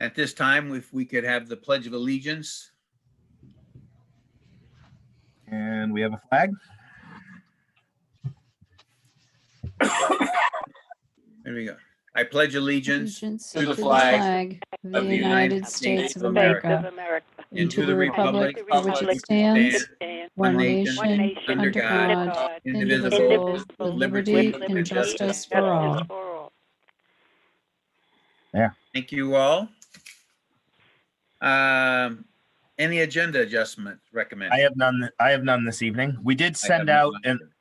At this time, if we could have the Pledge of Allegiance. And we have a flag. There we go. I pledge allegiance to the flag of the United States of America and to the republic for which it stands, one nation, under God, indivisible, with liberty and justice for all. Thank you all. Any agenda adjustments recommended? I have none this evening. We did send out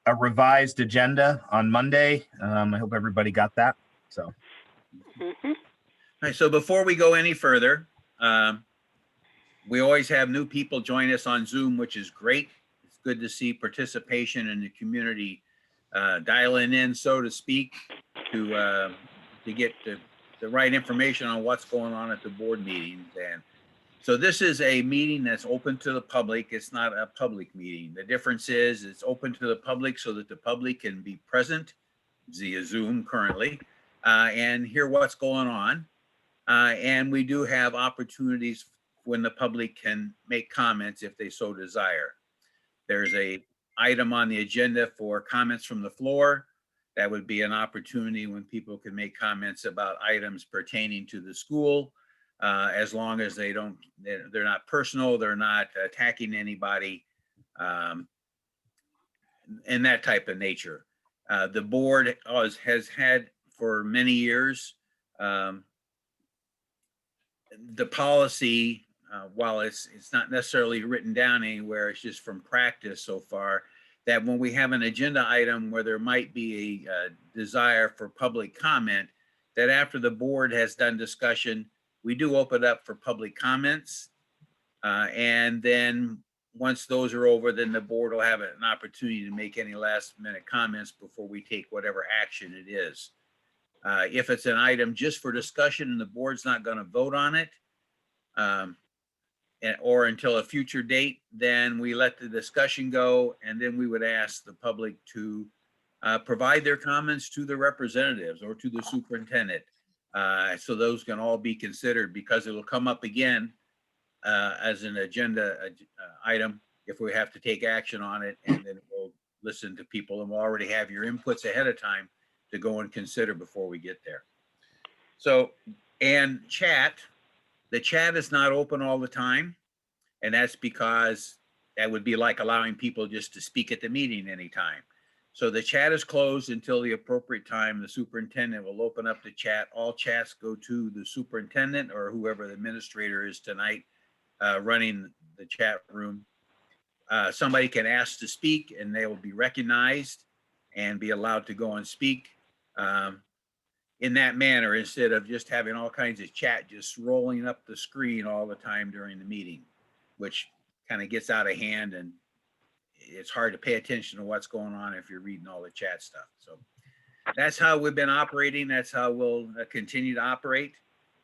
a revised agenda on Monday. I hope everybody got that. So. All right, so before we go any further, we always have new people join us on Zoom, which is great. It's good to see participation in the community dialing in, so to speak, to get the right information on what's going on at the board meetings. And so this is a meeting that's open to the public. It's not a public meeting. The difference is it's open to the public so that the public can be present via Zoom currently and hear what's going on. And we do have opportunities when the public can make comments if they so desire. There's a item on the agenda for comments from the floor. That would be an opportunity when people can make comments about items pertaining to the school, as long as they're not personal, they're not attacking anybody, and that type of nature. The board has had for many years the policy, while it's not necessarily written down anywhere, it's just from practice so far, that when we have an agenda item where there might be a desire for public comment, that after the board has done discussion, we do open up for public comments. And then once those are over, then the board will have an opportunity to make any last minute comments before we take whatever action it is. If it's an item just for discussion and the board's not going to vote on it, or until a future date, then we let the discussion go, and then we would ask the public to provide their comments to the representatives or to the superintendent. So those can all be considered, because it will come up again as an agenda item if we have to take action on it, and then we'll listen to people, and we'll already have your inputs ahead of time to go and consider before we get there. So, and the chat is not open all the time, and that's because that would be like allowing people just to speak at the meeting anytime. So the chat is closed until the appropriate time. The superintendent will open up the chat. All chats go to the superintendent or whoever the administrator is tonight running the chat room. Somebody can ask to speak, and they will be recognized and be allowed to go and speak in that manner, instead of just having all kinds of chat just rolling up the screen all the time during the meeting, which kind of gets out of hand, and it's hard to pay attention to what's going on if you're reading all the chat stuff. So that's how we've been operating. That's how we'll continue to operate.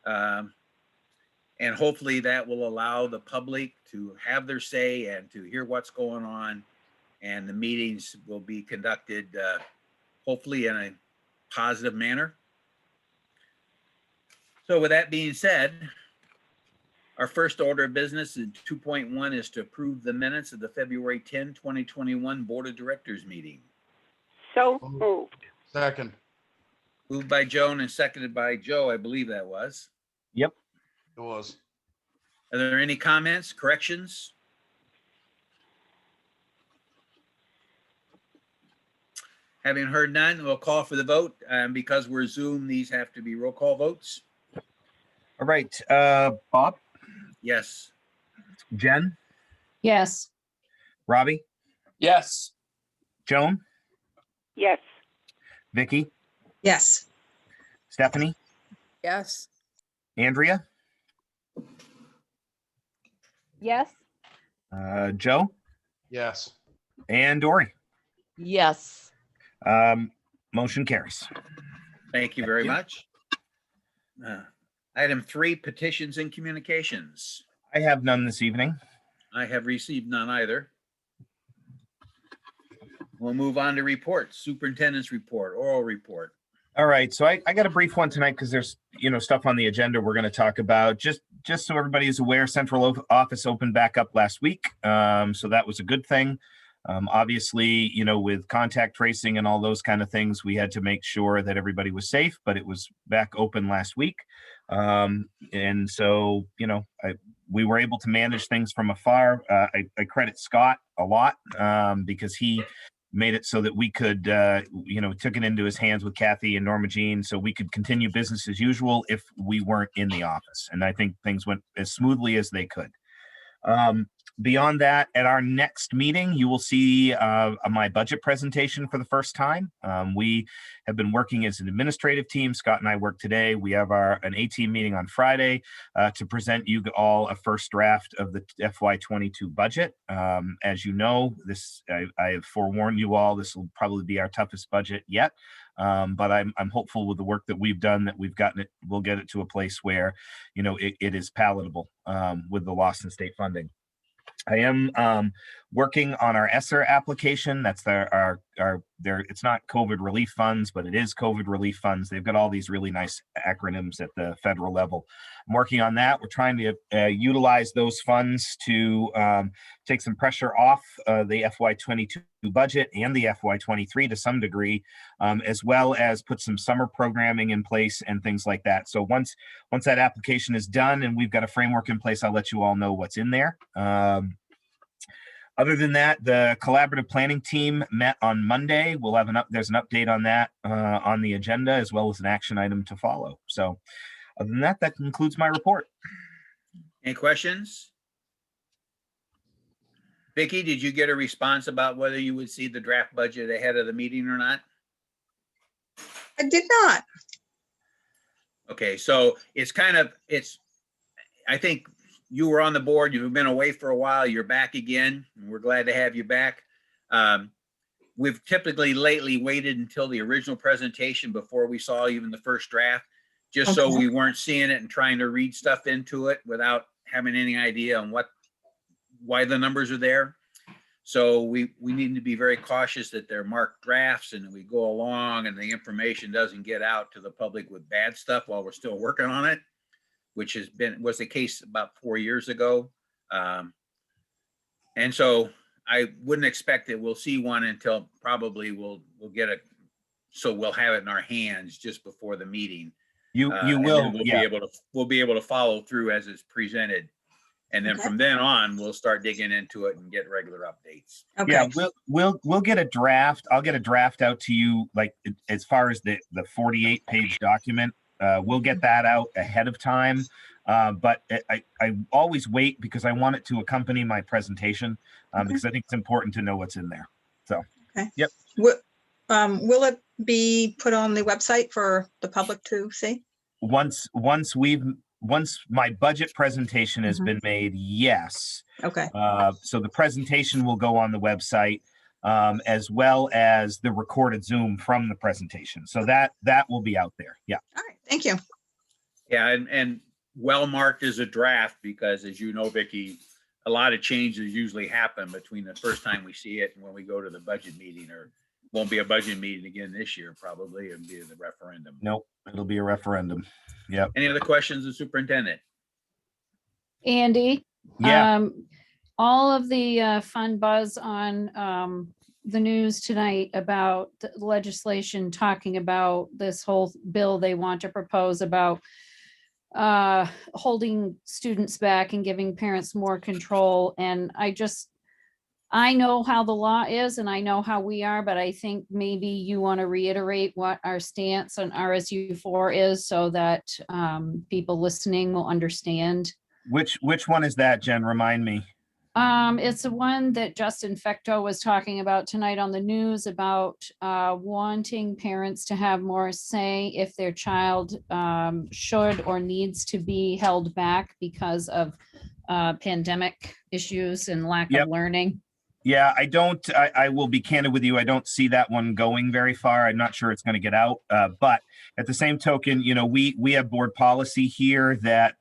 And hopefully that will allow the public to have their say and to hear what's going on. And the meetings will be conducted hopefully in a positive manner. So with that being said, our first order of business in 2.1 is to approve the minutes of the February 10, 2021 Board of Directors meeting. So moved. Second. Moved by Joan and seconded by Joe, I believe that was. Yep. It was. Are there any comments, corrections? Having heard none, we'll call for the vote. Because we're Zoom, these have to be roll call votes. All right. Bob, Yes. Jen, Yes. Robbie, Yes. Joan, Yes. Vicky, Yes. Stephanie, Yes. Andrea, Yes. Joe, Yes. and Dory. Yes. Motion carries. Thank you very much. Item 3, petitions and communications. I have none this evening. I have received none either. We'll move on to reports. Superintendent's report, oral report. All right, so I got a brief one tonight because there's stuff on the agenda we're going to talk about. Just so everybody is aware, office opened back up last week, so that was a good thing. Obviously, with contact tracing and all those kind of things, we had to make sure that everybody was safe, but it was back open last week, and so we were able to manage things from afar. I credit Scott a lot because he made it so that we could, took it into his hands with Kathy and Norma Jean so we could continue business as usual if we weren't in the office. And I think things went as smoothly as they could. Beyond that, at our next meeting, you will see my budget presentation for the first time. We have been working as an administrative team. Scott and I work today. We have an A-team meeting on Friday to present you all a first draft of the FY22 budget. As you know, I have forewarned you all, this will probably be our toughest budget yet. But I'm hopeful with the work that we've done that we'll get it to a place where, it is palatable with the lost in state funding. I am working on our ESSER application. That's it's not COVID relief funds, but it is COVID relief funds. They've got all these really nice acronyms at the federal level. I'm working on that. We're trying to utilize those funds to take some pressure off the FY22 budget and the FY23 to some degree, as well as put some summer programming in place and things like that. So once that application is done and we've got a framework in place, I'll let you all know what's in there. Other than that, the collaborative planning team met on Monday. We'll have there's an update on that on the agenda, as well as an action item to follow. So other than that, that concludes my report. Any questions? Vicki, did you get a response about whether you would see the draft budget ahead of the meeting or not? I did not. Okay, so I think you were on the board, you've been away for a while, you're back again, and we're glad to have you back. We've typically lately waited until the original presentation before we saw even the first draft, just so we weren't seeing it and trying to read stuff into it without having any idea on why the numbers are there. So we need to be very cautious that they're marked drafts and we go along and the information doesn't get out to the public with bad stuff while we're still working on it, which was the case about 4 years ago. And so I wouldn't expect that we'll see one until probably we'll get it. So we'll have it in our hands just before the meeting. You will, we'll be able to follow through as it's presented. And then from then on, we'll start digging into it and get regular updates. Okay. Yeah, we'll get a draft. I'll get a draft out to you, like as far as the 48-page document. We'll get that out ahead of time. But I always wait because I want it to accompany my presentation because I think it's important to know what's in there. So, Yep. Will it be put on the website for the public to see? Once my budget presentation has been made, yes. Okay. So the presentation will go on the website, as well as the recorded Zoom from the presentation. So that will be out there. Yeah. All right. Thank you. Yeah, and well marked as a draft because, as you know, Vicki, a lot of changes usually happen between the first time we see it and when we go to the budget meeting, or won't be a budget meeting again this year, probably. It'll be the referendum. Nope, it'll be a referendum. Yeah. Any other questions, the superintendent? Andy? Yeah. All of the fun buzz on the news tonight about the legislation talking about this whole bill they want to propose about holding students back and giving parents more control. And I know how the law is and I know how we are, but I think maybe you want to reiterate what our stance on RSU 4 is so that people listening will understand. Which one is that, Jen? Remind me. It's the one that Justin Fecto was talking about tonight on the news about wanting parents to have more say if their child should or needs to be held back because of pandemic issues and lack of learning. Yeah, I will be candid with you. I don't see that one going very far. I'm not sure it's going to get out. But at the same token, we have board policy here that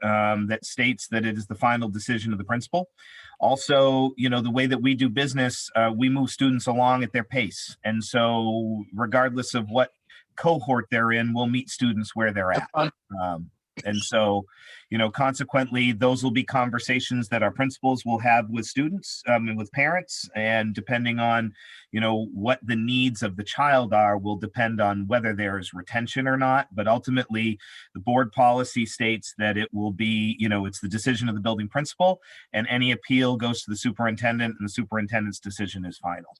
states that it is the final decision of the principal. Also, the way that we do business, we move students along at their pace. And so regardless of what cohort they're in will meet students where they're at. And so, consequently, those will be conversations that our principals will have with students, and with parents, and depending on, what the needs of the child are will depend on whether there is retention or not. But ultimately, the board policy states that it will be, it's the decision of the building principal, and any appeal goes to the superintendent, and the superintendent's decision is final.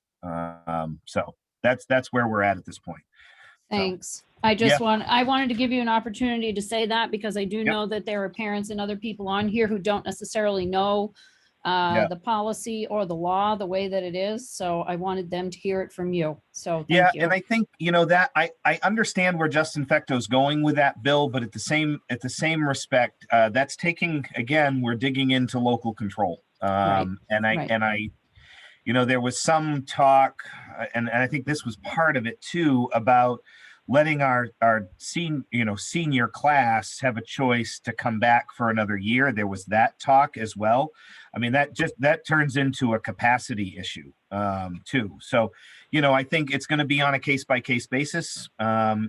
So that's where we're at this point. Thanks. I wanted to give you an opportunity to say that because I do know that there are parents and other people on here who don't necessarily know the policy or the law the way that it is. So I wanted them to hear it from you. So thank you. And I think, that I understand where Justin Fecto's going with that bill, but at the same respect, that's we're digging into local control. There was some talk, and I think this was part of it too, about letting our senior class have a choice to come back for another year. There was that talk as well. I mean, that turns into a capacity issue too. So, I think it's going to be on a case by case basis. I've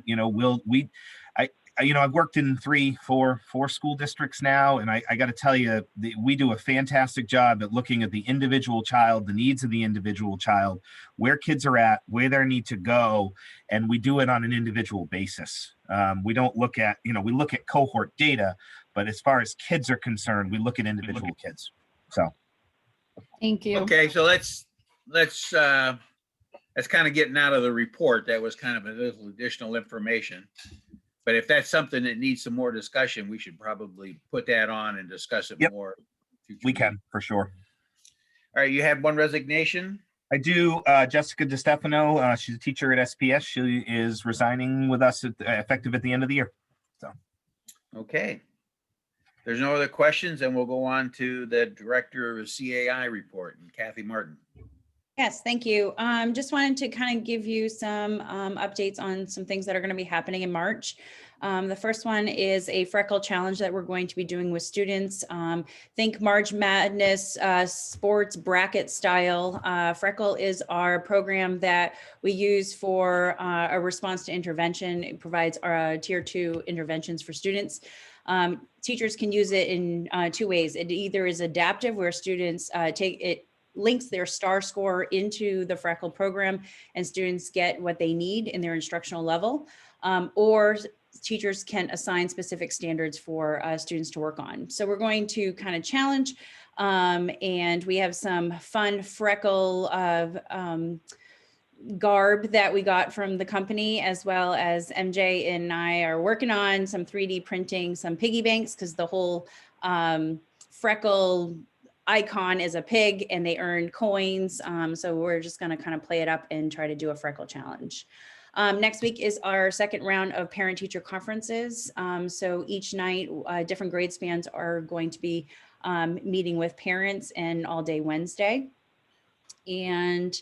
worked in 4 school districts now, and I got to tell you, we do a fantastic job at looking at the individual child, the needs of the individual child, where kids are at, where they need to go, and we do it on an individual basis. We don't look at, we look at cohort data, but as far as kids are concerned, we look at individual kids. So, Thank you. Okay, so let's kind of getting out of the report. That was kind of a little additional information. But if that's something that needs some more discussion, we should probably put that on and discuss it more. We can, for sure. All right, you had one resignation? I do. Jessica DeStefano, she's a teacher at SPS. She is resigning with us effective at the end of the year. So, okay. There's no other questions, and we'll go on to the Director of CAI report, and Kathy Martin. Yes, thank you. Just wanted to kind of give you some updates on some things that are going to be happening in March. The first one is a Freckle challenge that we're going to be doing with students. Think March Madness sports bracket style. Freckle is our program that we use for a response to intervention. It provides our tier 2 interventions for students. Teachers can use it in 2 ways. It either is adaptive, where students links their STAR score into the Freckle program, and students get what they need in their instructional level, or teachers can assign specific standards for students to work on. So we're going to kind of challenge, and we have some fun Freckle garb that we got from the company, as well as MJ and I are working on some 3D printing, some piggy banks, because the whole Freckle icon is a pig and they earn coins. So we're just going to kind of play it up and try to do a Freckle challenge. Next week is our second round of parent-teacher conferences. So each night, different grade spans are going to be meeting with parents, and all day Wednesday. And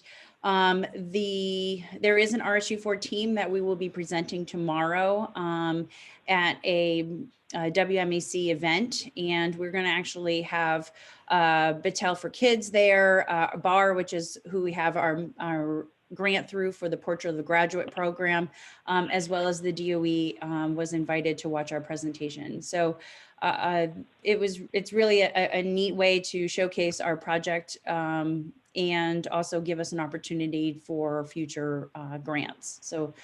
there is an RSU4 team that we will be presenting tomorrow at a WMEC event, and we're going to actually have Battelle for Kids there, BAR, which is who we have our grant through for the Portrait of the Graduate program, as well as the DOE was invited to watch our presentation. So it's really a neat way to showcase our project, and also give us an opportunity for future grants. So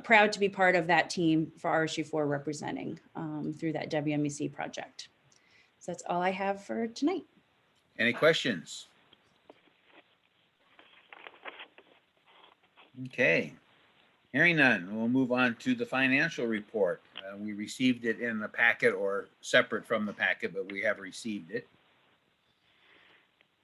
proud to be part of that team for RSU4 representing through that WMEC project. So that's all I have for tonight. Any questions? Okay. Hearing none, we'll move on to the financial report. We received it in the packet, or separate from the packet, but we have received it.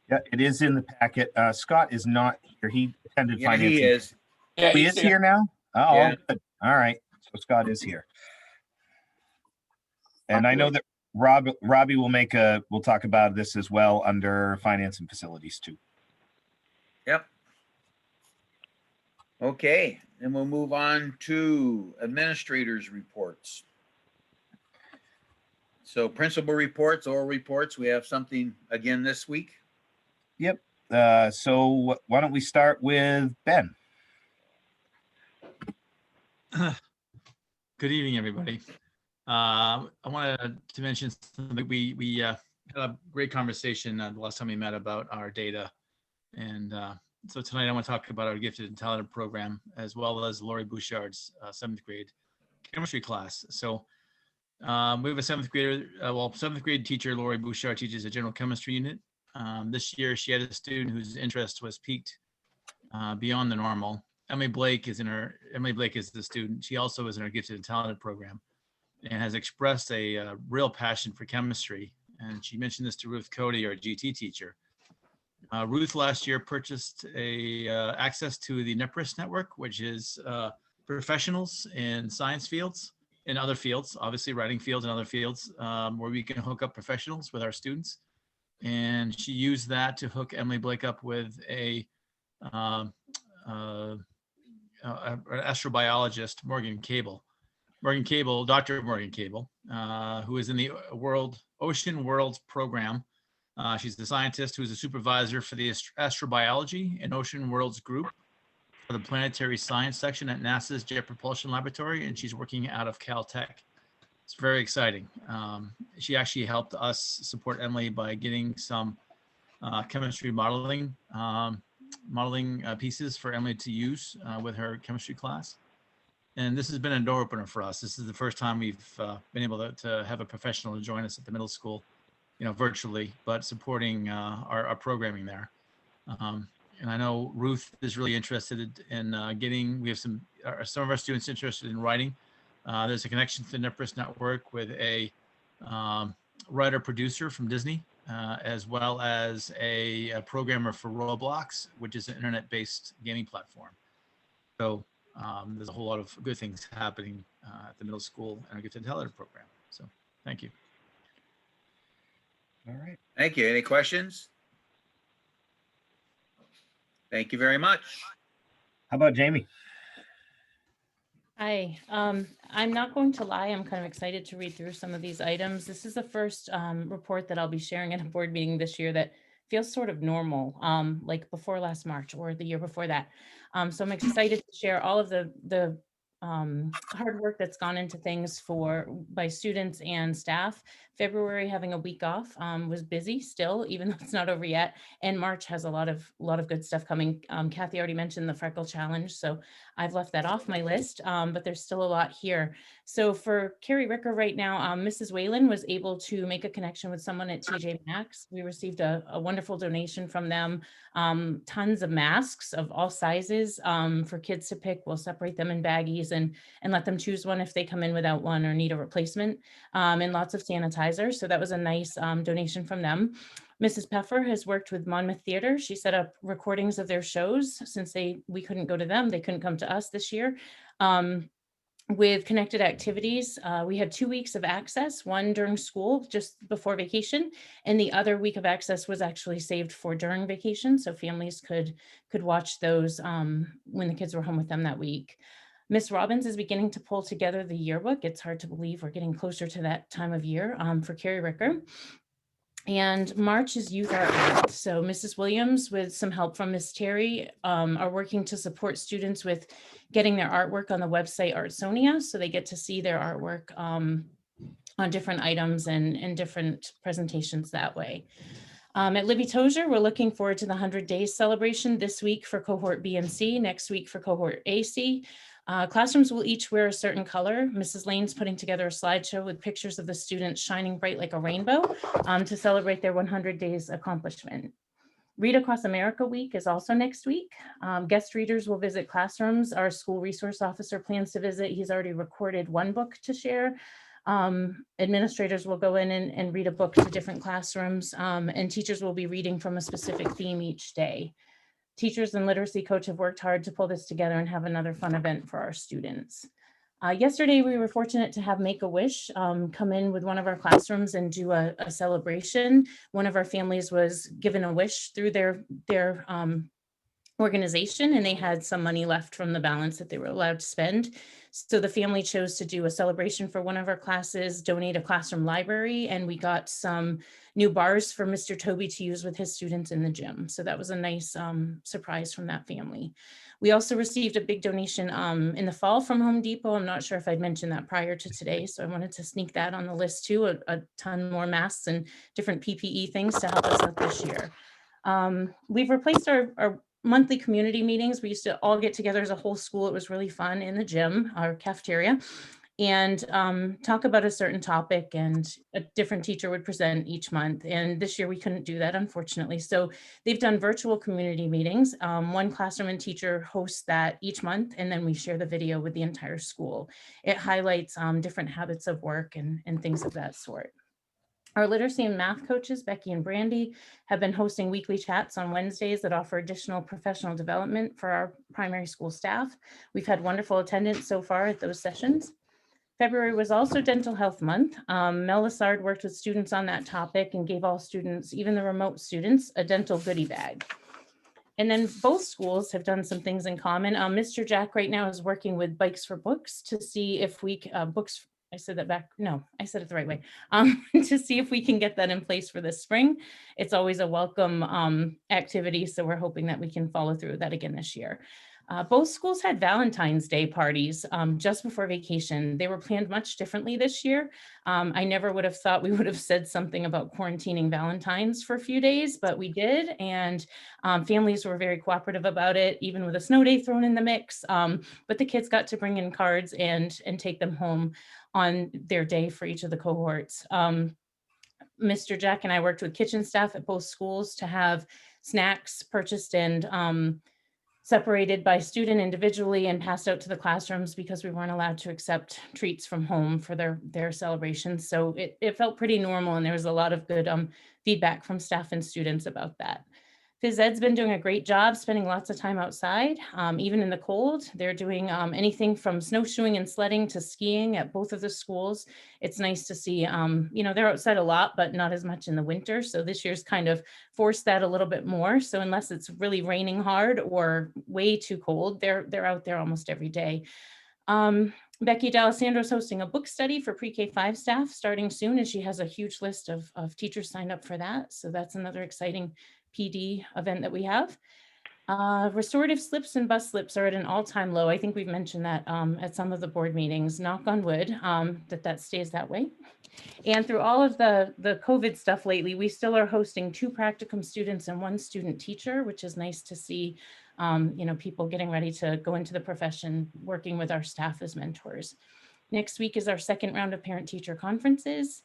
Yeah, it is in the packet. Scott is not here. He attended Yeah, finance. he is. Yeah, He is here now? Oh, Yeah. good. All right. So Scott is here. And I know that Robbie we'll talk about this as well under finance and facilities too. Yep. Okay, then we'll move on to administrators' reports. So principal reports, oral reports, we have something again this week. Yep. So why don't we start with Ben? Good evening, everybody. I wanted to mention something. We had a great conversation the last time we met about our data. And so tonight I want to talk about our gifted and talented program, as well as Lori Bouchard's 7th grade chemistry class. So we have a 7th grader, 7th grade teacher, Lori Bouchard, teaches a general chemistry unit. This year she had a student whose interest was piqued beyond the normal. Emily Blake is the student. She also is in our gifted and talented program and has expressed a real passion for chemistry. And she mentioned this to Ruth Cody, our GT teacher. Ruth last year purchased access to the NEPRIS network, which is professionals in science fields, in other fields, obviously writing fields and other fields, where we can hook up professionals with our students. And she used that to hook Emily Blake up with an astrobiologist, Dr. Morgan Cable, who is in the Ocean Worlds program. She's the scientist who is a supervisor for the astrobiology and Ocean Worlds group for the planetary science section at NASA's Jet Propulsion Laboratory, and she's working out of Caltech. It's very exciting. She actually helped us support Emily by getting some chemistry modeling pieces for Emily to use with her chemistry class. And this has been a door opener for us. This is the first time we've been able to have a professional to join us at the middle school, virtually, but supporting our programming there. And I know Ruth is really interested in we have some of our students interested in writing. There's a connection to the NEPRIS network with a writer-producer from Disney, as well as a programmer for Roblox, which is an internet-based gaming platform. So there's a whole lot of good things happening at the middle school and our gifted and talented program. So thank you. All right. Thank you. Any questions? Thank you very much. How about Jamie? Hi, I'm not going to lie, I'm kind of excited to read through some of these items. This is the first report that I'll be sharing at a board meeting this year that feels sort of normal, like before last March or the year before that. So I'm excited to share all of the hard work that's gone into things by students and staff. February, having a week off, was busy still, even though it's not over yet. And March has a lot of good stuff coming. Kathy already mentioned the freckle challenge, so I've left that off my list, but there's still a lot here. So for Carrie Ricker right now, Mrs. Whalen was able to make a connection with someone at TJ Maxx. We received a wonderful donation from them, tons of masks of all sizes for kids to pick. We'll separate them in baggies and let them choose one if they come in without one or need a replacement, and lots of sanitizer. So that was a nice donation from them. Mrs. Peffer has worked with Monmouth Theater. She set up recordings of their shows since we couldn't go to them. They couldn't come to us this year. With connected activities, we had 2 weeks of access, one during school just before vacation, and the other week of access was actually saved for during vacation. So families could watch those when the kids were home with them that week. Miss Robbins is beginning to pull together the yearbook. It's hard to believe we're getting closer to that time of year for Carrie Ricker. And March is Youth Art Month. So Mrs. Williams, with some help from Miss Terry, are working to support students with getting their artwork on the website Artsonia, so they get to see their artwork on different items and different presentations that way. At Libby Tozier, we're looking forward to the 100 Days celebration this week for cohort B and C, next week for cohort AC. Classrooms will each wear a certain color. Mrs. Lane's putting together a slideshow with pictures of the students shining bright like a rainbow to celebrate their 100 days accomplishment. Read Across America Week is also next week. Guest readers will visit classrooms. Our school resource officer plans to visit. He's already recorded one book to share. Administrators will go in and read a book to different classrooms, and teachers will be reading from a specific theme each day. Teachers and literacy coach have worked hard to pull this together and have another fun event for our students. Yesterday, we were fortunate to have Make-A-Wish come in with one of our classrooms and do a celebration. One of our families was given a wish through their organization, and they had some money left from the balance that they were allowed to spend. So the family chose to do a celebration for one of our classes, donate a classroom library, and we got some new bars for Mr. Toby to use with his students in the gym. So that was a nice surprise from that family. We also received a big donation in the fall from Home Depot. I'm not sure if I'd mentioned that prior to today, so I wanted to sneak that on the list too. A ton more masks and different PPE things to help us out this year. We've replaced our monthly community meetings. We used to all get together as a whole school. It was really fun in the gym, our cafeteria, and talk about a certain topic, and a different teacher would present each month. And this year we couldn't do that, unfortunately. So they've done virtual community meetings. One classroom and teacher hosts that each month, and then we share the video with the entire school. It highlights different habits of work and things of that sort. Our literacy and math coaches, Becky and Brandy, have been hosting weekly chats on Wednesdays that offer additional professional development for our primary school staff. We've had wonderful attendance so far at those sessions. February was also Dental Health Month. Mel Lassard worked with students on that topic and gave all students, even the remote students, a dental goodie bag. And then both schools have done some things in common. Mr. Jack right now is working with Bikes for Books to see if we, I said that back, no, I said it the right way, to see if we can get that in place for this spring. It's always a welcome activity, so we're hoping that we can follow through with that again this year. Both schools had Valentine's Day parties just before vacation. They were planned much differently this year. I never would have thought we would have said something about quarantining Valentines for a few days, but we did. And families were very cooperative about it, even with a snow day thrown in the mix. But the kids got to bring in cards and take them home on their day for each of the cohorts. Mr. Jack and I worked with kitchen staff at both schools to have snacks purchased and separated by student individually and passed out to the classrooms because we weren't allowed to accept treats from home for their celebrations. So it felt pretty normal, and there was a lot of good feedback from staff and students about that. Phys Ed's been doing a great job spending lots of time outside, even in the cold. They're doing anything from snowshoeing and sledding to skiing at both of the schools. It's nice to see, they're outside a lot, but not as much in the winter. So this year's kind of forced that a little bit more. So unless it's really raining hard or way too cold, they're out there almost every day. Becky D'Alessandro is hosting a book study for pre-K-5 staff starting soon, and she has a huge list of teachers signed up for that. So that's another exciting PD event that we have. Restorative slips and bus slips are at an all-time low. I think we've mentioned that at some of the board meetings, knock on wood, that stays that way. And through all of the COVID stuff lately, we still are hosting 2 practicum students and 1 student teacher, which is nice to see, people getting ready to go into the profession, working with our staff as mentors. Next week is our second round of parent-teacher conferences.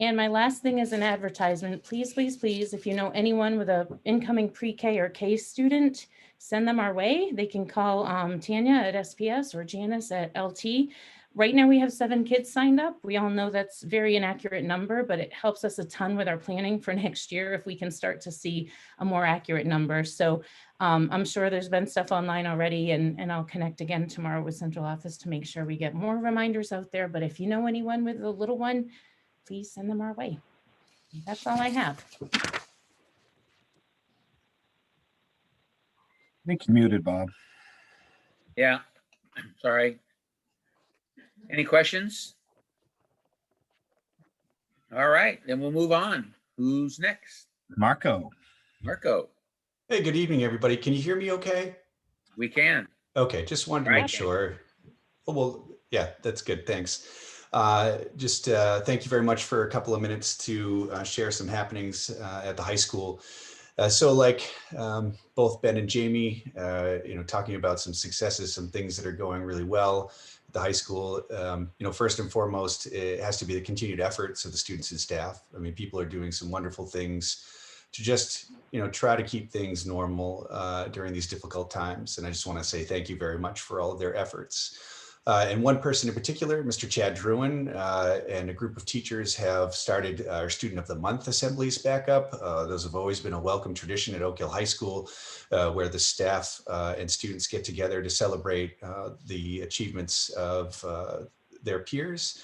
And my last thing is an advertisement. Please, please, please, if you know anyone with an incoming pre-K or K student, send them our way. They can call Tanya at SPS or Janice at LT. Right now we have 7 kids signed up. We all know that's a very inaccurate number, but it helps us a ton with our planning for next year if we can start to see a more accurate number. So I'm sure there's been stuff online already, and I'll connect again tomorrow with central office to make sure we get more reminders out there. But if you know anyone with a little one, please send them our way. That's all I have. I think you're muted, Bob. Yeah, sorry. Any questions? All right, then we'll move on. Who's next? Marco. Marco, Hey, good evening, everybody. Can you hear me okay? we can. Okay, just wanted to Right. make sure. Oh, well, yeah, that's good. Thanks. Thank you very much for a couple of minutes to share some happenings at the high school. Both Ben and Jamie, talking about some successes, some things that are going really well at the high school. First and foremost, it has to be the continued efforts of the students and staff. I mean, people are doing some wonderful things to just, try to keep things normal during these difficult times. And I just want to say thank you very much for all of their efforts. And one person in particular, Mr. Chad Druin, and a group of teachers have started our Student of the Month assemblies back up. Those have always been a welcome tradition at Oak Hill High School, where the staff and students get together to celebrate the achievements of their peers.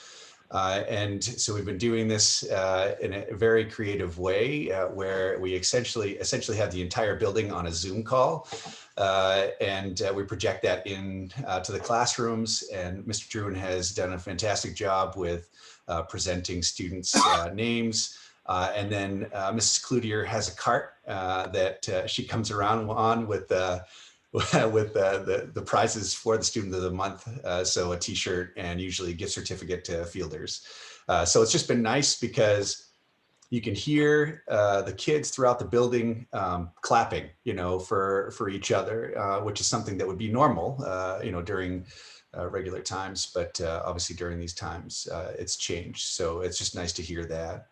And so we've been doing this in a very creative way, where we essentially have the entire building on a Zoom call, and we project that in to the classrooms. And Mr. Druin has done a fantastic job with presenting students' names. And then Mrs. Cloutier has a cart that she comes around on with with the prizes for the student of the month. So a t-shirt and usually a gift certificate to fielders. So it's just been nice because you can hear the kids throughout the building clapping, for each other, which is something that would be normal, during regular times. But obviously during these times, it's changed. So it's just nice to hear that.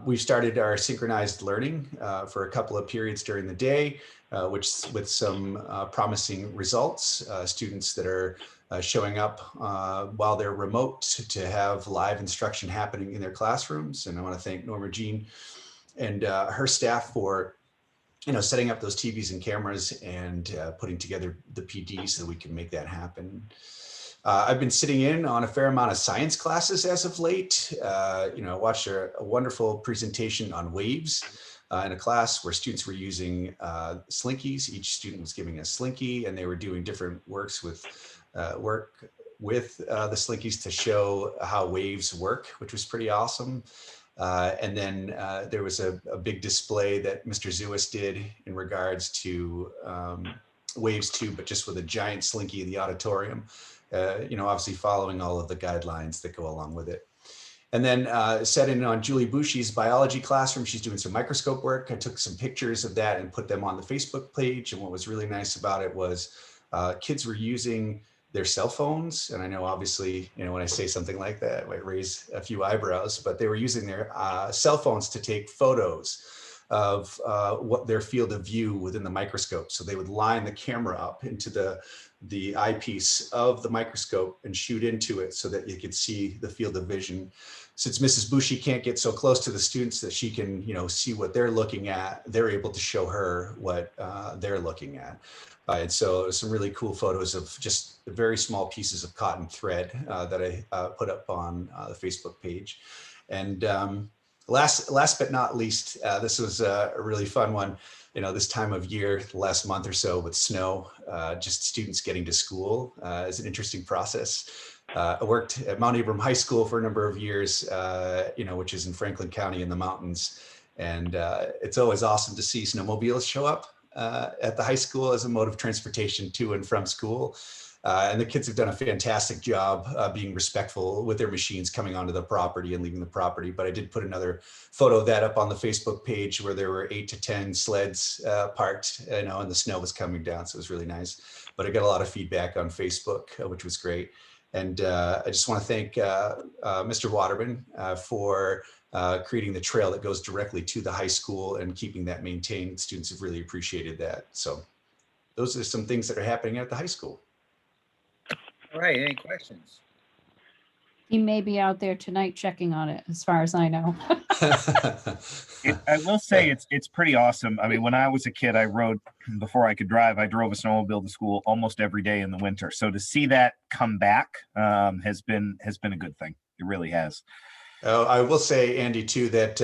We've started our synchronized learning for a couple of periods during the day, which with some promising results. Students that are showing up while they're remote to have live instruction happening in their classrooms. And I want to thank Norma Jean and her staff for setting up those TVs and cameras and putting together the PD so that we can make that happen. I've been sitting in on a fair amount of science classes as of late. I watched a wonderful presentation on waves in a class where students were using slinkies. Each student was giving a slinky, and they were doing different work with the slinkies to show how waves work, which was pretty awesome. And then there was a big display that Mr. Zewis did in regards to waves too, but just with a giant slinky in the auditorium. Obviously following all of the guidelines that go along with it. And then set in on Julie Bouchy's biology classroom. She's doing some microscope work. I took some pictures of that and put them on the Facebook page. And what was really nice about it was kids were using their cell phones. And I know obviously, when I say something like that, I might raise a few eyebrows, but they were using their cell phones to take photos of what their field of view within the microscope. So they would line the camera up into the eyepiece of the microscope and shoot into it so that you could see the field of vision. Since Mrs. Bouchy can't get so close to the students that she can, see what they're looking at, they're able to show her what they're looking at. And so some really cool photos of just very small pieces of cotton thread that I put up on the Facebook page. And last but not least, this was a really fun one. This time of year, the last month or so with snow, just students getting to school is an interesting process. I worked at Mount Abram High School for a number of years, which is in Franklin County in the mountains. And it's always awesome to see snowmobiles show up at the high school as a mode of transportation to and from school. And the kids have done a fantastic job being respectful with their machines coming onto the property and leaving the property. But I did put another photo of that up on the Facebook page where there were 8 to 10 sleds parked, and the snow was coming down. So it was really nice. But I got a lot of feedback on Facebook, which was great. And I just want to thank Mr. Waterman for creating the trail that goes directly to the high school and keeping that maintained. Students have really appreciated that. So those are some things that are happening at the high school. All right, any questions? He may be out there tonight checking on it, as far as I know. I will say it's pretty awesome. I mean, when I was a kid, before I could drive, I drove a snowmobile to school almost every day in the winter. So to see that come back has been a good thing. It really has. I will say, Andy, too, that,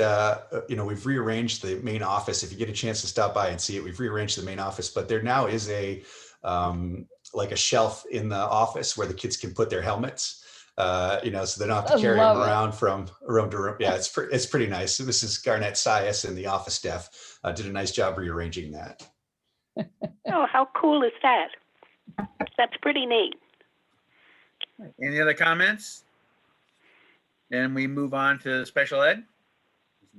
we've rearranged the main office. If you get a chance to stop by and see it, we've rearranged the main office, but there now is like a shelf in the office where the kids can put their helmets, so they don't have to carry them around from room to room. Yeah, it's pretty nice. Mrs. Garnett Sias and the office staff did a nice job rearranging that. Oh, how cool is that? That's pretty neat. Any other comments? Then we move on to special ed.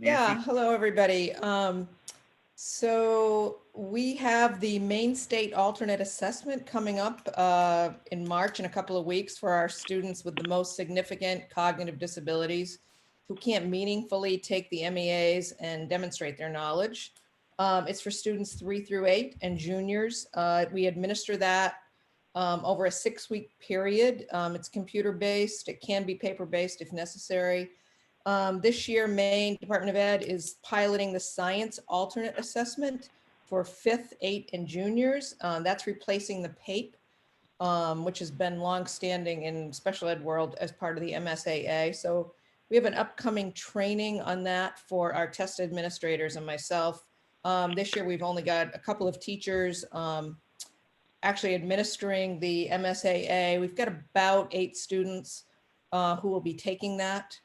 Yeah, Nancy? hello, everybody. So we have the Maine State Alternate Assessment coming up in March in a couple of weeks for our students with the most significant cognitive disabilities who can't meaningfully take the MEAs and demonstrate their knowledge. It's for students 3 through 8 and juniors. We administer that over a 6-week period. It's computer-based. It can be paper-based if necessary. This year, Maine Department of Ed is piloting the science alternate assessment for 5th, 8th, and juniors. That's replacing the PAPE, which has been longstanding in special ed world as part of the MSAA. So we have an upcoming training on that for our test administrators and myself. This year, we've only got a couple of teachers actually administering the MSAA. We've got about 8 students who will be taking that.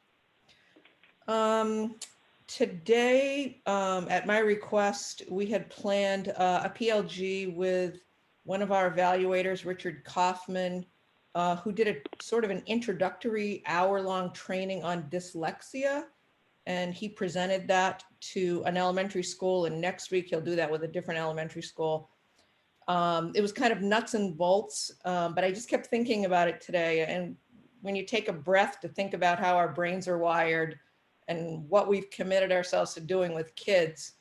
Today, at my request, we had planned a PLG with one of our evaluators, Richard Kaufman, who did a sort of an introductory hour-long training on dyslexia. And he presented that to an elementary school, and next week he'll do that with a different elementary school. It was kind of nuts and bolts, but I just kept thinking about it today. And when you take a breath to think about how our brains are wired and what we've committed ourselves to doing with kids,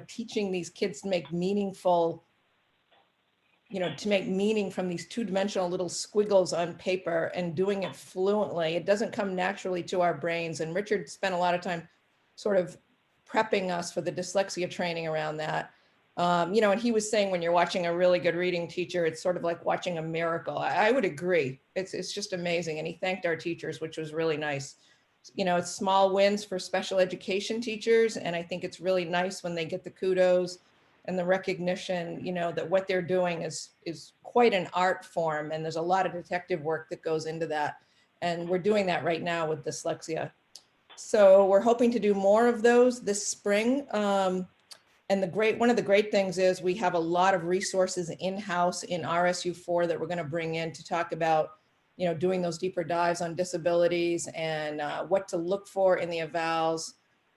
teaching these kids to make meaningful, to make meaning from these two-dimensional little squiggles on paper and doing it fluently. It doesn't come naturally to our brains. And Richard spent a lot of time sort of prepping us for the dyslexia training around that. And he was saying when you're watching a really good reading teacher, it's sort of like watching a miracle. I would agree. It's just amazing. And he thanked our teachers, which was really nice. It's small wins for special education teachers. And I think it's really nice when they get the kudos and the recognition, that what they're doing is quite an art form. And there's a lot of detective work that goes into that. And we're doing that right now with dyslexia. So we're hoping to do more of those this spring. And one of the great things is we have a lot of resources in-house in RSU4 that we're going to bring in to talk about, doing those deeper dives on disabilities and what to look for in the evals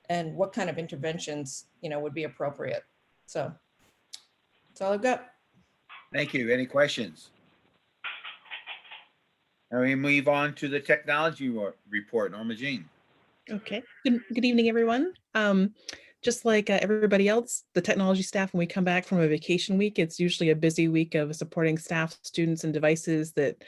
and what kind of interventions, would be appropriate. So that's all I've got. Thank you. Any questions? Now we move on to the technology report. Norma Jean. Okay. Good evening, everyone. Just like everybody else, the technology staff, when we come back from a vacation week, it's usually a busy week of supporting staff, students, and devices that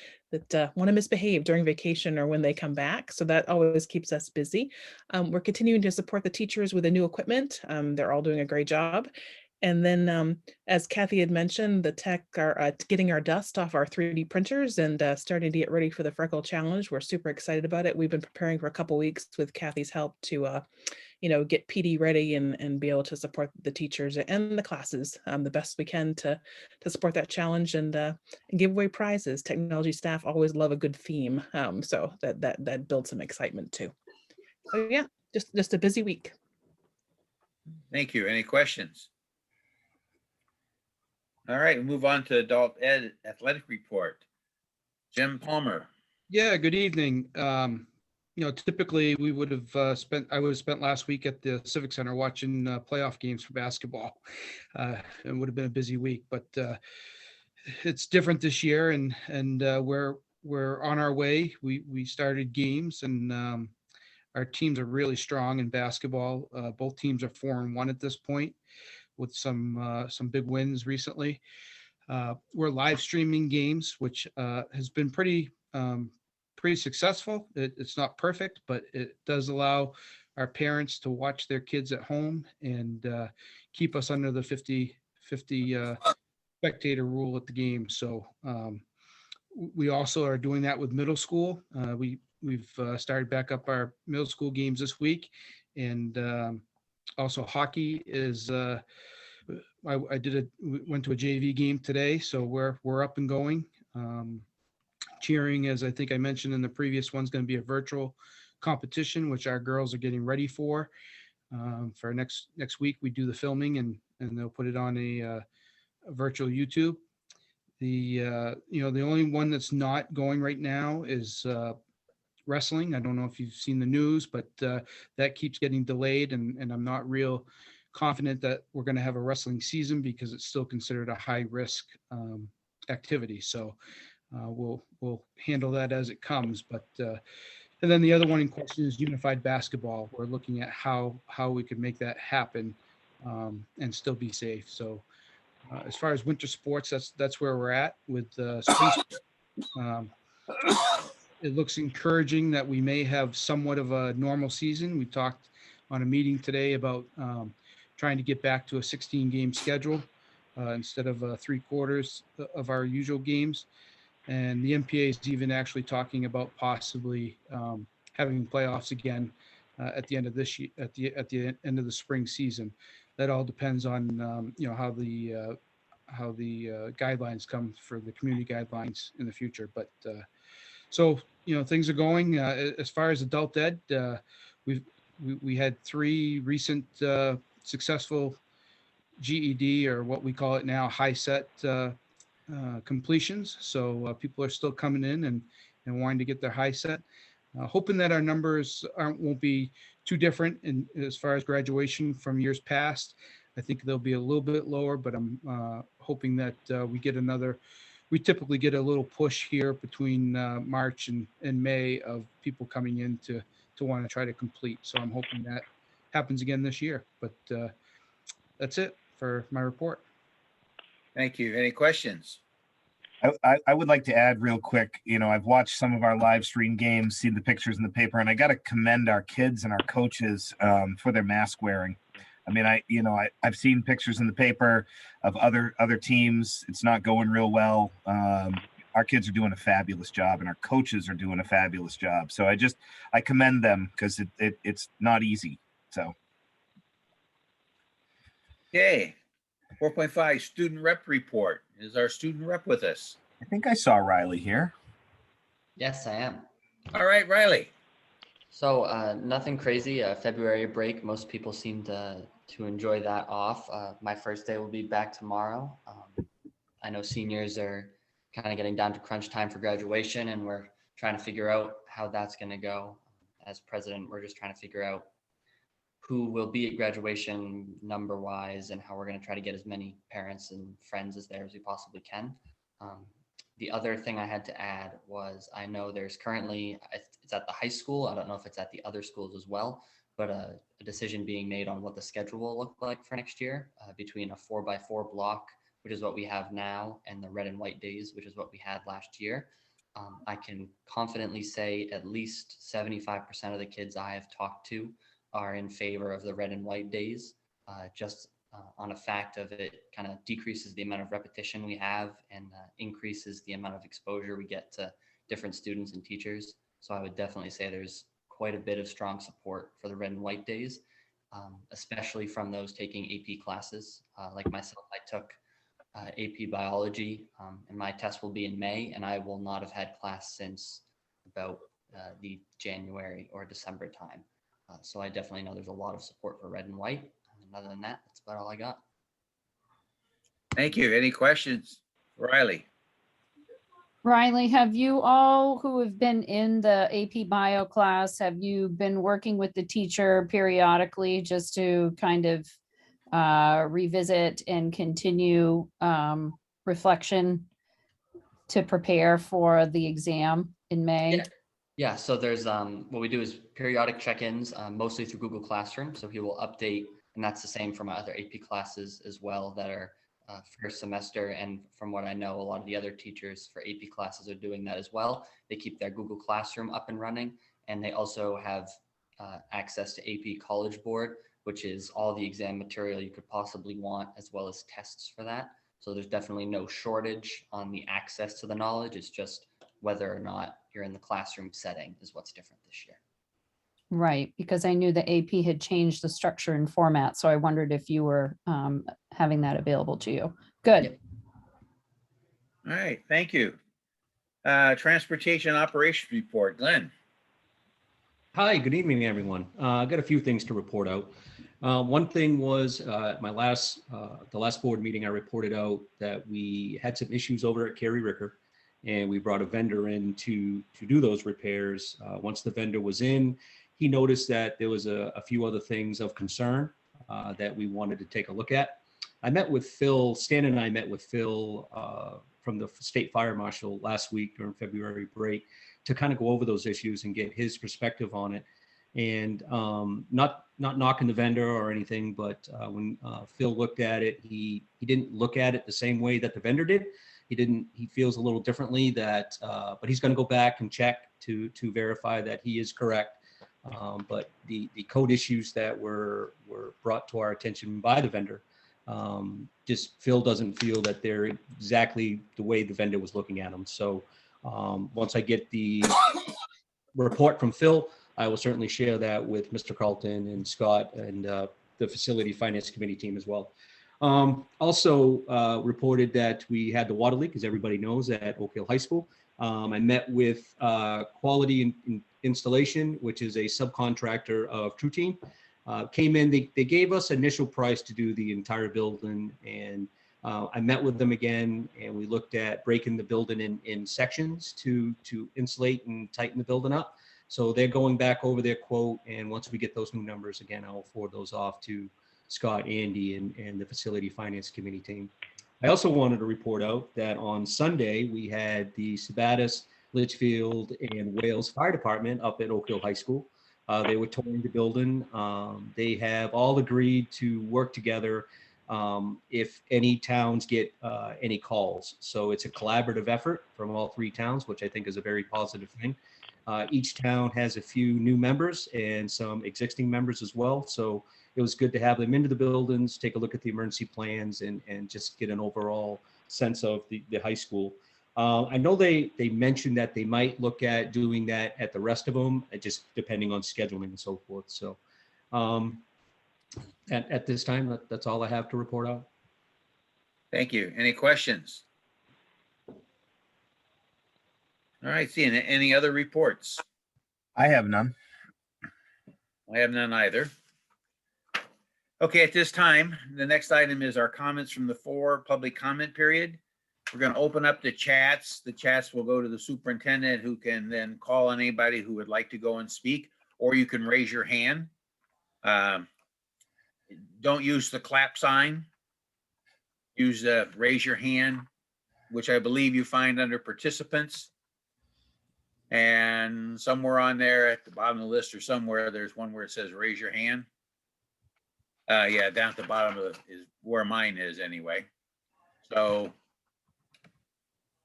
want to misbehave during vacation or when they come back. So that always keeps us busy. We're continuing to support the teachers with the new equipment. They're all doing a great job. And then, as Kathy had mentioned, the tech are getting our dust off our 3D printers and starting to get ready for the Freckle Challenge. We're super excited about it. We've been preparing for a couple weeks with Kathy's help to, get PD ready and be able to support the teachers and the classes the best we can to support that challenge and give away prizes. Technology staff always love a good theme, so that builds some excitement too. So yeah, just a busy week. Thank you. Any questions? All right, we'll move on to adult ed athletic report. Jim Palmer. Yeah, good evening. Typically we would have I would have spent last week at the Civic Center watching playoff games for basketball. It would have been a busy week, but it's different this year, and we're on our way. We started games, and our teams are really strong in basketball. Both teams are 4-1 at this point, with some big wins recently. We're live streaming games, which has been pretty successful. It's not perfect, but it does allow our parents to watch their kids at home and keep us under the 50 spectator rule at the game. So we also are doing that with middle school. We've started back up our middle school games this week, and also hockey is. I went to a JV game today, so we're up and going. Cheering, as I think I mentioned in the previous one, is going to be a virtual competition, which our girls are getting ready for. For next week, we do the filming, and they'll put it on a virtual YouTube. The only one that's not going right now is wrestling. I don't know if you've seen the news, but that keeps getting delayed, and I'm not real confident that we're going to have a wrestling season because it's still considered a high risk activity. So we'll handle that as it comes. But and then the other one in question is unified basketball. We're looking at how we could make that happen and still be safe. So as far as winter sports, that's where we're at with spring. It looks encouraging that we may have somewhat of a normal season. We talked on a meeting today about trying to get back to a 16-game schedule instead of 3/4 of our usual games. And the MPA is even actually talking about possibly having playoffs again at the end of this year, at the end of the spring season. That all depends on how the guidelines come for the community guidelines in the future. But so things are going as far as adult ed. We had 3 recent successful GED, or what we call it now, high set completions. So people are still coming in and wanting to get their high set. Hoping that our numbers won't be too different in as far as graduation from years past. I think they'll be a little bit lower, but I'm hoping that we typically get a little push here between March and May of people coming in to want to try to complete. So I'm hoping that happens again this year, but that's it for my report. Thank you. Any questions? I would like to add real quick, I've watched some of our live stream games, seen the pictures in the paper, and I got to commend our kids and our coaches for their mask wearing. I mean, I've seen pictures in the paper of other teams. It's not going real well. Our kids are doing a fabulous job, and our coaches are doing a fabulous job. So I commend them because it's not easy. So. Okay. 4.5 student rep report. Is our student rep with us? I think I saw Riley here. Yes, I am. All right, Riley. So nothing crazy. February break. Most people seem to enjoy that off. My first day will be back tomorrow. I know seniors are kind of getting down to crunch time for graduation, and we're trying to figure out how that's going to go. As president, we're just trying to figure out who will be at graduation number wise and how we're going to try to get as many parents and friends as there as we possibly can. The other thing I had to add was I know there's currently, it's at the high school. I don't know if it's at the other schools as well, but a decision being made on what the schedule will look like for next year between a 4x4 block, which is what we have now, and the red and white days, which is what we had last year. I can confidently say at least 75% of the kids I have talked to are in favor of the red and white days, on a fact of it kind of decreases the amount of repetition we have and increases the amount of exposure we get to different students and teachers. So I would definitely say there's quite a bit of strong support for the red and white days, especially from those taking AP classes. Like myself, I took AP biology, and my test will be in May, and I will not have had class since about the January or December time. So I definitely know there's a lot of support for red and white. And other than that, that's about all I got. Thank you. Any questions? Riley? Riley, have you all who have been in the AP Bio class, have you been working with the teacher periodically just to kind of revisit and continue reflection to prepare for the exam in May? Yeah, so there's what we do is periodic check-ins, mostly through Google Classroom. So he will update, and that's the same for my other AP classes as well that are first semester. And from what I know, a lot of the other teachers for AP classes are doing that as well. They keep their Google Classroom up and running, and they also have access to AP College Board, which is all the exam material you could possibly want, as well as tests for that. So there's definitely no shortage on the access to the knowledge. It's just whether or not you're in the classroom setting is what's different this year. Right, because I knew the AP had changed the structure and format, so I wondered if you were having that available to you. Good. Yep. All right, thank you. Transportation operations report, Glenn. Hi, good evening, everyone. I got a few things to report out. One thing was the last board meeting, I reported out that we had some issues over at Carey Ricker, and we brought a vendor in to do those repairs. Once the vendor was in, he noticed that there was a few other things of concern that we wanted to take a look at. I met with Phil, Stan and I met with Phil from the State Fire Marshal last week during February break to kind of go over those issues and get his perspective on it. And not knocking the vendor or anything, but when Phil looked at it, he didn't look at it the same way that the vendor did. He feels a little differently that, but he's going to go back and check to verify that he is correct. But the code issues that were brought to our attention by the vendor, just Phil doesn't feel that they're exactly the way the vendor was looking at them. So once I get the report from Phil, I will certainly share that with Mr. Carlton and Scott and the facility finance committee team as well. Also reported that we had the water leak, as everybody knows, at Oak Hill High School. I met with Quality Installation, which is a subcontractor of True Team. Came in, they gave us initial price to do the entire building, and I met with them again and we looked at breaking the building in sections to insulate and tighten the building up. So they're going back over their quote, and once we get those new numbers again, I will forward those off to Scott, Andy, and the Facility Finance Committee team. I also wanted to report out that on Sunday, we had the Sabattis, Litchfield, and Wales Fire Department up at Oak Hill High School. They were touring the building. They have all agreed to work together if any towns get any calls. So it's a collaborative effort from all three towns, which I think is a very positive thing. Each town has a few new members and some existing members as well. So it was good to have them into the buildings, take a look at the emergency plans, and just get an overall sense of the high school. I know they mentioned that they might look at doing that at the rest of them, just depending on scheduling and so forth. So at this time, that's all I have to report out. Thank you. Any questions? All right, seeing any other reports? I have none. I have none either. Okay, at this time, the next item is our comments from the floor public comment period. We're going to open up the chats. The chats will go to the superintendent, who can then call on anybody who would like to go and speak, or you can raise your hand. Don't use the clap sign. Use the raise your hand, which I believe you find under participants. And somewhere on there at the bottom of the list or somewhere, there's one where it says raise your hand. Yeah, down at the bottom of is where mine is anyway. So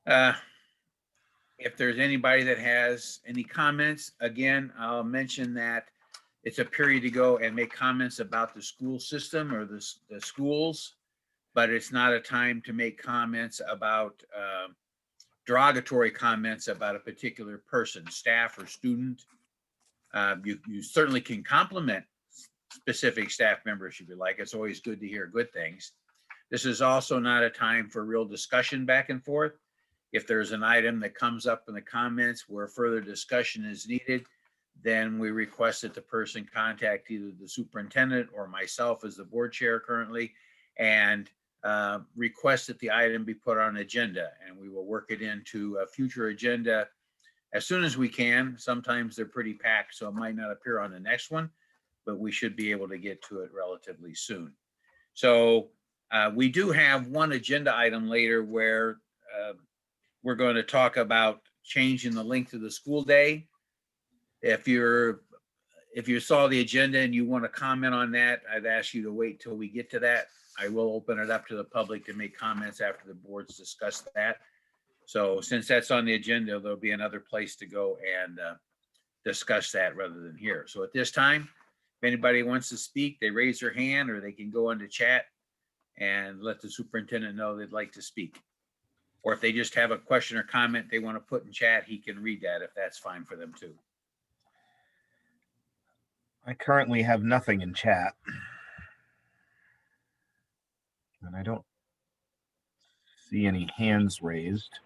if there's anybody that has any comments, again, I'll mention that it's a period to go and make comments about the school system or the schools, but it's not a time to make comments about derogatory comments about a particular person, staff or student. You certainly can compliment specific staff members if you like. It's always good to hear good things. This is also not a time for real discussion back and forth. If there's an item that comes up in the comments where further discussion is needed, then we request that the person contact either the superintendent or myself as the board chair currently, and request that the item be put on agenda, and we will work it into a future agenda as soon as we can. Sometimes they're pretty packed, so it might not appear on the next one, but we should be able to get to it relatively soon. So we do have one agenda item later where we're going to talk about changing the length of the school day. If you saw the agenda and you want to comment on that, I'd ask you to wait till we get to that. I will open it up to the public to make comments after the board's discussed that. So since that's on the agenda, there'll be another place to go and discuss that rather than here. So at this time, if anybody wants to speak, they raise their hand, or they can go into chat and let the superintendent know they'd like to speak. Or if they just have a question or comment they want to put in chat, he can read that if that's fine for them too. I currently have nothing in chat. And I don't see any hands raised.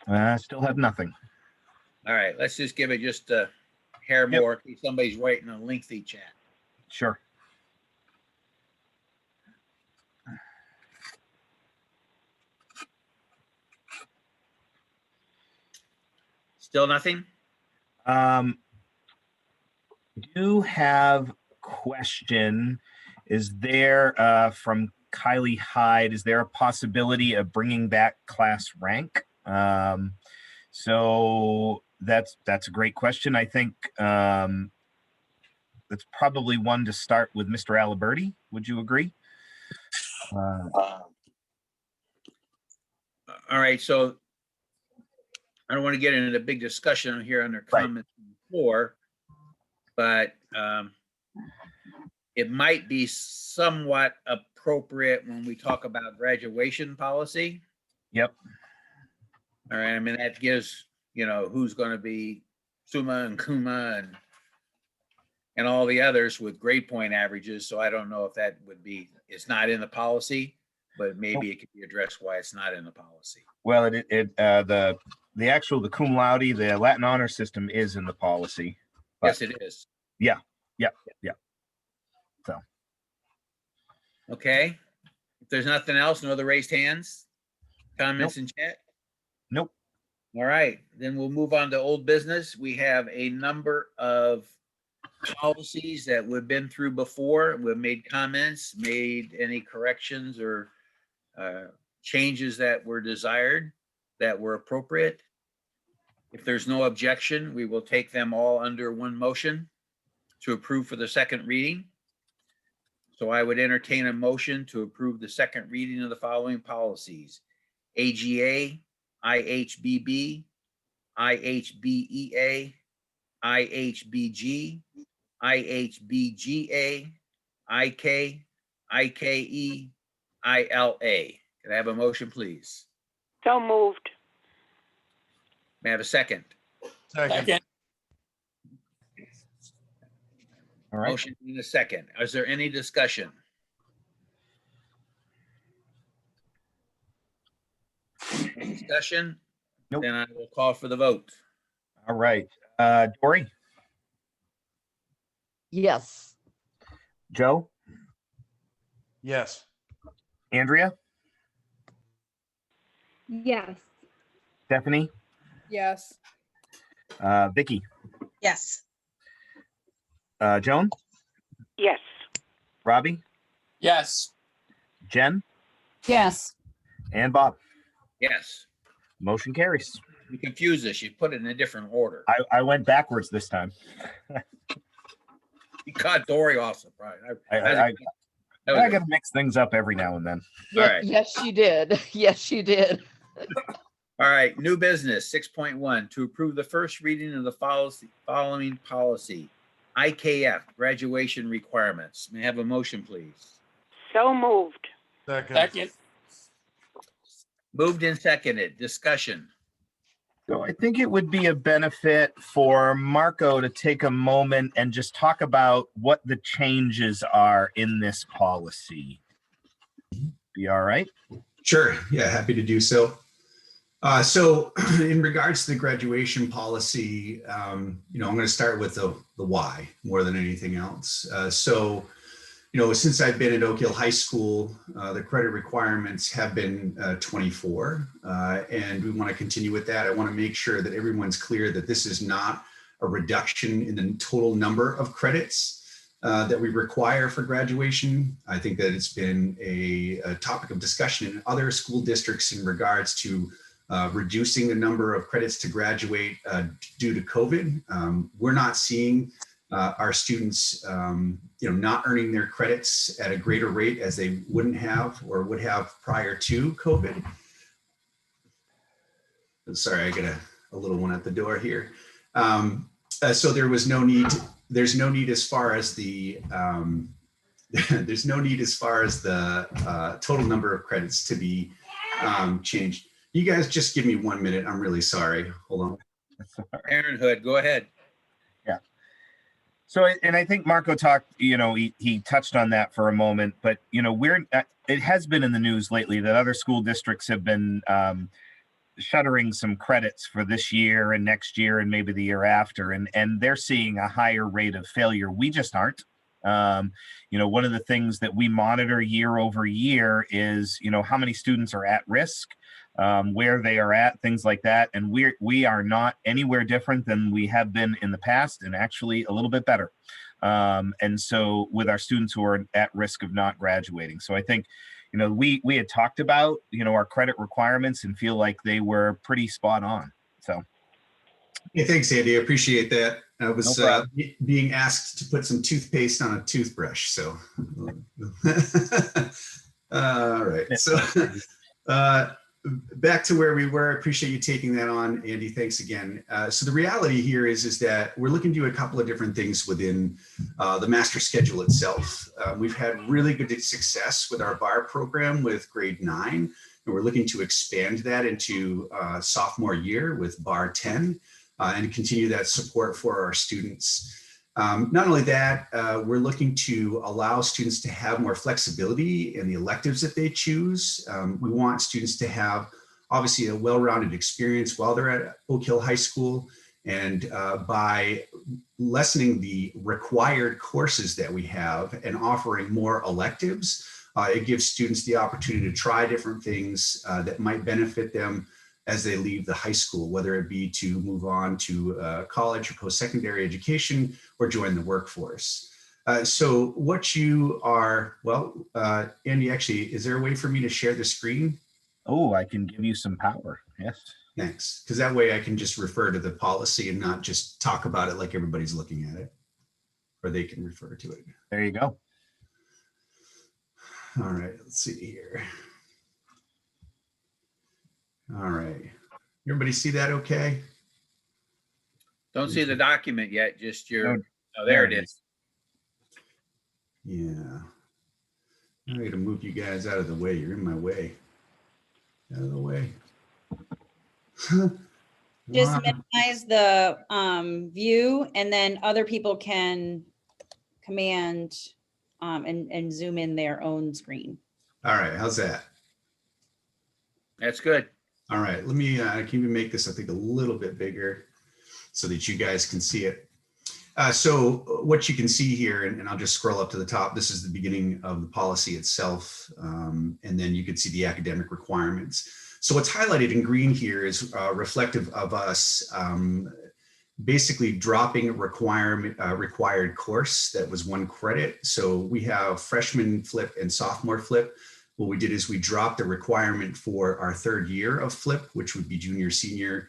I still have nothing. All right, let's just give it just a hair more in case somebody's writing a lengthy chat. Sure. Still nothing? Do have a question. Is there from Kylie Hyde, is there a possibility of bringing back class rank? So that's a great question. I think that's probably one to start with Mr. Aliberti. Would you agree? All right, so I don't want to get into a big discussion here under comments before, but it might be somewhat appropriate when we talk about graduation policy. Yep. All right, I mean, that gives, who's going to be Summa and Kuma and all the others with grade point averages. So I don't know if that would be, it's not in the policy, but maybe it could be addressed why it's not in the policy. Well, the cum laude, the Latin honor system is in the policy. Yes, it is. Yeah. Okay. If there's nothing else, no other raised hands, comments in chat? Nope. All right, then we'll move on to old business. We have a number of policies that we've been through before. We've made comments, made any corrections or changes that were desired, that were appropriate. If there's no objection, we will take them all under one motion to approve for the second reading. So I would entertain a motion to approve the second reading of the following policies: AGA, IHBB, IHBEA, IHBG, IHBGA, IK, IKE, ILA. Can I have a motion, please? So moved. May I have a second? Second. All right. Motion in a second. Is there any discussion? No discussion? Nope. Then I will call for the vote. All right. Dory, Yes. Joe, Yes. Andrea, Yes. Stephanie, Yes. Vicky, Yes. Joan, Yes. Robbie, Yes. Jen, Yes. and Bob. Yes. Motion carries. You confused us. You put it in a different order. I went backwards this time. You caught Dory off surprise. I got to mix things up every now and then. All right. Yes, you did. Yes, you did. All right, new business, 6.1, to approve the first reading of the following policy, IKF, graduation requirements. May I have a motion, please? So moved. Second. Moved and seconded, discussion. So I think it would be a benefit for Marco to take a moment and just talk about what the changes are in this policy. Be all right? Sure. Yeah, happy to do so. So in regards to the graduation policy, I'm going to start with the why more than anything else. Since I've been at Oak Hill High School, the credit requirements have been 24, and we want to continue with that. I want to make sure that everyone's clear that this is not a reduction in the total number of credits that we require for graduation. I think that it's been a topic of discussion in other school districts in regards to reducing the number of credits to graduate due to COVID. We're not seeing our students, not earning their credits at a greater rate as they wouldn't have or would have prior to COVID. Sorry, I got a little one at the door here. So there's no need as far as the total number of credits to be changed. You guys just give me 1 minute. I'm really sorry. Hold on. Parenthood, go ahead. Yeah. So, and I think Marco talked, he touched on that for a moment, but, it has been in the news lately that other school districts have been shuttering some credits for this year and next year and maybe the year after, and they're seeing a higher rate of failure. We just aren't. One of the things that we monitor year over year is, how many students are at risk, where they are at, things like that. And we are not anywhere different than we have been in the past, and actually a little bit better. And so with our students who are at risk of not graduating. So I think, we had talked about, our credit requirements and feel like they were pretty spot on. So. Hey, thanks, Andy. I appreciate that. I was being asked to put some toothpaste on a toothbrush. So, all right. So, back to where we were. I appreciate you taking that on, Andy. Thanks again. So the reality here is that we're looking to do a couple of different things within the master schedule itself. We've had really good success with our bar program with grade 9, and we're looking to expand that into sophomore year with bar 10 and continue that support for our students. Not only that, we're looking to allow students to have more flexibility in the electives that they choose. We want students to have obviously a well-rounded experience while they're at Oak Hill High School, And by lessening the required courses that we have and offering more electives, it gives students the opportunity to try different things that might benefit them as they leave the high school, whether it be to move on to college or post-secondary education or join the workforce. So what you are, well, Andy, actually, is there a way for me to share the screen? Oh, I can give you some power. Yes. Thanks. Because that way I can just refer to the policy and not just talk about it like everybody's looking at it, or they can refer to it. There you go. All right, let's see here. All right. Everybody see that okay? Don't see the document yet, just your, No, oh, there it is. Yeah. I'm going to move you guys out of the way. You're in my way. Out of the way. Just minimize the view, and then other people can command and zoom in their own screen. All right, how's that? That's good. All right, let me, I can even make this, I think, a little bit bigger so that you guys can see it. So what you can see here, and I'll just scroll up to the top, this is the beginning of the policy itself, and then you can see the academic requirements. So what's highlighted in green here is reflective of us basically dropping a required course that was 1 credit. So we have freshman flip and sophomore flip. What we did is we dropped the requirement for our 3rd year of flip, which would be junior, senior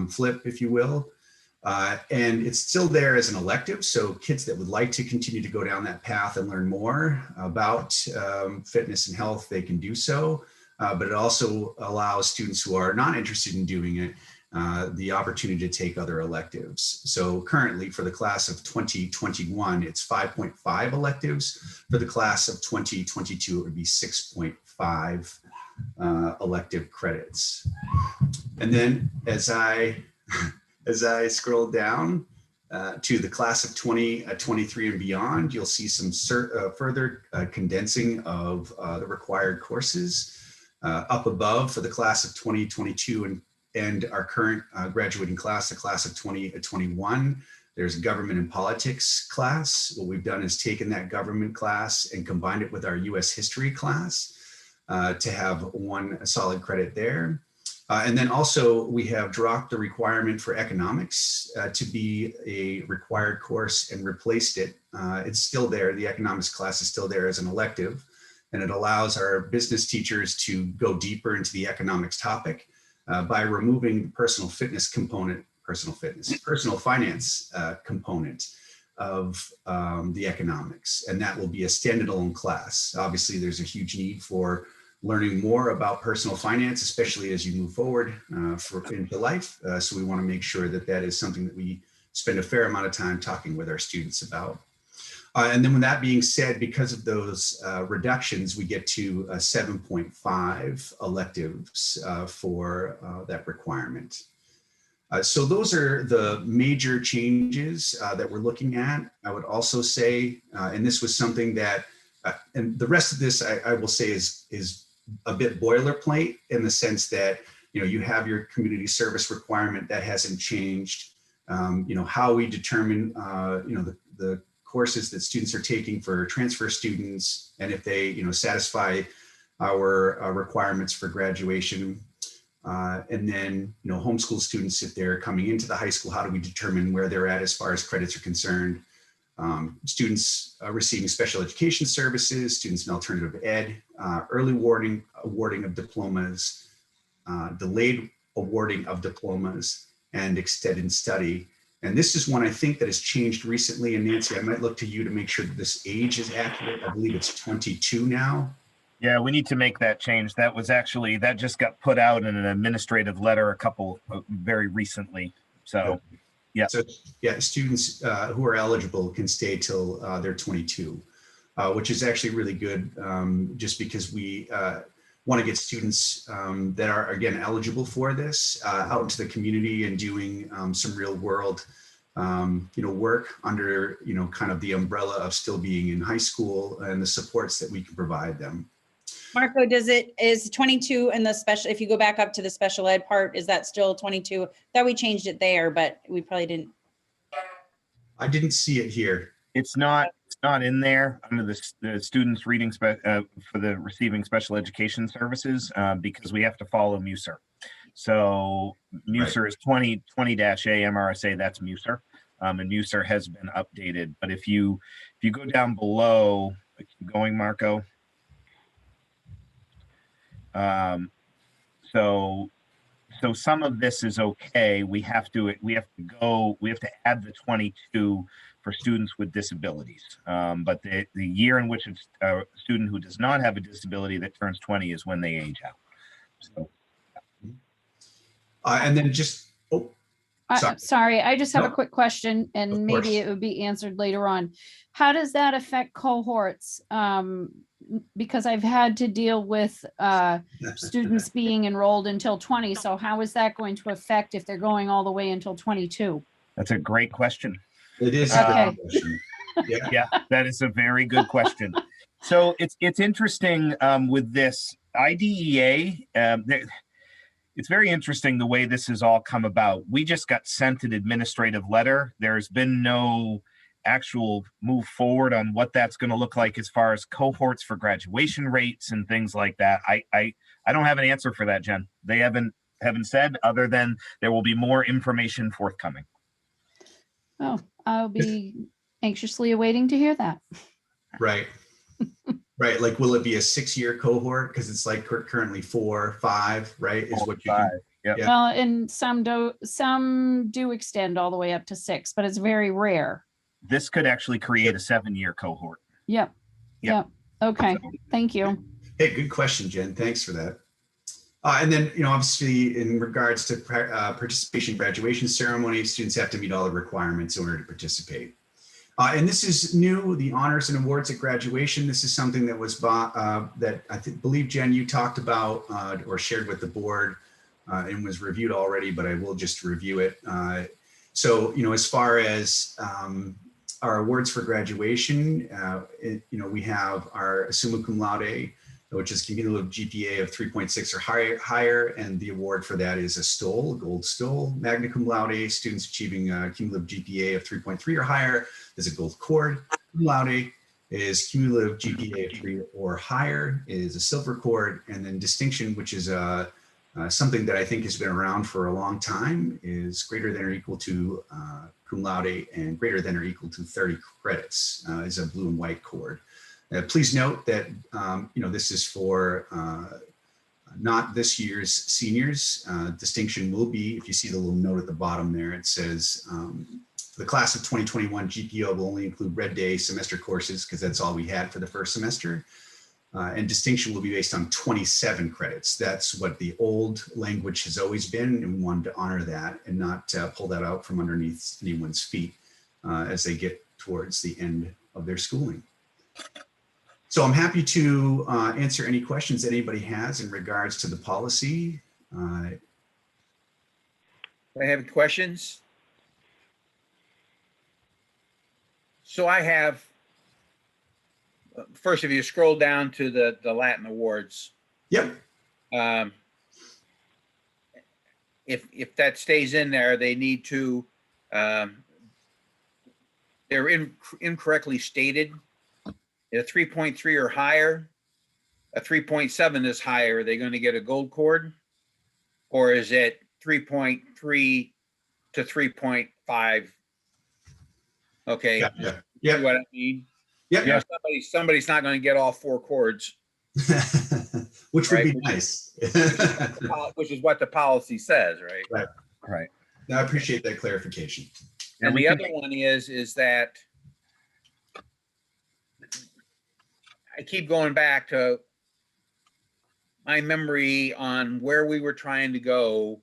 flip, if you will. And it's still there as an elective. So kids that would like to continue to go down that path and learn more about fitness and health, they can do so. But it also allows students who are not interested in doing it the opportunity to take other electives. So currently for the class of 2021, it's 5.5 electives. For the class of 2022, it would be 6.5 elective credits. And then as I scroll down to the class of 2023 and beyond, you'll see some further condensing of the required courses. Up above for the class of 2022 and our current graduating class, the class of 2021, there's a government and politics class. What we've done is taken that government class and combined it with our US history class to have 1 solid credit there. And then also we have dropped the requirement for economics to be a required course and replaced it. It's still there. The economics class is still there as an elective, and it allows our business teachers to go deeper into the economics topic by removing the personal finance component of the economics. And that will be a standalone class. Obviously, there's a huge need for learning more about personal finance, especially as you move forward into life. So we want to make sure that that is something that we spend a fair amount of time talking with our students about. And then with that being said, because of those reductions, we get to 7.5 electives for that requirement. So those are the major changes that we're looking at. I would also say, and this was something that, and the rest of this I will say is a bit boilerplate in the sense that, you have your community service requirement that hasn't changed. How we determine, the courses that students are taking for transfer students, and if they, satisfy our requirements for graduation. And then, homeschool students, if they're coming into the high school, how do we determine where they're at as far as credits are concerned? Students receiving special education services, students in alternative ed, early awarding of diplomas, delayed awarding of diplomas, and extended study. And this is one I think that has changed recently. And Nancy, I might look to you to make sure that this age is accurate. I believe it's 22 now. Yeah, we need to make that change. That just got put out in an administrative letter very recently. So, yeah. So, yeah, students who are eligible can stay till they're 22, which is actually really good, just because we want to get students that are, again, eligible for this out into the community and doing some real world work under, kind of the umbrella of still being in high school and the supports that we can provide them. Marco, is 22 in the special, if you go back up to the special ed part, is that still 22? Thought we changed it there, but we probably didn't. I didn't see it here. It's not in there under the students reading for the receiving special education services because we have to follow MUSER. So MUSER is 20-A MRSA, that's MUSER. And MUSER has been updated. But if you go down below, keep going, Marco. So some of this is okay. We have to add the 22 for students with disabilities. But the year in which it's a student who does not have a disability that turns 20 is when they age out. So. And then just, Sorry, I just have No. a quick question, Of and maybe course. it would be answered later on. How does that affect cohorts? Because I've had to deal with students being enrolled until 20. So how is that going to affect if they're going all the way until 22? That's a great question. It is Okay. a good question. Yeah. Yeah, that is a very good question. So it's interesting with this IDEA. It's very interesting the way this has all come about. We just got sent an administrative letter. There's been no actual move forward on what that's going to look like as far as cohorts for graduation rates and things like that. I don't have an answer for that, Jen. They haven't said other than there will be more information forthcoming. Oh, I'll be anxiously awaiting to hear that. Right. Right. Like, will it be a 6-year cohort? Because it's like currently 4, 5, right? Is what you can. Yep. Yeah. Well, and some do extend all the way up to 6, but it's very rare. This could actually create a 7-year cohort. Yep. Okay. Thank you. Hey, good question, Jen. Thanks for that. And then, obviously, in regards to participation graduation ceremony, students have to meet all the requirements in order to participate. And this is new, the honors and awards at graduation. This is something that was that I believe, Jen, you talked about or shared with the board and was reviewed already, but I will just review it. So, as far as our awards for graduation, we have our summa cum laude, which is cumulative GPA of 3.6 or higher, and the award for that is a gold stole. Magna cum laude, students achieving a cumulative GPA of 3.3 or higher is a gold cord. Cum laude is cumulative GPA of 3 or higher is a silver cord, and then distinction, which is something that I think has been around for a long time, is greater than or equal to cum laude and greater than or equal to 30 credits is a blue and white cord. Please note that, this is for not this year's seniors. Distinction will be, if you see the little note at the bottom there, it says, the class of 2021 GPO will only include red day semester courses because that's all we had for the first semester. And distinction will be based on 27 credits. That's what the old language has always been, and we wanted to honor that and not pull that out from underneath anyone's feet as they get towards the end of their schooling. So I'm happy to answer any questions anybody has in regards to the policy. I have questions. So I have, first, if you scroll down to the Latin awards. Yep. If that stays in there, they need to, they're incorrectly stated. A 3.3 or higher, a 3.7 is higher, are they going to get a gold cord? Or is it 3.3 to 3.5? Okay. Gotcha. Yeah. What I mean? Yeah. Somebody's not going to get all 4 cords. Which would be nice. Which is what the policy says, right? Right. I appreciate that clarification. And the other one is that I keep going back to my memory on where we were trying to go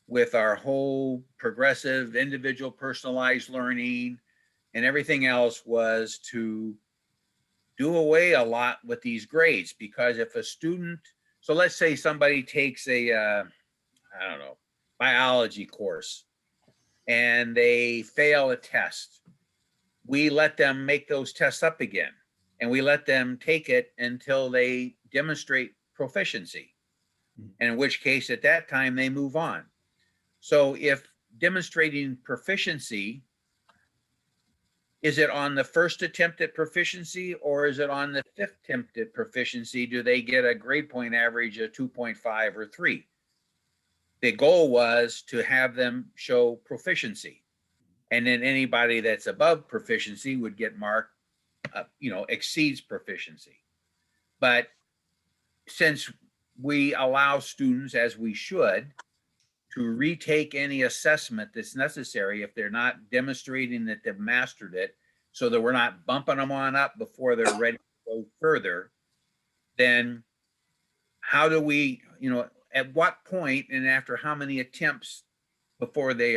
with our whole progressive, individual, personalized learning and everything else was to do away a lot with these grades. Because if a student, so let's say somebody takes a, I don't know, biology course and they fail a test, we let them make those tests up again. And we let them take it until they demonstrate proficiency. And in which case, at that time, they move on. So if demonstrating proficiency, is it on the first attempt at proficiency or is it on the fifth attempt at proficiency? Do they get a grade point average of 2.5 or 3? The goal was to have them show proficiency. And then anybody that's above proficiency would get marked, exceeds proficiency. But since we allow students, as we should, to retake any assessment that's necessary if they're not demonstrating that they've mastered it, so that we're not bumping them on up before they're ready to go further, then how do we, at what point and after how many attempts before they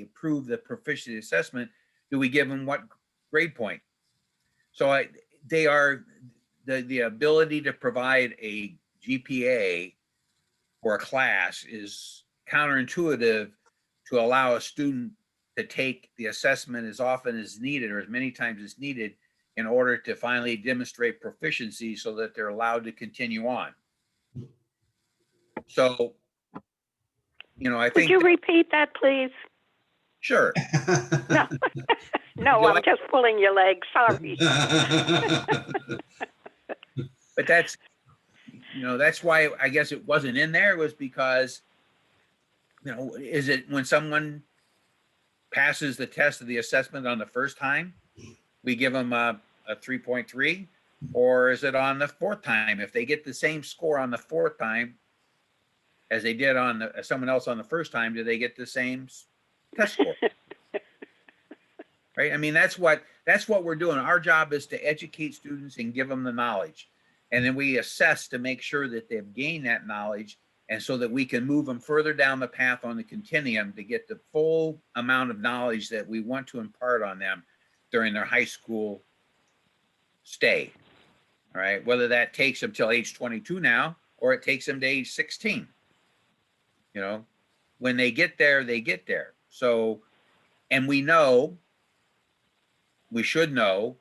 approve the proficiency assessment, do we give them what grade point? So they are the ability to provide a GPA for a class is counterintuitive to allow a student to take the assessment as often as needed or as many times as needed in order to finally demonstrate proficiency so that they're allowed to continue on. So, I think. Could you repeat that, please? Sure. No, no, I'm just pulling your leg. Sorry. But that's why I guess it wasn't in there, was because, is it when someone passes the test of the assessment on the first time, we give them a 3.3, or is it on the fourth time? If they get the same score on the fourth time as they did on someone else on the first time, do they get the same test score? Right? I mean, that's what we're doing. Our job is to educate students and give them the knowledge. And then we assess to make sure that they've gained that knowledge, and so that we can move them further down the path on the continuum to get the full amount of knowledge that we want to impart on them during their high school stay. All right, whether that takes them till age 22 now, or it takes them to age 16. When they get there, they get there. So, and we should know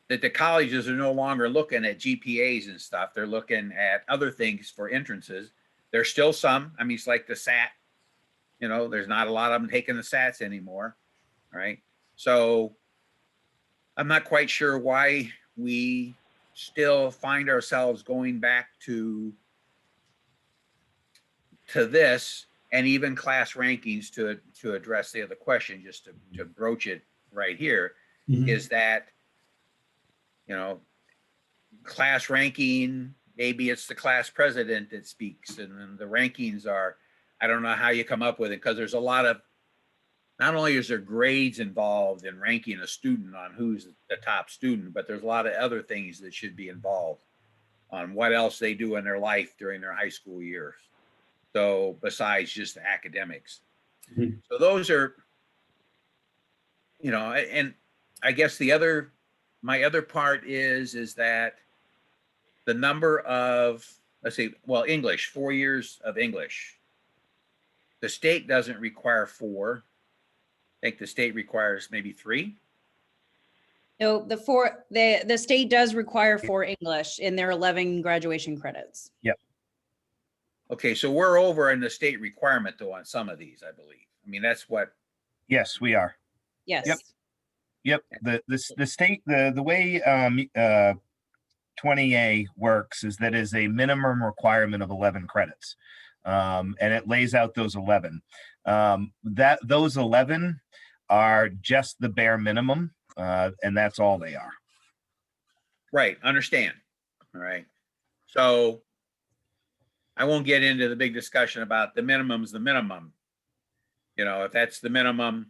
that the colleges are no longer looking at GPAs and stuff. They're looking at other things for entrances. There's still some, it's like the SAT, there's not a lot of them taking the SATs anymore, right? So I'm not quite sure why we still find ourselves going back to this, and even class rankings to address the other question, just to broach it right here, is that, class ranking, maybe it's the class president that speaks, and then the rankings are, I don't know how you come up with it, because there's a lot of, not only is there grades involved in ranking a student on who's the top student, but there's a lot of other things that should be involved on what else they do in their life during their high school years. So besides just the academics. So those are, and I guess my other part is that the number of, English, 4 years of English. The state doesn't require 4. I think the state requires maybe 3. No, the state does require 4 English in their 11 graduation credits. Yep. Okay, so we're over in the state requirement though on some of these, I believe. That's what. Yes, we are. Yes. Yep. The state, the way 20A works is that is a minimum requirement of 11 credits. And it lays out those 11. Those 11 are just the bare minimum, and that's all they are. Right, understand. All right. So I won't get into the big discussion about the minimum's the minimum. If that's the minimum,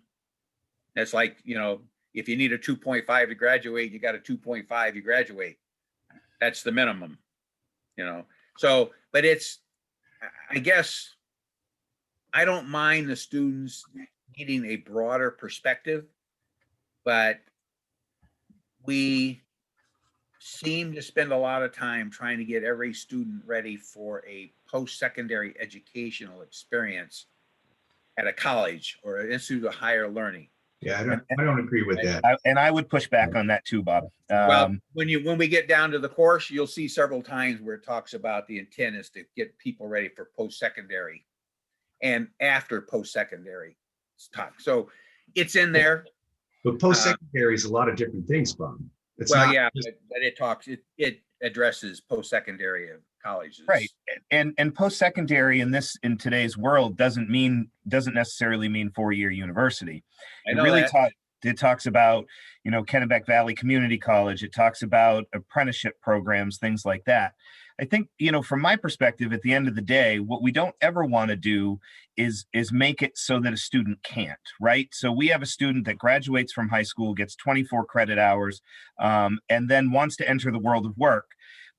that's like, if you need a 2.5 to graduate, you got a 2.5, you graduate. That's the minimum, So, but I guess I don't mind the students needing a broader perspective, but we seem to spend a lot of time trying to get every student ready for a post-secondary educational experience at a college or an institute of higher learning. Yeah, I don't agree with that. And I would push back on that too, Bob. Well, when we get down to the course, you'll see several times where it talks about the intent is to get people ready for post-secondary and after post-secondary talk. So it's in there. But post-secondary is a lot of different things, Bob. It's Well, not yeah, just- but it addresses post-secondary colleges. Right. And post-secondary in today's world doesn't necessarily mean 4-year university. I It know really that. it talks about, Kennebec Valley Community College. It talks about apprenticeship programs, things like that. I think, from my perspective, at the end of the day, what we don't ever want to do is make it so that a student can't, right? So we have a student that graduates from high school, gets 24 credit hours, and then wants to enter the world of work.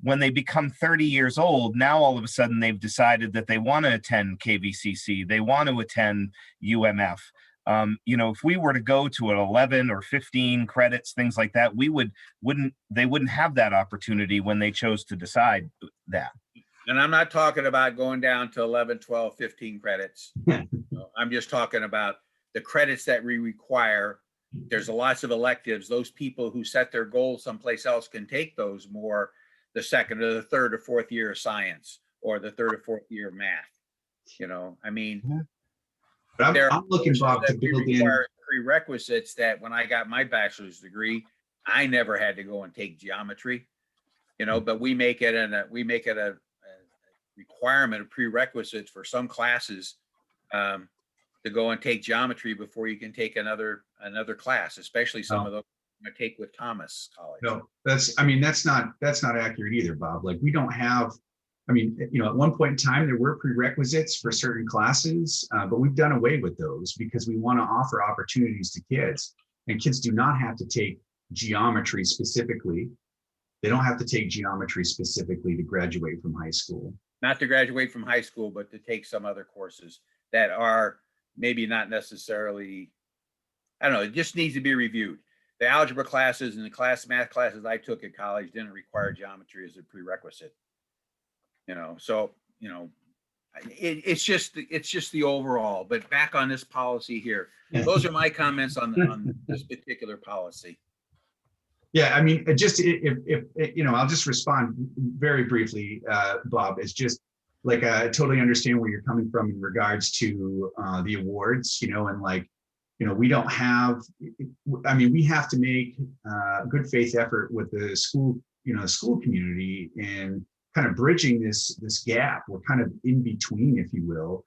When they become 30 years old, now all of a sudden they've decided that they want to attend KVCC, they want to attend UMF. If we were to go to an 11 or 15 credits, things like that, they wouldn't have that opportunity when they chose to decide that. And I'm not talking about going down to 11, 12, 15 credits. I'm just talking about the credits that we require. There's lots of electives. Those people who set their goals someplace else can take those more the second or the third or fourth year of science or the third or fourth year of math. But I'm looking, Bob, to build in prerequisites that when I got my bachelor's degree, I never had to go and take geometry, but we make it a requirement of prerequisites for some classes to go and take geometry before you can take another class, especially some of those I take with Thomas College. No, that's not accurate either, Bob. Like we don't have, at one point in time, there were prerequisites for certain classes, but we've done away with those because we want to offer opportunities to kids. And kids do not have to take geometry specifically. They don't have to take geometry specifically to graduate from high school. Not to graduate from high school, but to take some other courses that are maybe not necessarily, I don't know, it just needs to be reviewed. The algebra classes and the math classes I took at college didn't require geometry as a prerequisite. It's just the overall. But back on this policy here, those are my comments on this particular policy. Yeah, just if I'll just respond very briefly, Bob. It's just like I totally understand where you're coming from in regards to the awards, and we don't have. We have to make good faith effort with the school, school community and kind of bridging this gap. We're kind of in between, if you will,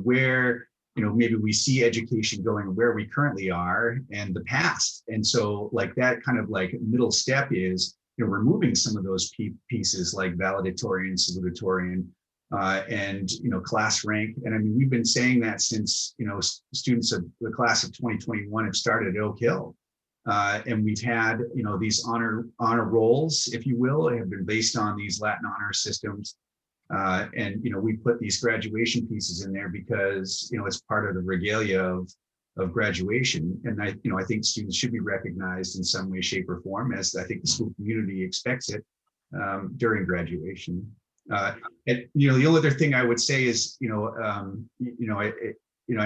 where maybe we see education going where we currently are and the past. And so like that kind of like middle step is, removing some of those pieces like valedictorian, salutatorian, and, class rank. And we've been saying that since, students of the class of 2021 have started at Oak Hill. And we've had, these honor rolls, if you will, have been based on these Latin honor systems. And we put these graduation pieces in there because it's part of the regalia of graduation, and I think students should be recognized in some way, shape, or form, as I think the school community expects it during graduation. And the only other thing I would say is I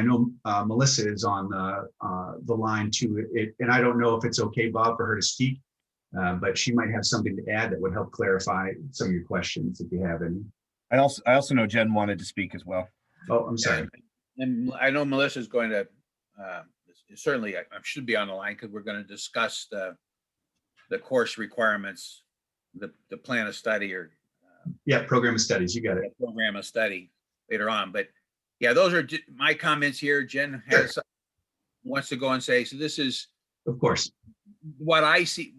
know Melissa is on the line too, and I don't know if it's okay, Bob, for her to speak, but she might have something to add that would help clarify some of your questions if you have any. I also know Jen wanted to speak as well. Oh, I'm sorry. And I know Melissa's going to certainly I should be on the line because we're going to discuss the course requirements, the plan of study or program of studies. You got it. Program of study later on, but yeah, those are my comments here. Jen wants to go and say, so this is, of course, what I see.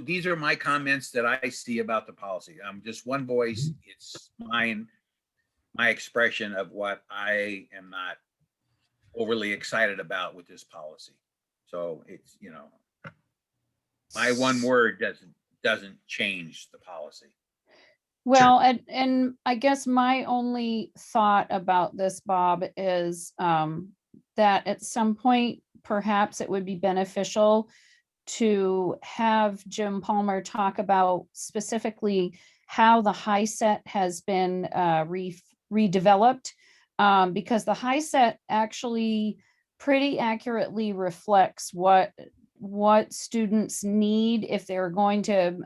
These are my comments that I see about the policy. I'm just one voice. It's my expression of what I am not overly excited about with this policy. So it's, my one word doesn't change the policy. Well, and I guess my only thought about this, Bob, is that at some point, perhaps it would be beneficial to have Jim Palmer talk about specifically how the high set has been redeveloped, because the high set actually pretty accurately reflects what students need if they're going to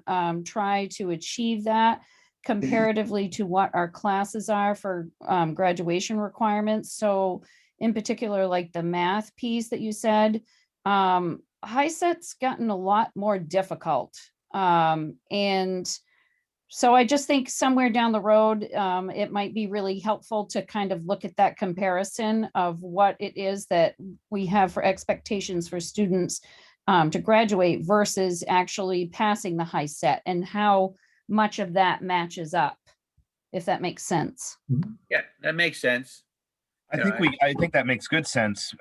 try to achieve that comparatively to what our classes are for graduation requirements. So in particular, like the math piece that you said, HiSET's gotten a lot more difficult. And so I just think somewhere down the road, it might be really helpful to kind of look at that comparison of what it is that we have for expectations for students to graduate versus actually passing the HiSET and how much of that matches up, if that makes sense. Yeah, that makes sense. I think that makes good sense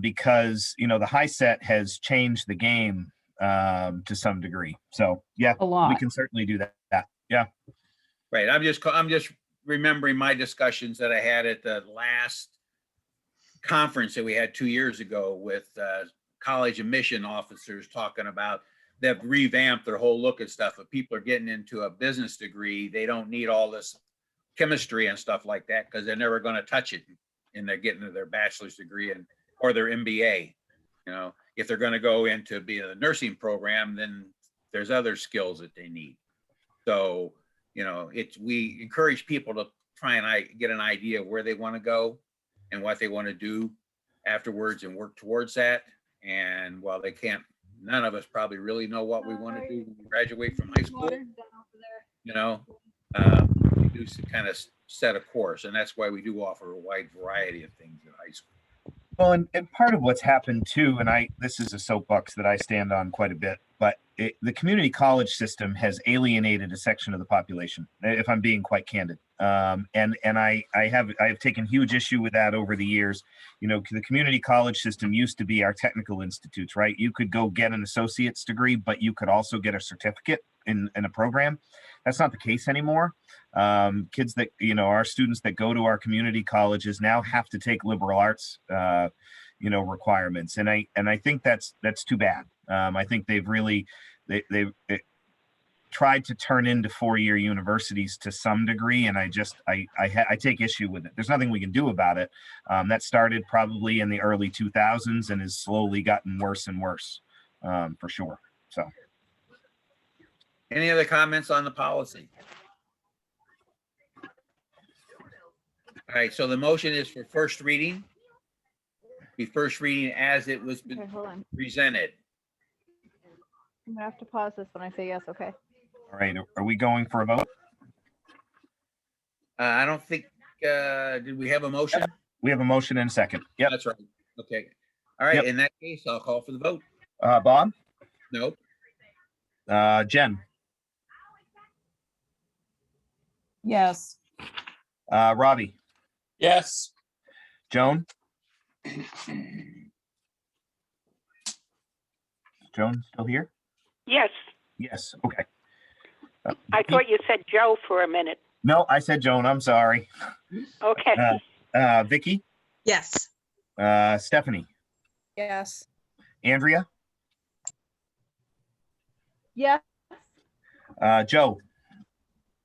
because, you know, the HiSET has changed the game to some degree. So yeah, A lot. we can certainly do that. Yeah. Right. I'm just remembering my discussions that I had at the last conference that we had 2 years ago with college admission officers talking about they've revamped their whole look at stuff. If people are getting into a business degree, they don't need all this chemistry and stuff like that because they're never going to touch it and they're getting to their bachelor's degree or their MBA. You know, if they're going to go into being a nursing program, then there's other skills that they need. So, you know, we encourage people to try and get an idea of where they want to go and what they want to do afterwards and work towards that. And while none of us probably really know what we want to do when we graduate from high school, you know, we do kind of set a course. And that's why we do offer a wide variety of things in high school. Well, and part of what's happened too, and this is a soapbox that I stand on quite a bit, but the community college system has alienated a section of the population, if I'm being quite candid. And I have taken huge issue with that over the years. You know, the community college system used to be our technical institutes, right? You could go get an associate's degree, but you could also get a certificate in a program. That's not the case anymore. Kids that, you know, our students that go to our community colleges now have to take liberal arts, you know, requirements. And I think that's too bad. I think they've really, they've tried to turn into four-year universities to some degree. And I take issue with it. There's nothing we can do about it. That started probably in the early 2000s and has slowly gotten worse and worse, for sure. So. Any other comments on the policy? All right, so the motion is for first reading. Be first reading as it was presented. I'm gonna have to pause this when I say yes, okay? All right, are we going for a vote? I don't think, did we have a motion? We have a motion and a second. Yep. That's right. Okay. All right, Yep. in that case, I'll call for the vote. Bob? Nope. Jen? Yes. Robbie? Yes. Joan? Joan still here? Yes, Yes, okay. I thought you said Joe for a minute. No, I said Joan, I'm sorry. Okay. Vicky? Yes. Stephanie? Yes. Andrea? Yeah. Joe?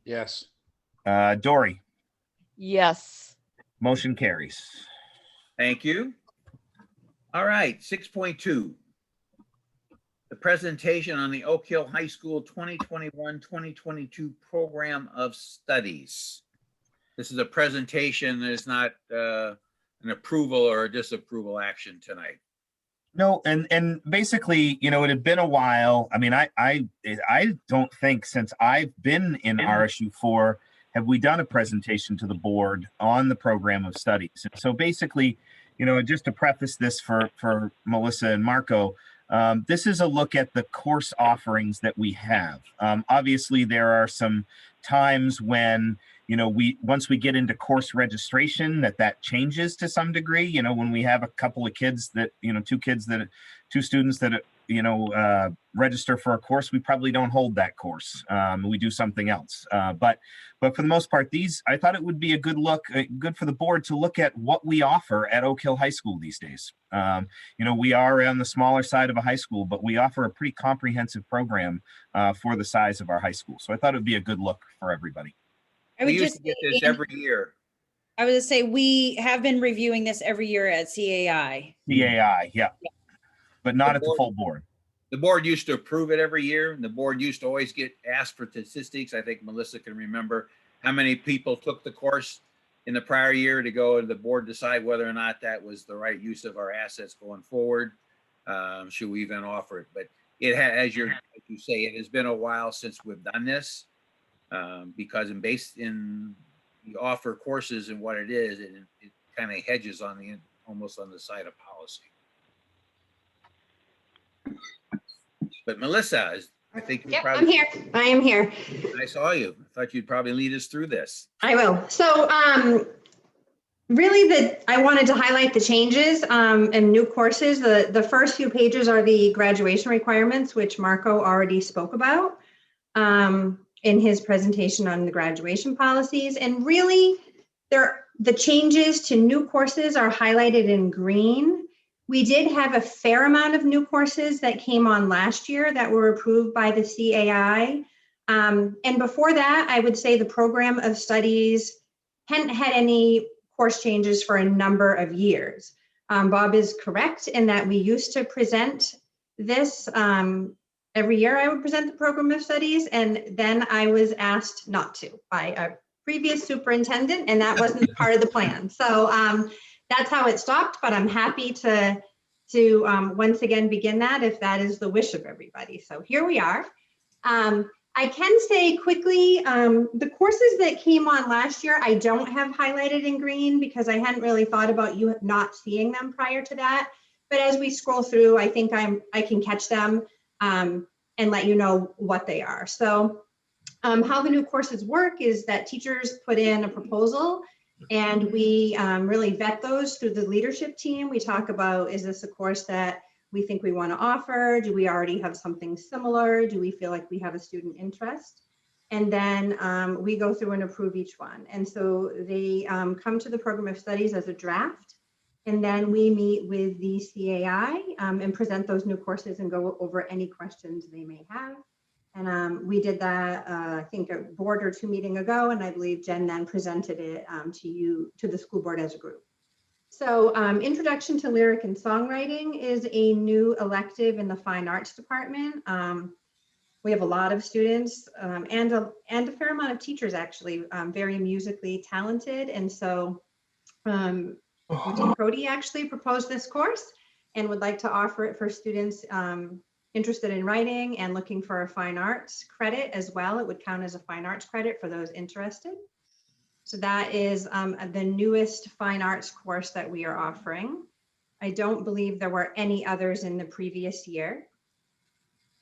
Yes. Dory? Yes. Motion carries. Thank you. All right, 6.2. The presentation on the Oak Hill High School 2021-2022 Program of Studies. This is a presentation that is not an approval or a disapproval action tonight. No, and basically, you know, it had been a while. I mean, I don't think since I've been in RSU 4 have we done a presentation to the board on the program of studies. And so basically, you know, just to preface this for Melissa and Marco, this is a look at the course offerings that we have. Obviously, there are some times when, you know, once we get into course registration, that changes to some degree. You know, when we have a couple of kids that, you know, two students that, you know, register for a course, we probably don't hold that course. We do something else. But for the most part, I thought it would be a good for the board to look at what we offer at Oak Hill High School these days. You know, we are on the smaller side of a high school, but we offer a pretty comprehensive program for the size of our high school. So I thought it would be a good look for everybody. We used to get this every year. I was gonna say, we have been reviewing this every year at CAI. CAI, yeah. But not at the full board. The board used to approve it every year, and the board used to always get asked for statistics. I think Melissa can remember how many people took the course in the prior year to go to the board decide whether or not that was the right use of our assets going forward. Should we even offer it? But it has, as you say, it has been a while since we've done this, because in you offer courses and what it is, it kind of hedges on the almost on the side of policy. But Melissa, I think you probably. I'm here. I am here. I saw you. I thought you'd probably lead us through this. I will. So really I wanted to highlight the changes and new courses. The first few pages are the graduation requirements, which Marco already spoke about in his presentation on the graduation policies. And really, the changes to new courses are highlighted in green. We did have a fair amount of new courses that came on last year that were approved by the CAI. And before that, I would say the program of studies hadn't had any course changes for a number of years. Bob is correct in that we used to present this every year. I would present the program of studies, and then I was asked not to by a previous superintendent, and that wasn't part of the plan. So that's how it stopped, but I'm happy to once again begin that if that is the wish of everybody. So here we are. I can say quickly, the courses that came on last year, I don't have highlighted in green because I hadn't really thought about you not seeing them prior to that. But as we scroll through, I think I can catch them and let you know what they are. So how the new courses work is that teachers put in a proposal and we really vet those through the leadership team. We talk about, is this a course that we think we want to offer? Do we already have something similar? Do we feel like we have a student interest? And then we go through and approve each one. And so they come to the program of studies as a draft. And then we meet with the CAI and present those new courses and go over any questions they may have. And we did that, I think a board or two meeting ago, and I believe Jen then presented it to the school board as a group. So Introduction to Lyric and Songwriting is a new elective in the Fine Arts Department. We have a lot of students and a fair amount of teachers actually, very musically talented. And so Dean Cody actually proposed this course and would like to offer it for students interested in writing and looking for a fine arts credit as well. It would count as a fine arts credit for those interested. So that is the newest fine arts course that we are offering. I don't believe there were any others in the previous year.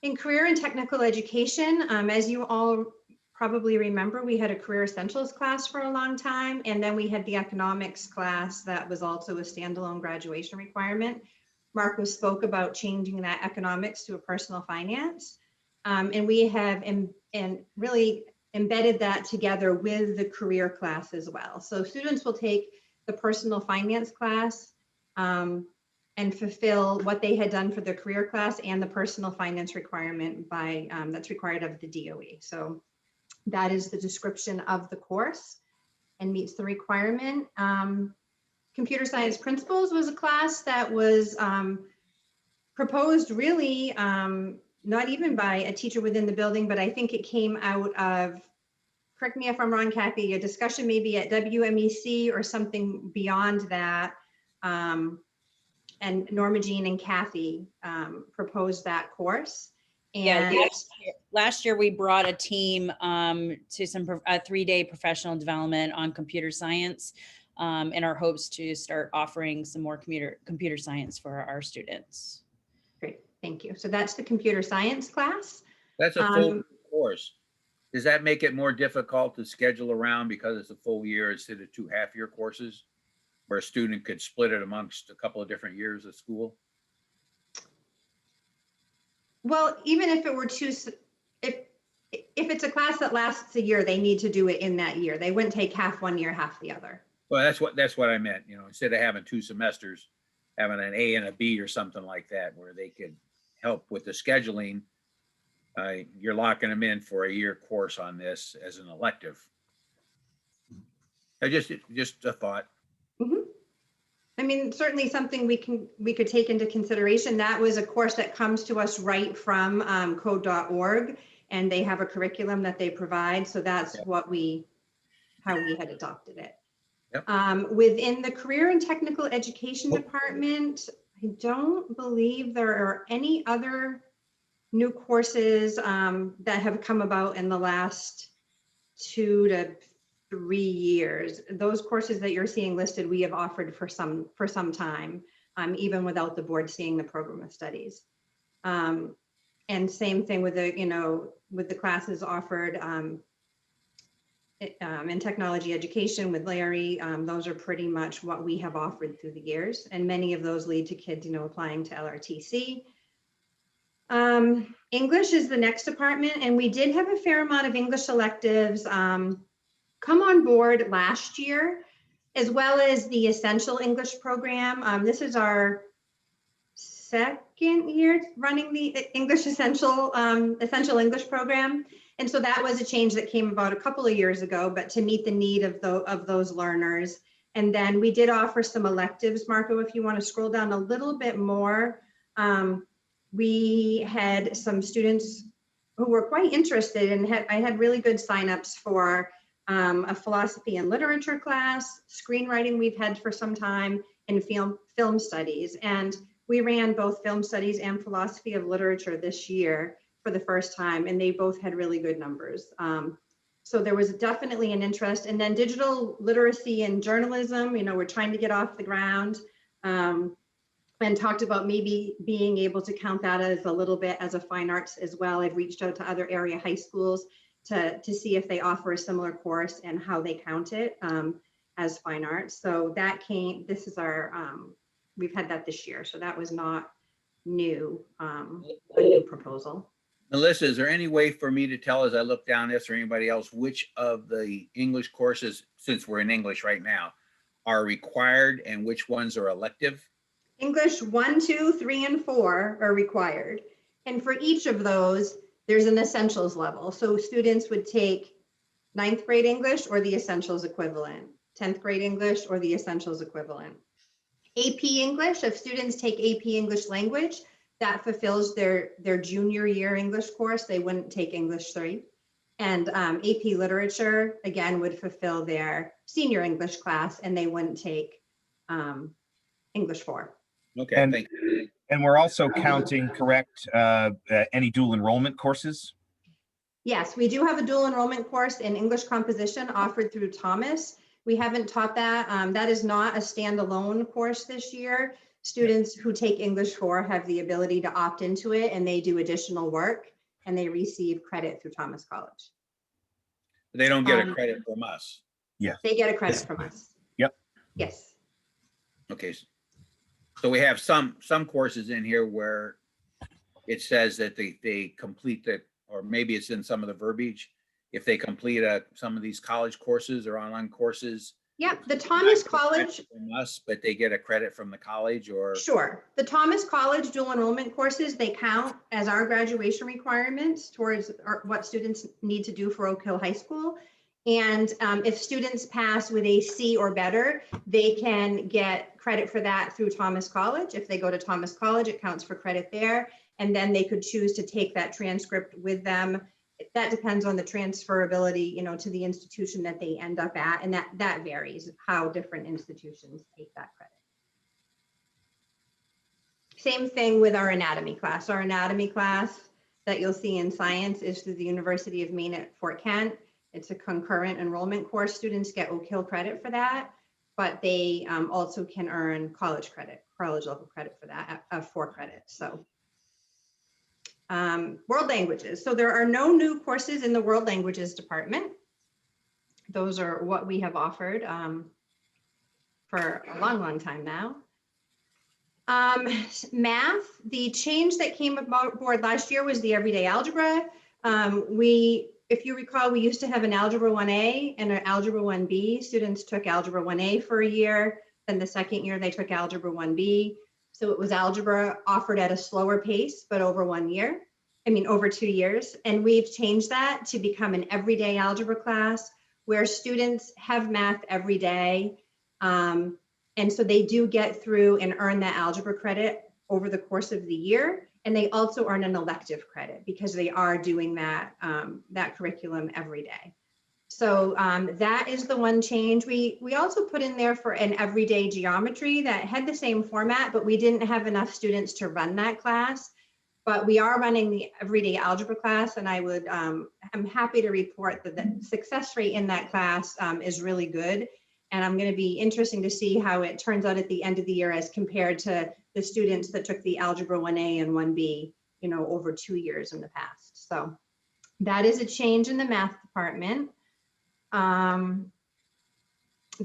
In career and technical education, as you all probably remember, we had a career essentials class for a long time, and then we had the economics class that was also a standalone graduation requirement. Marco spoke about changing that economics to a personal finance, and we have really embedded that together with the career class as well. So students will take the personal finance class and fulfill what they had done for the career class and the personal finance requirement by that's required of the DOE. So that is the description of the course and meets the requirement. Computer Science Principles was a class that was proposed really not even by a teacher within the building, but I think it came out of, correct me if I'm wrong, Kathy, a discussion maybe at WMEC or something beyond that. And Norma Jean and Kathy proposed that course. And yeah, last year we brought a team to some 3-day professional development on computer science in our hopes to start offering some more computer science for our students. Great, thank you. So that's the computer science class. That's a full course. Does that make it more difficult to schedule around because it's a full year instead of 2 half-year courses where a student could split it amongst a couple of different years of school? Well, even if it were if it's a class that lasts a year, they need to do it in that year. They wouldn't take half one year, half the other. Well, that's what I meant. You know, instead of having 2 semesters, having an A and a B or something like that, where they could help with the scheduling. You're locking them in for a year course on this as an elective. Just a thought. Mhm. I mean, certainly something we could take into consideration. That was a course that comes to us right from code.org, and they have a curriculum that they provide. So that's how we had adopted it. Yep. Within the Career and Technical Education Department, I don't believe there are any other new courses that have come about in the last 2 to 3 years. Those courses that you're seeing listed, we have offered for some time, even without the board seeing the program of studies. And same thing with the classes offered in technology education with Larry. Those are pretty much what we have offered through the years, and many of those lead to kids, applying to LRTC. English is the next department, and we did have a fair amount of English electives come on board last year, as well as the Essential English program. This is our second year running the English Essential English program. And so that was a change that came about a couple of years ago, but to meet the need of those learners. And then we did offer some electives, Marco, if you want to scroll down a little bit more. We had some students who were quite interested, and I had really good signups for a philosophy and literature class, screenwriting we've had for some time, and film studies. And we ran both film studies and philosophy of literature this year for the first time, and they both had really good numbers. So there was definitely an interest. And then digital literacy and journalism, we're trying to get off the ground, and talked about maybe being able to count that as a little bit as a fine arts as well. I've reached out to other area high schools to see if they offer a similar course and how they count it as fine arts. So this is our, we've had that this year. So that was not new, a new proposal. Melissa, is there any way for me to tell as I look down this, or anybody else, which of the English courses, since we're in English right now, are required and which ones are elective? English 1, 2, 3, and 4 are required. And for each of those, there's an essentials level. So students would take 9th grade English or the essentials equivalent, 10th grade English or the essentials equivalent. AP English, if students take AP English language, that fulfills their junior year English course, they wouldn't take English 3. And AP Literature, again, would fulfill their senior English class, and they wouldn't take English 4. Okay, thank you. And we're also counting, correct, any dual enrollment courses? Yes, we do have a dual enrollment course in English composition offered through Thomas. We haven't taught that. That is not a standalone course this year. Students who take English 4 have the ability to opt into it, and they do additional work, and they receive credit through Thomas College. They don't get a credit from us. Yeah. They get a credit from us. Yep. Yes. Okay. So we have some courses in here where it says that they complete the, or maybe it's in some of the verbiage, if they complete some of these college courses or online courses. Yep, the Thomas College. From us, but they get a credit from the college, or? Sure. The Thomas College dual enrollment courses, they count as our graduation requirements towards what students need to do for Oak Hill High School. And if students pass with a C or better, they can get credit for that through Thomas College. If they go to Thomas College, it counts for credit there. And then they could choose to take that transcript with them. That depends on the transferability, to the institution that they end up at. And that varies how different institutions take that credit. Same thing with our anatomy class. Our anatomy class that you'll see in science is through the University of Maine at Fort Kent. It's a concurrent enrollment course. Students get Oak Hill credit for that, but they also can earn college level credit for that of 4 credits. So world languages. So there are no new courses in the world languages department. Those are what we have offered for a long, long time now. Math, the change that came aboard last year was the everyday algebra. If you recall, we used to have an Algebra 1A and an Algebra 1B. Students took Algebra 1A for a year. Then the second year they took Algebra 1B. So it was algebra offered at a slower pace, but over 1 year. Over 2 years. And we've changed that to become an everyday algebra class where students have math every day. And so they do get through and earn that algebra credit over the course of the year. And they also earn an elective credit because they are doing that, that curriculum every day. So that is the one change. We also put in there for an everyday geometry that had the same format, but we didn't have enough students to run that class. But we are running the everyday algebra class, and I would, I'm happy to report that the success rate in that class is really good. And I'm going to be interesting to see how it turns out at the end of the year as compared to the students that took the Algebra 1A and 1B, you know, over 2 years in the past. So that is a change in the math department. The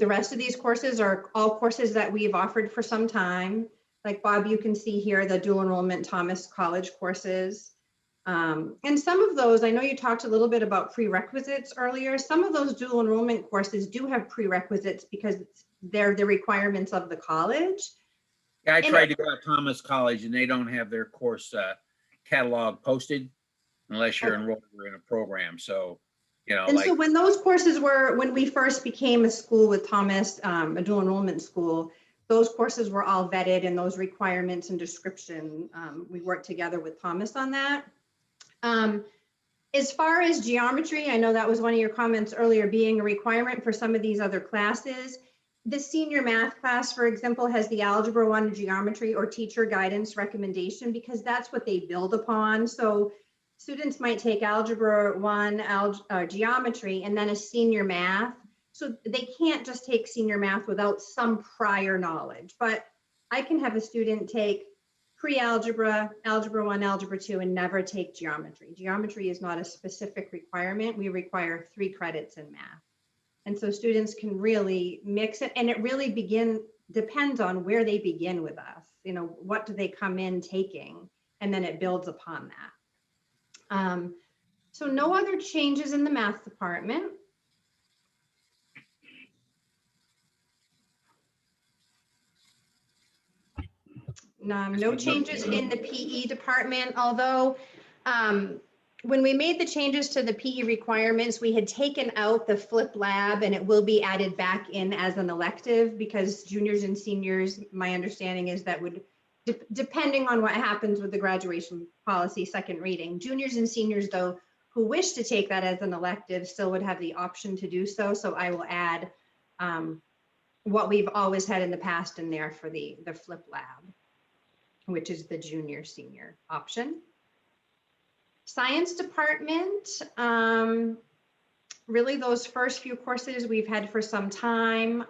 rest of these courses are all courses that we've offered for some time. Like Bob, you can see here the dual enrollment Thomas College courses. And some of those, I know you talked a little bit about prerequisites earlier. Some of those dual enrollment courses do have prerequisites because they're the requirements of the college. Yeah, I tried to go to Thomas College and they don't have their course catalog posted unless you're enrolled in a program. So, you know, And so when those courses were, when we first became a school with Thomas, a dual enrollment school, those courses were all vetted and those requirements and description, we worked together with Thomas on that. As far as geometry, I know that was one of your comments earlier, being a requirement for some of these other classes. The senior math class, for example, has the Algebra 1 geometry or teacher guidance recommendation because that's what they build upon. So students might take Algebra 1 geometry and then a senior math. So they can't just take senior math without some prior knowledge. But I can have a student take pre-algebra, Algebra 1, Algebra 2, and never take geometry. Geometry is not a specific requirement. We require 3 credits in math. And so students can really mix it, and it really depends on where they begin with us. You know, what do they come in taking, and then it builds upon that. So no other changes in the math department. No changes in the PE department, although when we made the changes to the PE requirements, we had taken out the flip lab and it will be added back in as an elective because juniors and seniors, my understanding is that would, depending on what happens with the graduation policy second reading, juniors and seniors though, who wish to take that as an elective still would have the option to do so. So I will add what we've always had in the past in there for the flip lab, which is the junior senior option. Science department, really those first few courses we've had for some time.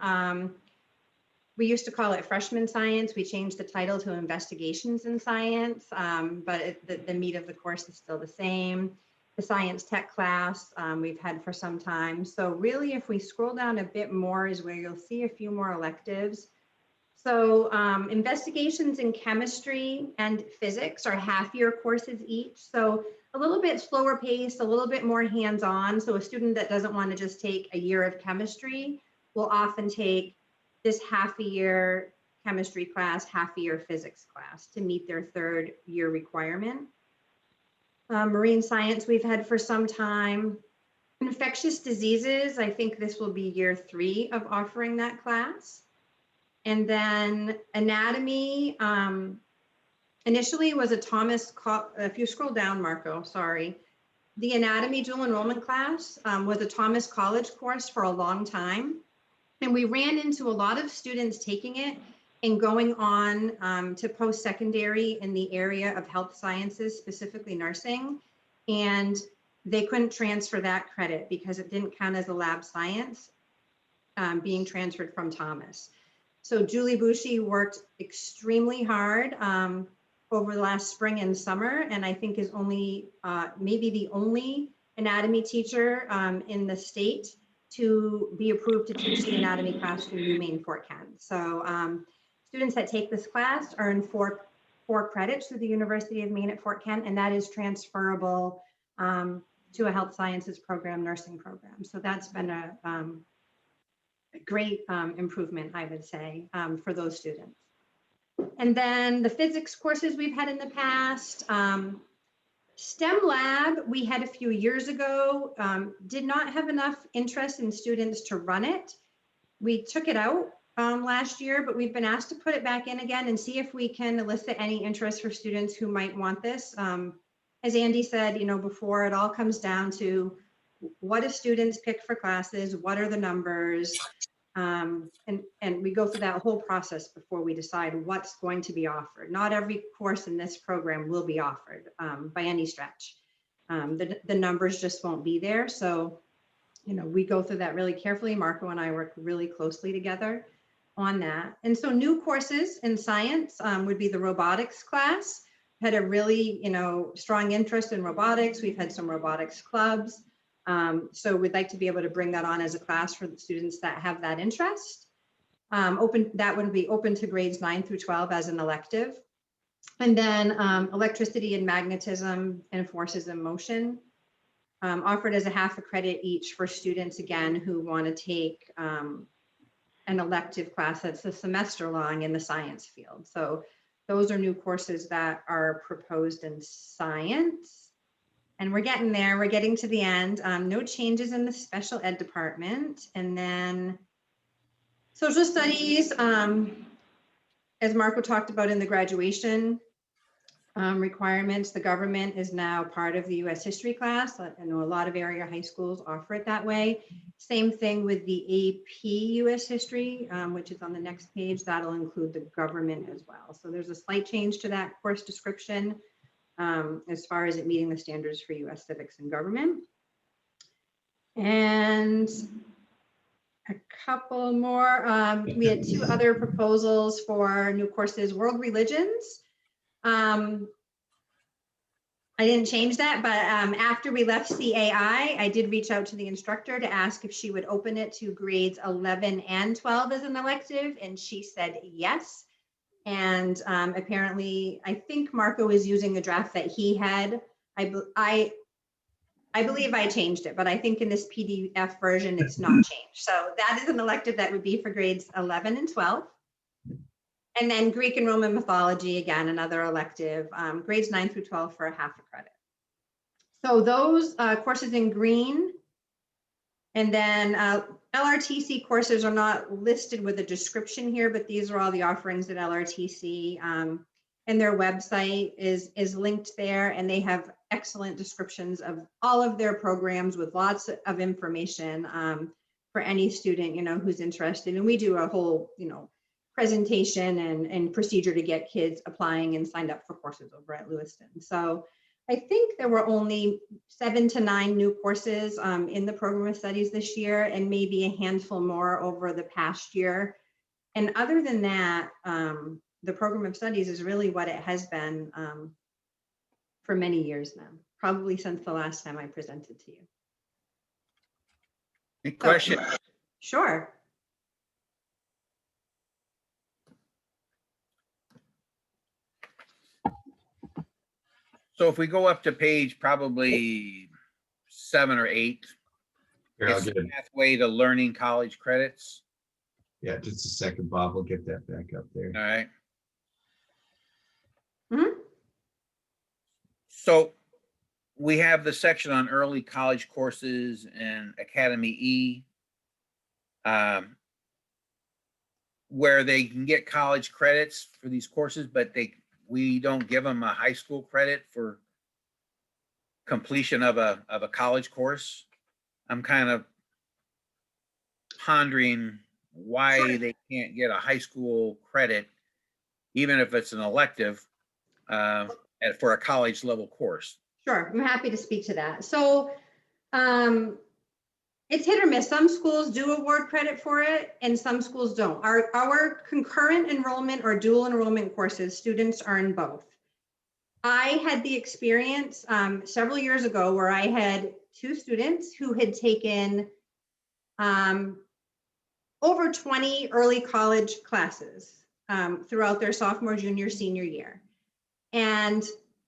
We used to call it freshman science. We changed the title to investigations in science, but the meat of the course is still the same. The science tech class we've had for some time. So really, if we scroll down a bit more is where you'll see a few more electives. So investigations in chemistry and physics are half-year courses each. So a little bit slower pace, a little bit more hands-on. So a student that doesn't want to just take a year of chemistry will often take this half-a-year chemistry class, half-a-year physics class to meet their third year requirement. Marine science we've had for some time. Infectious diseases, I think this will be year 3 of offering that class. And then anatomy, initially was a Thomas, if you scroll down, Marco, sorry. The anatomy dual enrollment class was a Thomas College course for a long time. And we ran into a lot of students taking it and going on to post-secondary in the area of health sciences, specifically nursing. And they couldn't transfer that credit because it didn't count as a lab science being transferred from Thomas. So Julie Bouchy worked extremely hard over the last spring and summer, and I think is only maybe the only anatomy teacher in the state to be approved to teach the anatomy class through Maine Fort Kent. So students that take this class earn four credits through the University of Maine at Fort Kent, and that is transferable to a health sciences program, nursing program. So that's been a great improvement, I would say, for those students. And then the physics courses we've had in the past, STEM lab, we had a few years ago, did not have enough interest in students to run it. We took it out last year, but we've been asked to put it back in again and see if we can elicit any interest for students who might want this. As Andy said, before, it all comes down to what do students pick for classes? What are the numbers? And we go through that whole process before we decide what's going to be offered. Not every course in this program will be offered by any stretch. The numbers just won't be there. So, we go through that really carefully. Marco and I work really closely together on that. And so new courses in science would be the robotics class. Had a really, strong interest in robotics. We've had some robotics clubs. So we'd like to be able to bring that on as a class for the students that have that interest. That would be open to grades 9 through 12 as an elective. And then electricity and magnetism and forces in motion, offered as a half a credit each for students, again, who want to take an elective class that's a semester long in the science field. So those are new courses that are proposed in science. And we're getting there, we're getting to the end. No changes in the special ed department. And then social studies, as Marco talked about in the graduation requirements, the government is now part of the US history class. I know a lot of area high schools offer it that way. Same thing with the AP US history, which is on the next page. That'll include the government as well. So there's a slight change to that course description as far as it meeting the standards for US civics and government. And a couple more, we had two other proposals for new courses, world religions. I didn't change that, but after we left CAI, I did reach out to the instructor to ask if she would open it to grades 11 and 12 as an elective, and she said yes. And apparently, I think Marco is using a draft that he had. I believe I changed it, but I think in this PDF version, it's not changed. So that is an elective that would be for grades 11 and 12. And then Greek and Roman mythology, again, another elective, grades 9 through 12 for a half a credit. So those courses in green. And then LRTC courses are not listed with a description here, but these are all the offerings at LRTC. And their website is linked there, and they have excellent descriptions of all of their programs with lots of information for any student, who's interested. And we do a whole, presentation and procedure to get kids applying and signed up for courses over at Lewiston. So I think there were only 7 to 9 new courses in the program of studies this year, and maybe a handful more over the past year. And other than that, the program of studies is really what it has been for many years now, probably since the last time I presented to you. Any question? Sure. So if we go up to page probably 7 or 8, Here, I'll it's get the it. pathway to learning college credits. Yeah, just a second, Bob. We'll get that back up there. All right. Mm-hmm. So we have the section on early college courses and Academy E, where they can get college credits for these courses, but we don't give them a high school credit for completion of a college course. I'm kind of pondering why they can't get a high school credit, even if it's an elective, for a college level course. Sure, I'm happy to speak to that. So it's hit or miss. Some schools do award credit for it and some schools don't. Our concurrent enrollment or dual enrollment courses, students earn both. I had the experience several years ago where I had 2 students who had taken over 20 early college classes throughout their sophomore, junior, senior year. And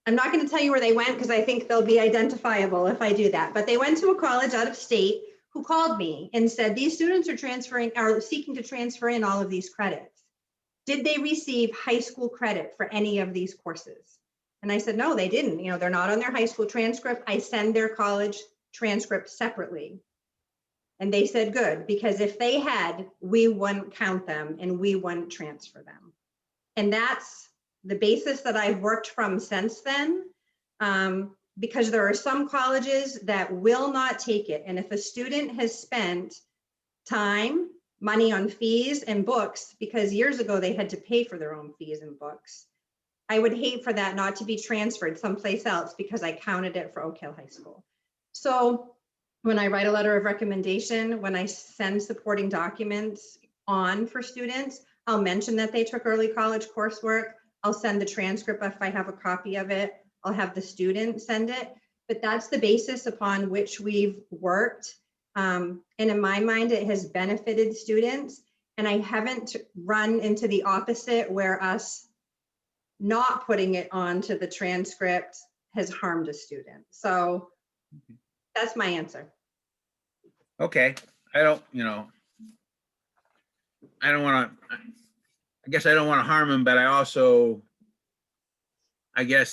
I'm not going to tell you where they went because I think they'll be identifiable if I do that. But they went to a college out of state who called me and said, these students are seeking to transfer in all of these credits. Did they receive high school credit for any of these courses? And I said, no, they didn't. You know, they're not on their high school transcript. I send their college transcript separately. And they said, good, because if they had, we wouldn't count them and we wouldn't transfer them. And that's the basis that I've worked from since then. Because there are some colleges that will not take it. And if a student has spent time, money on fees and books, because years ago they had to pay for their own fees and books, I would hate for that not to be transferred someplace else because I counted it for Oak Hill High School. So when I write a letter of recommendation, when I send supporting documents on for students, I'll mention that they took early college coursework. I'll send the transcript if I have a copy of it. I'll have the student send it. But that's the basis upon which we've worked. And in my mind, it has benefited students. And I haven't run into the opposite where us not putting it onto the transcript has harmed a student. So that's my answer. Okay, I don't want to, I guess I don't want to harm him, but I also, I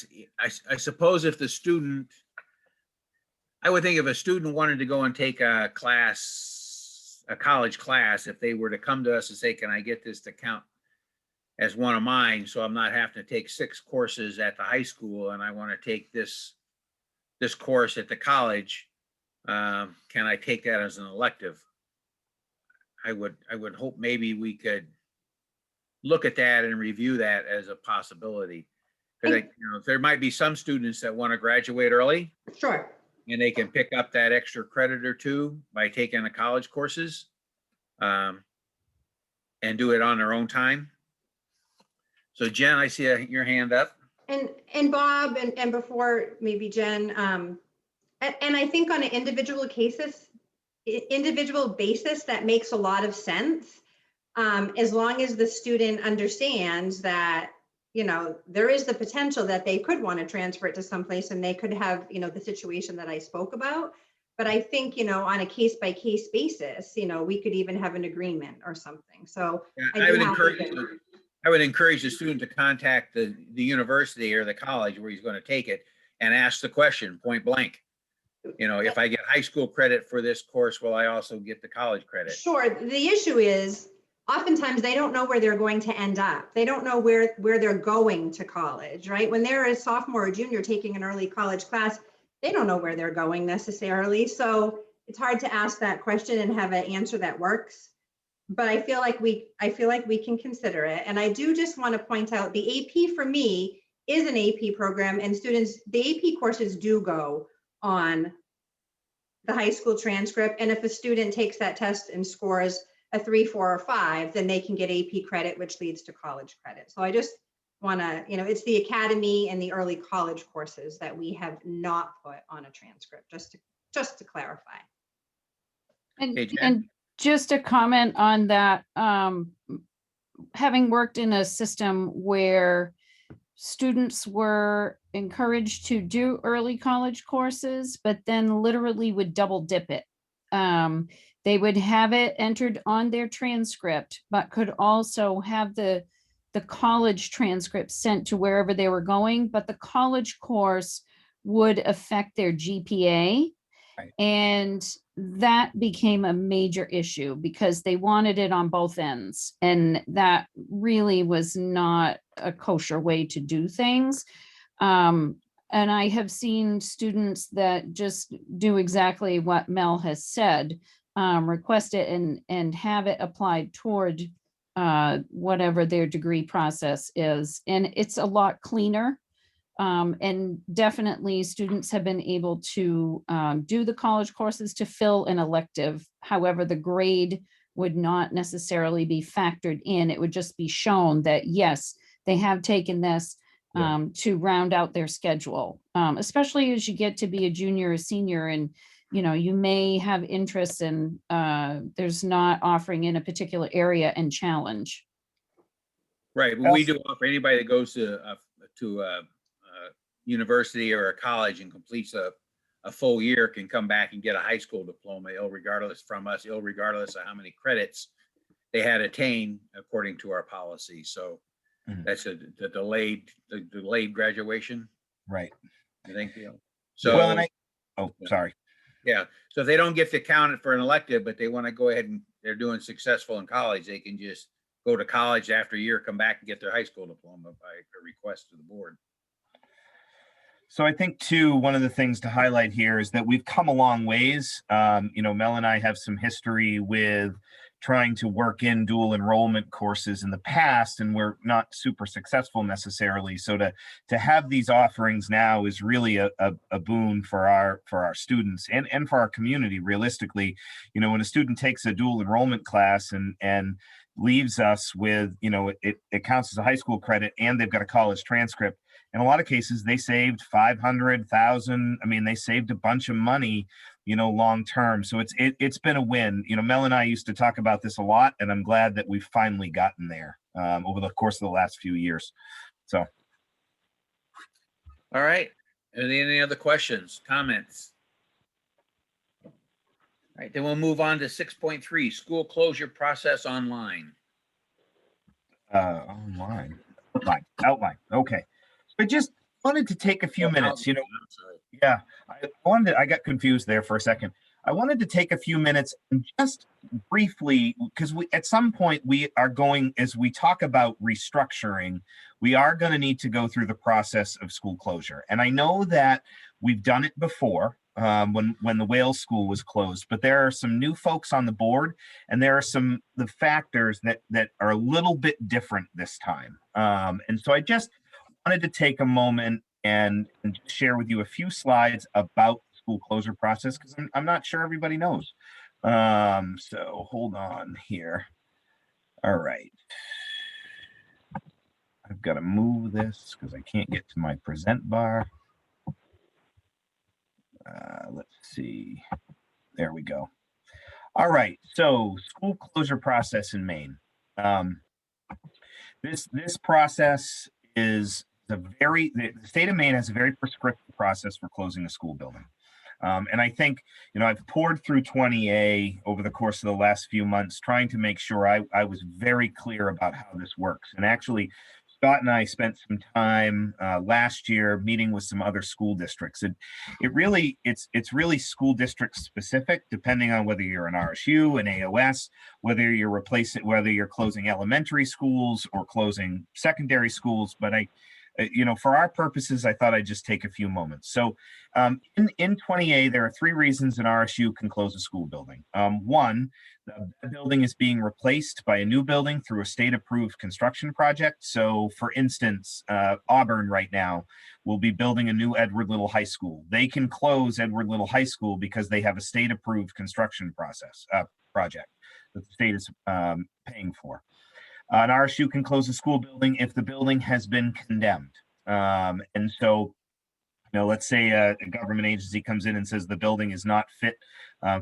suppose if the student, I would think if a student wanted to go and take a class, a college class, if they were to come to us and say, can I get this to count as one of mine, so I'm not having to take 6 courses at the high school and I want to take this course at the college, can I take that as an elective? I would hope maybe we could look at that and review that as a possibility. Because there might be some students that want to graduate early. Sure. And they can pick up that extra credit or 2 by taking the college courses, and do it on their own time. So Jen, I see your hand up. And Bob, and before maybe Jen, and I think on an individual basis, that makes a lot of sense. As long as the student understands that, there is the potential that they could want to transfer it to someplace and they could have, the situation that I spoke about. But I think, on a case by case basis, we could even have an agreement or something. So yeah, I would encourage the student to contact the university or the college where he's going to take it and ask the question point blank. If I get high school credit for this course, will I also get the college credit? Sure. The issue is oftentimes they don't know where they're going to end up. They don't know where they're going to college, right? When they're a sophomore or junior taking an early college class, they don't know where they're going necessarily. So it's hard to ask that question and have an answer that works. But I feel like we can consider it. And I do just want to point out the AP for me is an AP program, and students, the AP courses do go on the high school transcript. And if a student takes that test and scores a 3, 4, or 5, then they can get AP credit, which leads to college credit. So I just want to, it's the academy and the early college courses that we have not put on a transcript, just to clarify. And just a comment on that, having worked in a system where students were encouraged to do early college courses, but then literally would double dip it. They would have it entered on their transcript, but could also have the college transcript sent to wherever they were going, but the college course would affect their GPA. Right. And that became a major issue because they wanted it on both ends. And that really was not a kosher way to do things. And I have seen students that just do exactly what Mel has said, request it and have it applied toward whatever their degree process is. And it's a lot cleaner. And definitely students have been able to do the college courses to fill an elective. However, the grade would not necessarily be factored in. It would just be shown that, yes, they have taken this to round out their schedule, especially as you get to be a junior or senior and you may have interests in there's not offering in a particular area and challenge. Right, but we do offer anybody that goes to a university or a college and completes a full year can come back and get a high school diploma, regardless of how many credits they had attained according to our policy. So that's the delayed graduation. Right. Thank you. Well, and So, sorry. yeah, so if they don't get to count it for an elective, but they want to go ahead and they're doing successful in college, they can just go to college after a year, come back and get their high school diploma by a request to the board. So I think too, one of the things to highlight here is that we've come a long ways. Mel and I have some history with trying to work in dual enrollment courses in the past, and we're not super successful necessarily. So to have these offerings now is really a boon for our students and for our community. Realistically, when a student takes a dual enrollment class and leaves us with, it counts as a high school credit and they've got a college transcript. In a lot of cases, they saved 500,000. I mean, they saved a bunch of money, long term. So it's been a win. Mel and I used to talk about this a lot, and I'm glad that we've finally gotten there over the course of the last few years. So. All right. Any other questions, comments? All right, then we'll move on to 6.3, school closure process online. Outline. Okay. I just wanted to take a few minutes, Yeah, I got confused there for a second. I wanted to take a few minutes and just briefly, because at some point we are going, as we talk about restructuring, we are going to need to go through the process of school closure. And I know that we've done it before when the Wales School was closed, but there are some new folks on the board, and there are the factors that are a little bit different this time. And so I just wanted to take a moment and share with you a few slides about the school closure process, because I'm not sure everybody knows. So hold on here. All right. I've got to move this because I can't get to my present bar. Let's see. There we go. All right. So school closure process in Maine. This process is the state of Maine has a very prescriptive process for closing a school building. And I think, I've poured through 20A over the course of the last few months, trying to make sure I was very clear about how this works. And actually, Scott and I spent some time last year meeting with some other school districts. It's really school district specific, depending on whether you're an RSU, an AOS, whether you're closing elementary schools or closing secondary schools. But for our purposes, I thought I'd just take a few moments. So in 20A, there are 3 reasons an RSU can close a school building. One, the building is being replaced by a new building through a state-approved construction project. So for instance, Auburn right now will be building a new Edward Little High School. They can close Edward Little High School because they have a state-approved construction project that the state is paying for. An RSU can close a school building if the building has been condemned. And so, let's say a government agency comes in and says the building is not fit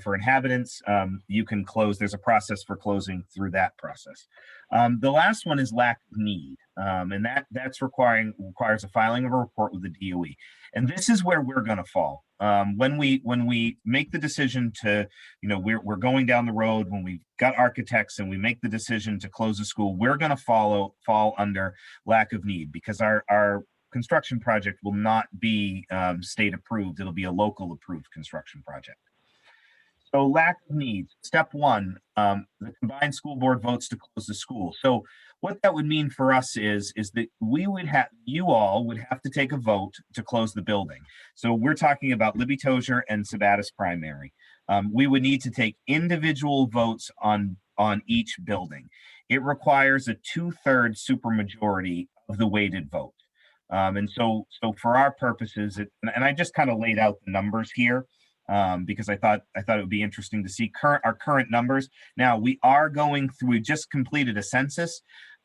for inhabitants. You can close. There's a process for closing through that process. The last one is lack of need. And that requires a filing of a report with the DOE. And this is where we're going to fall. When we make the decision to, we're going down the road, when we've got architects and we make the decision to close a school, we're going to fall under lack of need, because our construction project will not be state approved. It'll be a local approved construction project. So lack of need. Step 1, the combined school board votes to close the school. So what that would mean for us is that you all would have to take a vote to close the building. So we're talking about Libby Tozier and Sabatis primary. We would need to take individual votes on each building. It requires a 2/3 supermajority of the weighted vote. And so for our purposes, and I just kind of laid out the numbers here because I thought it would be interesting to see our current numbers. Now we just completed a census.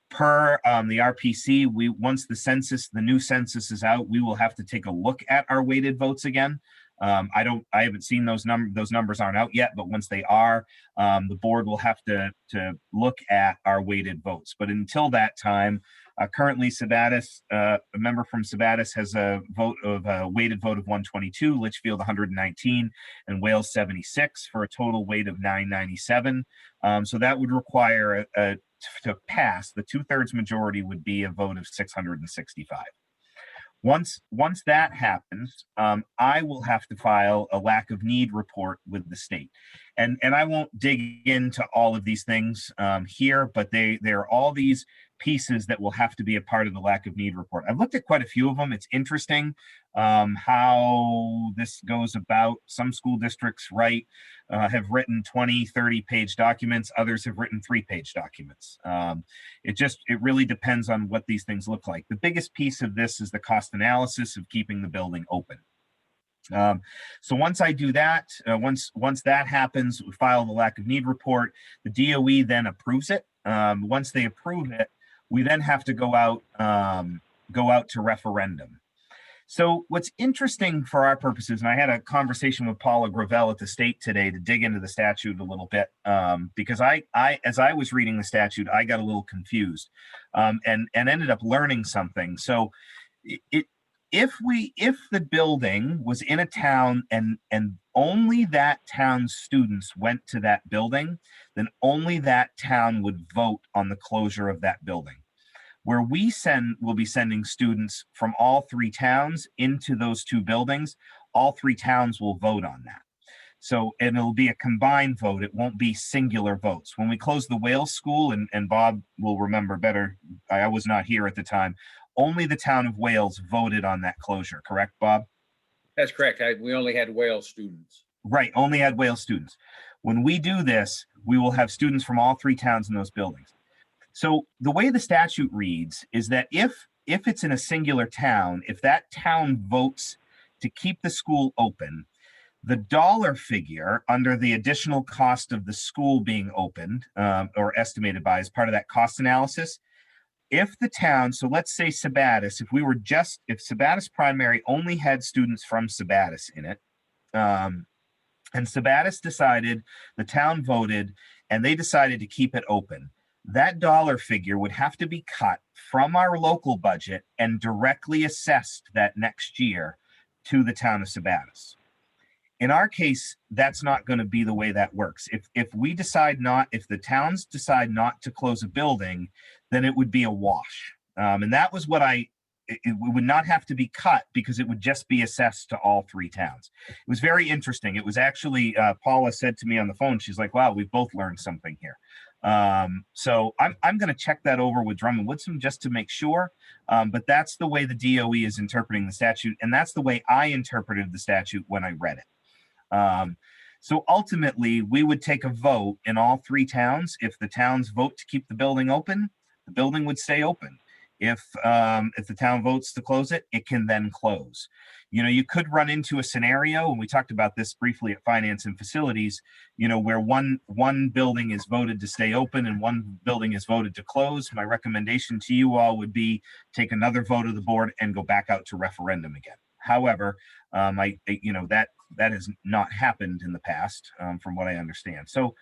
Per the RPC, once the new census is out, we will have to take a look at our weighted votes again. I haven't seen those numbers aren't out yet, but once they are, the board will have to look at our weighted votes. But until that time, currently Sabatis, a member from Sabatis has a weighted vote of 122, Litchfield 119, and Wales 76 for a total weight of 997. So that would require to pass, the 2/3 majority would be a vote of 665. Once that happens, I will have to file a lack of need report with the state. And I won't dig into all of these things here, but there are all these pieces that will have to be a part of the lack of need report. I've looked at quite a few of them. It's interesting how this goes about. Some school districts have written 20, 30-page documents. Others have written 3-page documents. It really depends on what these things look like. The biggest piece of this is the cost analysis of keeping the building open. So once I do that, once that happens, we file the lack of need report. The DOE then approves it. Once they approve it, we then have to go out to referendum. So what's interesting for our purposes, and I had a conversation with Paula Gravel at the state today to dig into the statute a little bit, because as I was reading the statute, I got a little confused and ended up learning something. So if the building was in a town and only that town's students went to that building, then only that town would vote on the closure of that building. Where we'll be sending students from all 3 towns into those 2 buildings, all 3 towns will vote on that. So, and it'll be a combined vote. It won't be singular votes. When we closed the Wales school, and Bob will remember better, I was not here at the time, only the town of Wales voted on that closure, correct, Bob? That's correct. We only had Wales students. Right, only had Wales students. When we do this, we will have students from all 3 towns in those buildings. So the way the statute reads is that if it's in a singular town, if that town votes to keep the school open, the dollar figure under the additional cost of the school being opened or estimated by as part of that cost analysis, if the town, so let's say Sabattis, if Sabattis Primary only had students from Sabattis in it, and Sabattis decided, the town voted, and they decided to keep it open, that dollar figure would have to be cut from our local budget and directly assessed that next year to the town of Sabattis. In our case, that's not going to be the way that works. If the towns decide not to close a building, then it would be a wash. And that was what it would not have to be cut because it would just be assessed to all 3 towns. It was very interesting. It was actually, Paula said to me on the phone, she's like, wow, we've both learned something here. So I'm going to check that over with Drummond Woodson just to make sure. But that's the way the DOE is interpreting the statute. And that's the way I interpreted the statute when I read it. So ultimately, we would take a vote in all 3 towns. If the towns vote to keep the building open, the building would stay open. If the town votes to close it, it can then close. You know, you could run into a scenario, and we talked about this briefly at Finance and Facilities, you know, where one building is voted to stay open and one building is voted to close. My recommendation to you all would be take another vote of the board and go back out to referendum again. However, that has not happened in the past, from what I understand. So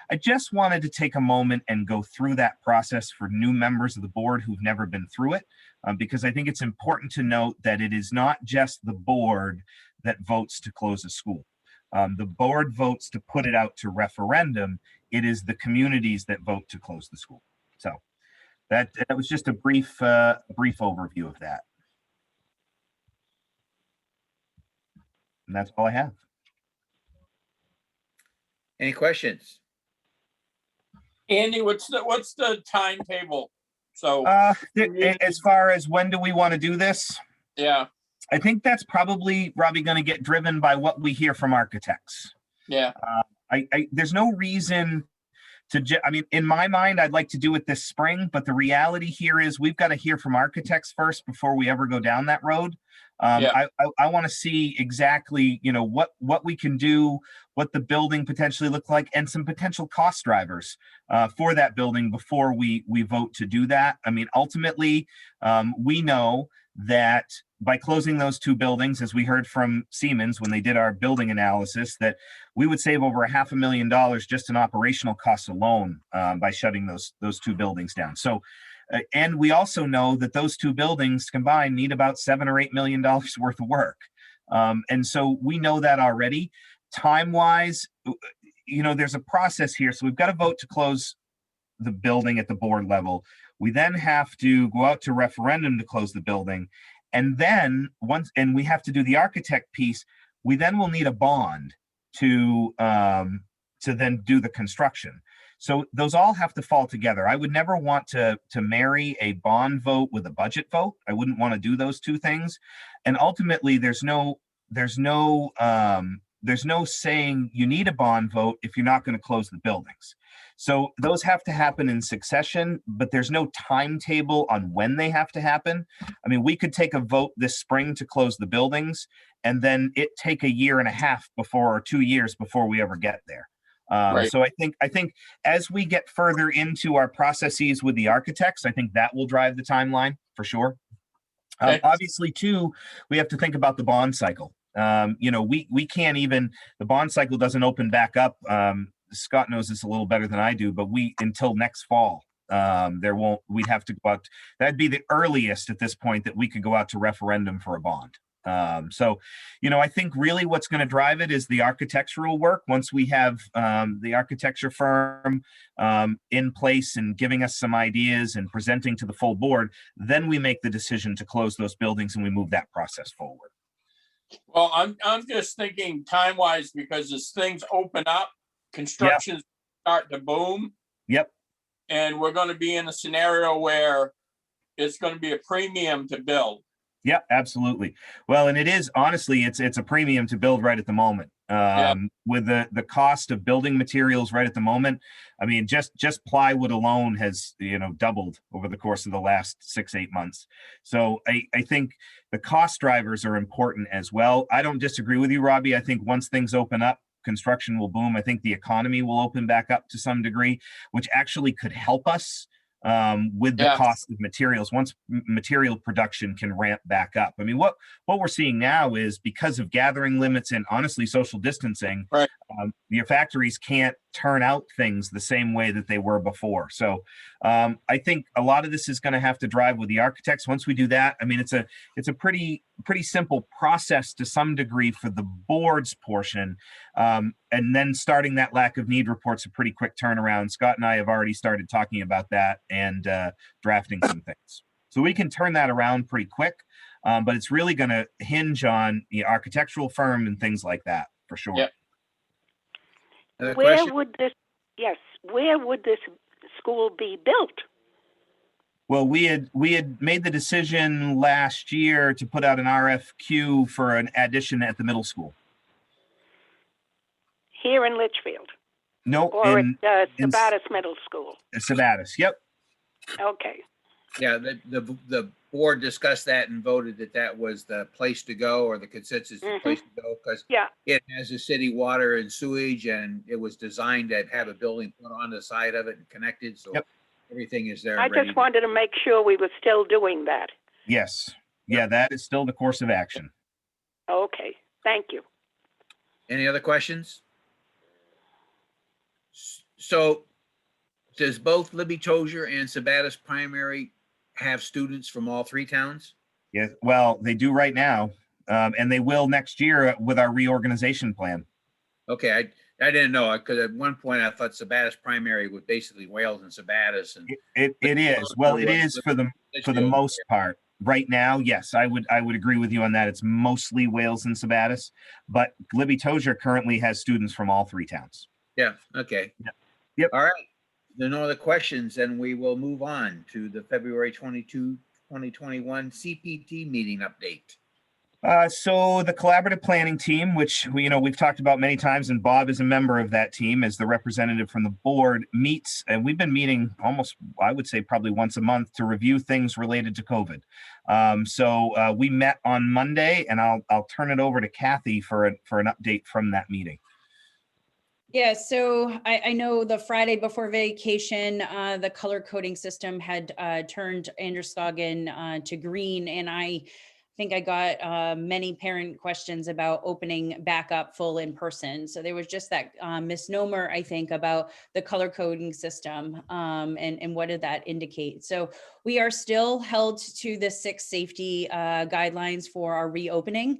I just wanted to take a moment and go through that process for new members of the board who've never been through it, because I think it's important to note that it is not just the board that votes to close a school. The board votes to put it out to referendum. It is the communities that vote to close the school. So that was just a brief overview of that. And that's all I have. Any questions? Andy, what's the timetable? So as far as when do we want to do this? Yeah. I think that's probably, Robbie, going to get driven by what we hear from architects. Yeah. There's no reason to, in my mind, I'd like to do it this spring, but the reality here is we've got to hear from architects first before we ever go down that road. I want to see exactly, what we can do, what the building potentially look like, and some potential cost drivers for that building before we vote to do that. I mean, ultimately, we know that by closing those 2 buildings, as we heard from Siemens when they did our building analysis, that we would save over $500,000 just in operational costs alone by shutting those 2 buildings down. So. And we also know that those 2 buildings combined need about $7 or $8 million worth of work. And so we know that already. Time-wise, there's a process here. So we've got to vote to close the building at the board level. We then have to go out to referendum to close the building. And then and we have to do the architect piece, we then will need a bond to then do the construction. So those all have to fall together. I would never want to marry a bond vote with a budget vote. I wouldn't want to do those two things. And ultimately, there's no saying you need a bond vote if you're not going to close the buildings. So those have to happen in succession, but there's no timetable on when they have to happen. I mean, we could take a vote this spring to close the buildings, and then it take 1.5 years before, or 2 years before we ever get there. Right. So I think as we get further into our processes with the architects, I think that will drive the timeline for sure. Okay. Obviously, too, we have to think about the bond cycle. We can't even, the bond cycle doesn't open back up. Scott knows this a little better than I do, but until next fall, we'd have to go out. That'd be the earliest at this point that we could go out to referendum for a bond. I think really what's going to drive it is the architectural work. Once we have the architecture firm in place and giving us some ideas and presenting to the full board, then we make the decision to close those buildings and we move that process forward. Well, I'm just thinking time-wise, because as things open up, construction start to boom. Yep. And we're going to be in a scenario where it's going to be a premium to build. Yeah, absolutely. Well, and it is, honestly, it's a premium to build right at the moment. With the cost of building materials right at the moment. I mean, just plywood alone has, doubled over the course of the last 6-8 months. So I think the cost drivers are important as well. I don't disagree with you, Robbie. I think once things open up, construction will boom. I think the economy will open back up to some degree, which actually could help us with the cost of materials once material production can ramp back up. I mean, what we're seeing now is because of gathering limits and honestly social distancing, right. Your factories can't turn out things the same way that they were before. So I think a lot of this is going to have to drive with the architects. Once we do that, I mean, it's a pretty simple process to some degree for the board's portion. And then starting that lack of need report's a pretty quick turnaround. Scott and I have already started talking about that and drafting some things. So we can turn that around pretty quick, but it's really going to hinge on the architectural firm and things like that for sure. Yep. Where would this school be built? Well, we had made the decision last year to put out an RFQ for an addition at the middle school. Here in Litchfield? No, or at Sabattis Middle School? Sabattis, yep. Okay. Yeah, the board discussed that and voted that was the place to go, or the consensus the place to go, because it has a city water and sewage, and it was designed to have a building put on the side of it and connected, so everything is there. I just wanted to make sure we were still doing that. Yes. Yeah, that is still the course of action. Okay, thank you. Any other questions? So does both Libby Tozier and Sabattis Primary have students from all 3 towns? Yeah, well, they do right now, and they will next year with our reorganization plan. Okay, I didn't know, because at one point I thought Sabattis Primary was basically Wales and Sabattis. And it is. Well, it is for the most part. Right now, yes, I would agree with you on that. It's mostly Wales and Sabattis, but Libby Tozier currently has students from all 3 towns. Yeah, okay. Yep. All right. There are no other questions, and we will move on to the February 22, 2021 CPT meeting update. So the collaborative planning team, which we've talked about many times, and Bob is a member of that team as the representative from the board, meets, and we've been meeting almost, I would say probably once a month to review things related to COVID. So we met on Monday, and I'll turn it over to Kathy for an update from that meeting. Yeah, so I know the Friday before vacation, the color coding system had turned Androscoggin to green, and I think I got many parent questions about opening back up full in person. So there was just that misnomer, I think, about the color coding system and what did that indicate. So we are still held to the 6 safety guidelines for our reopening.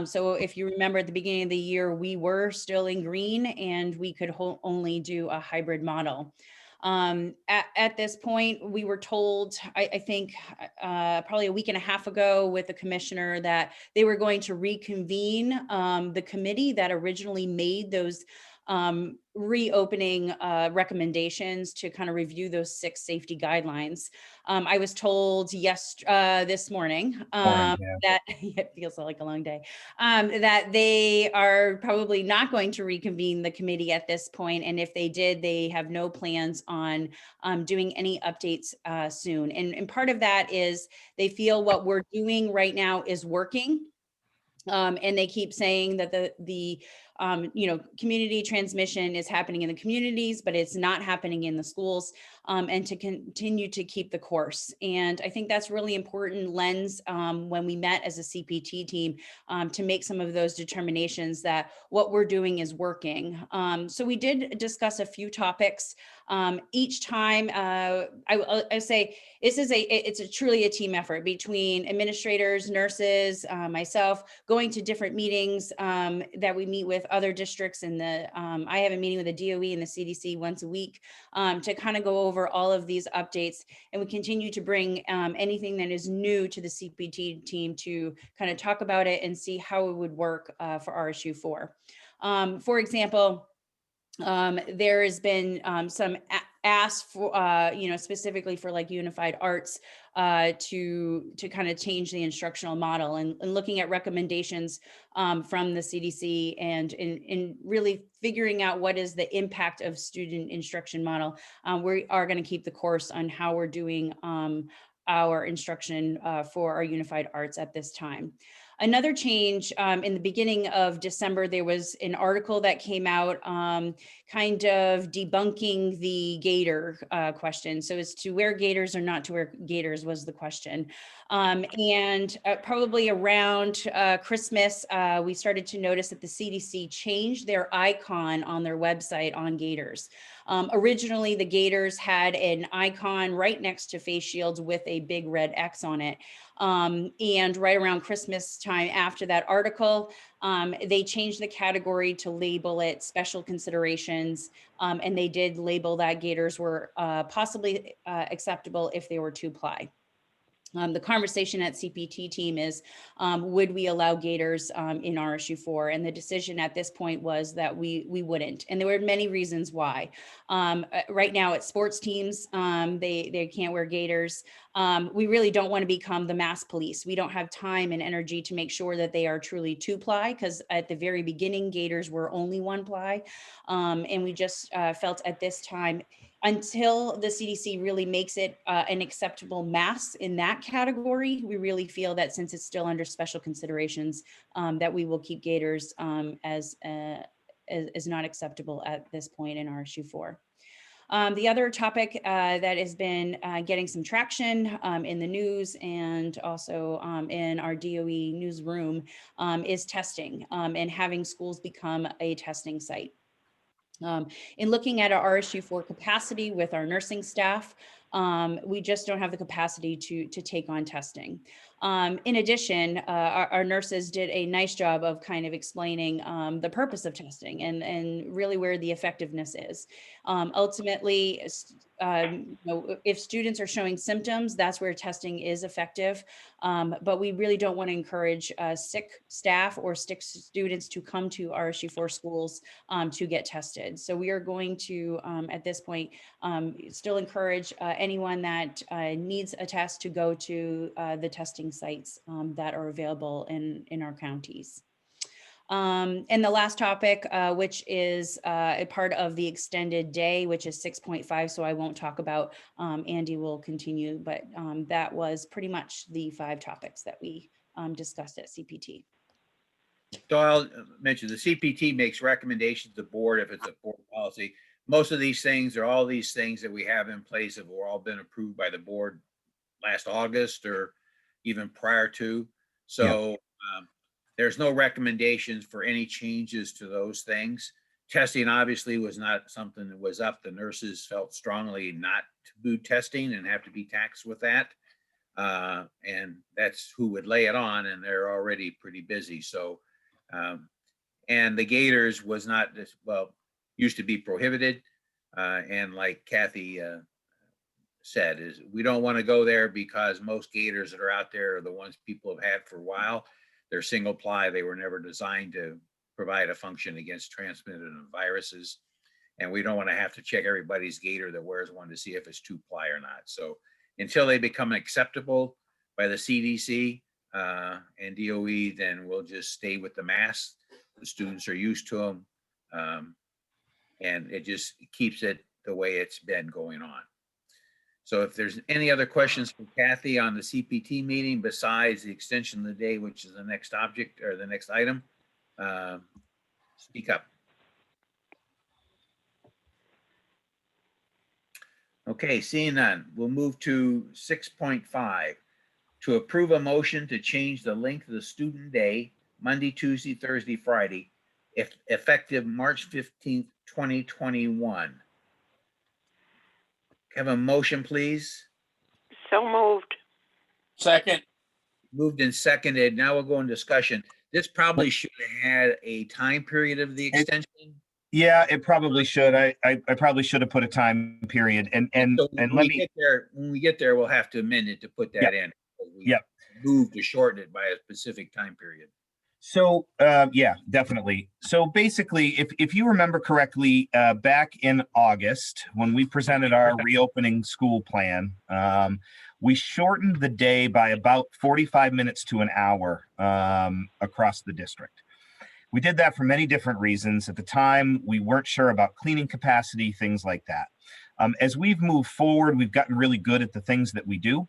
So if you remember at the beginning of the year, we were still in green and we could only do a hybrid model. At this point, we were told, I think probably a week and a half ago with the commissioner, that they were going to reconvene the committee that originally made those reopening recommendations to kind of review those 6 safety guidelines. I was told this morning that it feels like a long day, that they are probably not going to reconvene the committee at this point, and if they did, they have no plans on doing any updates soon. And part of that is they feel what we're doing right now is working. And they keep saying that the community transmission is happening in the communities, but it's not happening in the schools, and to continue to keep the course. And I think that's really important lens when we met as a CPT team to make some of those determinations that what we're doing is working. So we did discuss a few topics. Each time, I say it's truly a team effort between administrators, nurses, myself, going to different meetings that we meet with other districts. And I have a meeting with the DOE and the CDC once a week to kind of go over all of these updates. And we continue to bring anything that is new to the CPT team to kind of talk about it and see how it would work for RSU 4. For example, there has been some ask for, specifically for like unified arts to kind of change the instructional model, and looking at recommendations from the CDC and in really figuring out what is the impact of student instruction model. We are going to keep the course on how we're doing our instruction for our unified arts at this time. Another change in the beginning of December, there was an article that came out kind of debunking the gaiter question. So as to wear gaiters or not to wear gaiters was the question. And probably around Christmas, we started to notice that the CDC changed their icon on their website on gaiters. Originally, the gaiters had an icon right next to face shields with a big red X on it. And right around Christmas time after that article, they changed the category to label it special considerations. And they did label that gaiters were possibly acceptable if they were 2-ply. The conversation at CPT team is, would we allow gaiters in RSU 4? And the decision at this point was that we wouldn't. And there were many reasons why. Right now at sports teams, they can't wear gaiters. We really don't want to become the mass police. We don't have time and energy to make sure that they are truly 2-ply, because at the very beginning, gaiters were only 1-ply. And we just felt at this time, until the CDC really makes it an acceptable mass in that category, we really feel that since it's still under special considerations, that we will keep gaiters as not acceptable at this point in RSU 4. The other topic that has been getting some traction in the news and also in our DOE newsroom is testing and having schools become a testing site. In looking at our RSU 4 capacity with our nursing staff, we just don't have the capacity to take on testing. In addition, our nurses did a nice job of kind of explaining the purpose of testing and really where the effectiveness is. Ultimately, if students are showing symptoms, that's where testing is effective. But we really don't want to encourage sick staff or sick students to come to RSU 4 schools to get tested. So we are going to, at this point, still encourage anyone that needs a test to go to the testing sites that are available in our counties. And the last topic, which is a part of the extended day, which is 6.5, so I won't talk about, Andy will continue, but that was pretty much the 5 topics that we discussed at CPT. So I'll mention the CPT makes recommendations to the board if it's a board policy. Most of these things or all these things that we have in place have all been approved by the board last August or even prior to. So there's no recommendations for any changes to those things. Testing obviously was not something that was up. The nurses felt strongly not to do testing and have to be taxed with that. And that's who would lay it on, and they're already pretty busy. So, and the gaiters was not, well, used to be prohibited. And like Kathy said, is we don't want to go there because most gators that are out there are the ones people have had for a while. They're single ply. They were never designed to provide a function against transmitted viruses. And we don't want to have to check everybody's gator that wears one to see if it's 2-ply or not. So until they become acceptable by the CDC and DOE, then we'll just stay with the masks. The students are used to them. And it just keeps it the way it's been going on. So if there's any other questions for Kathy on the CPT meeting besides the extension of the day, which is the next object or the next item, speak up. Okay, seeing none, we'll move to 6.5. To approve a motion to change the length of the student day, Monday, Tuesday, Thursday, Friday, effective March 15th, 2021. Have a motion, please. So moved. Second. Moved and seconded. Now we'll go in discussion. This probably should have had a time period of the extension. Yeah, it probably should. I probably should have put a time period. And So let when me we get there, we'll have to amend it to put that in. Yep. Move to shorten it by a specific time period. So yeah, definitely. So basically, if you remember correctly, back in August, when we presented our reopening school plan, we shortened the day by about 45 minutes to an hour across the district. We did that for many different reasons. At the time, we weren't sure about cleaning capacity, things like that. As we've moved forward, we've gotten really good at the things that we do.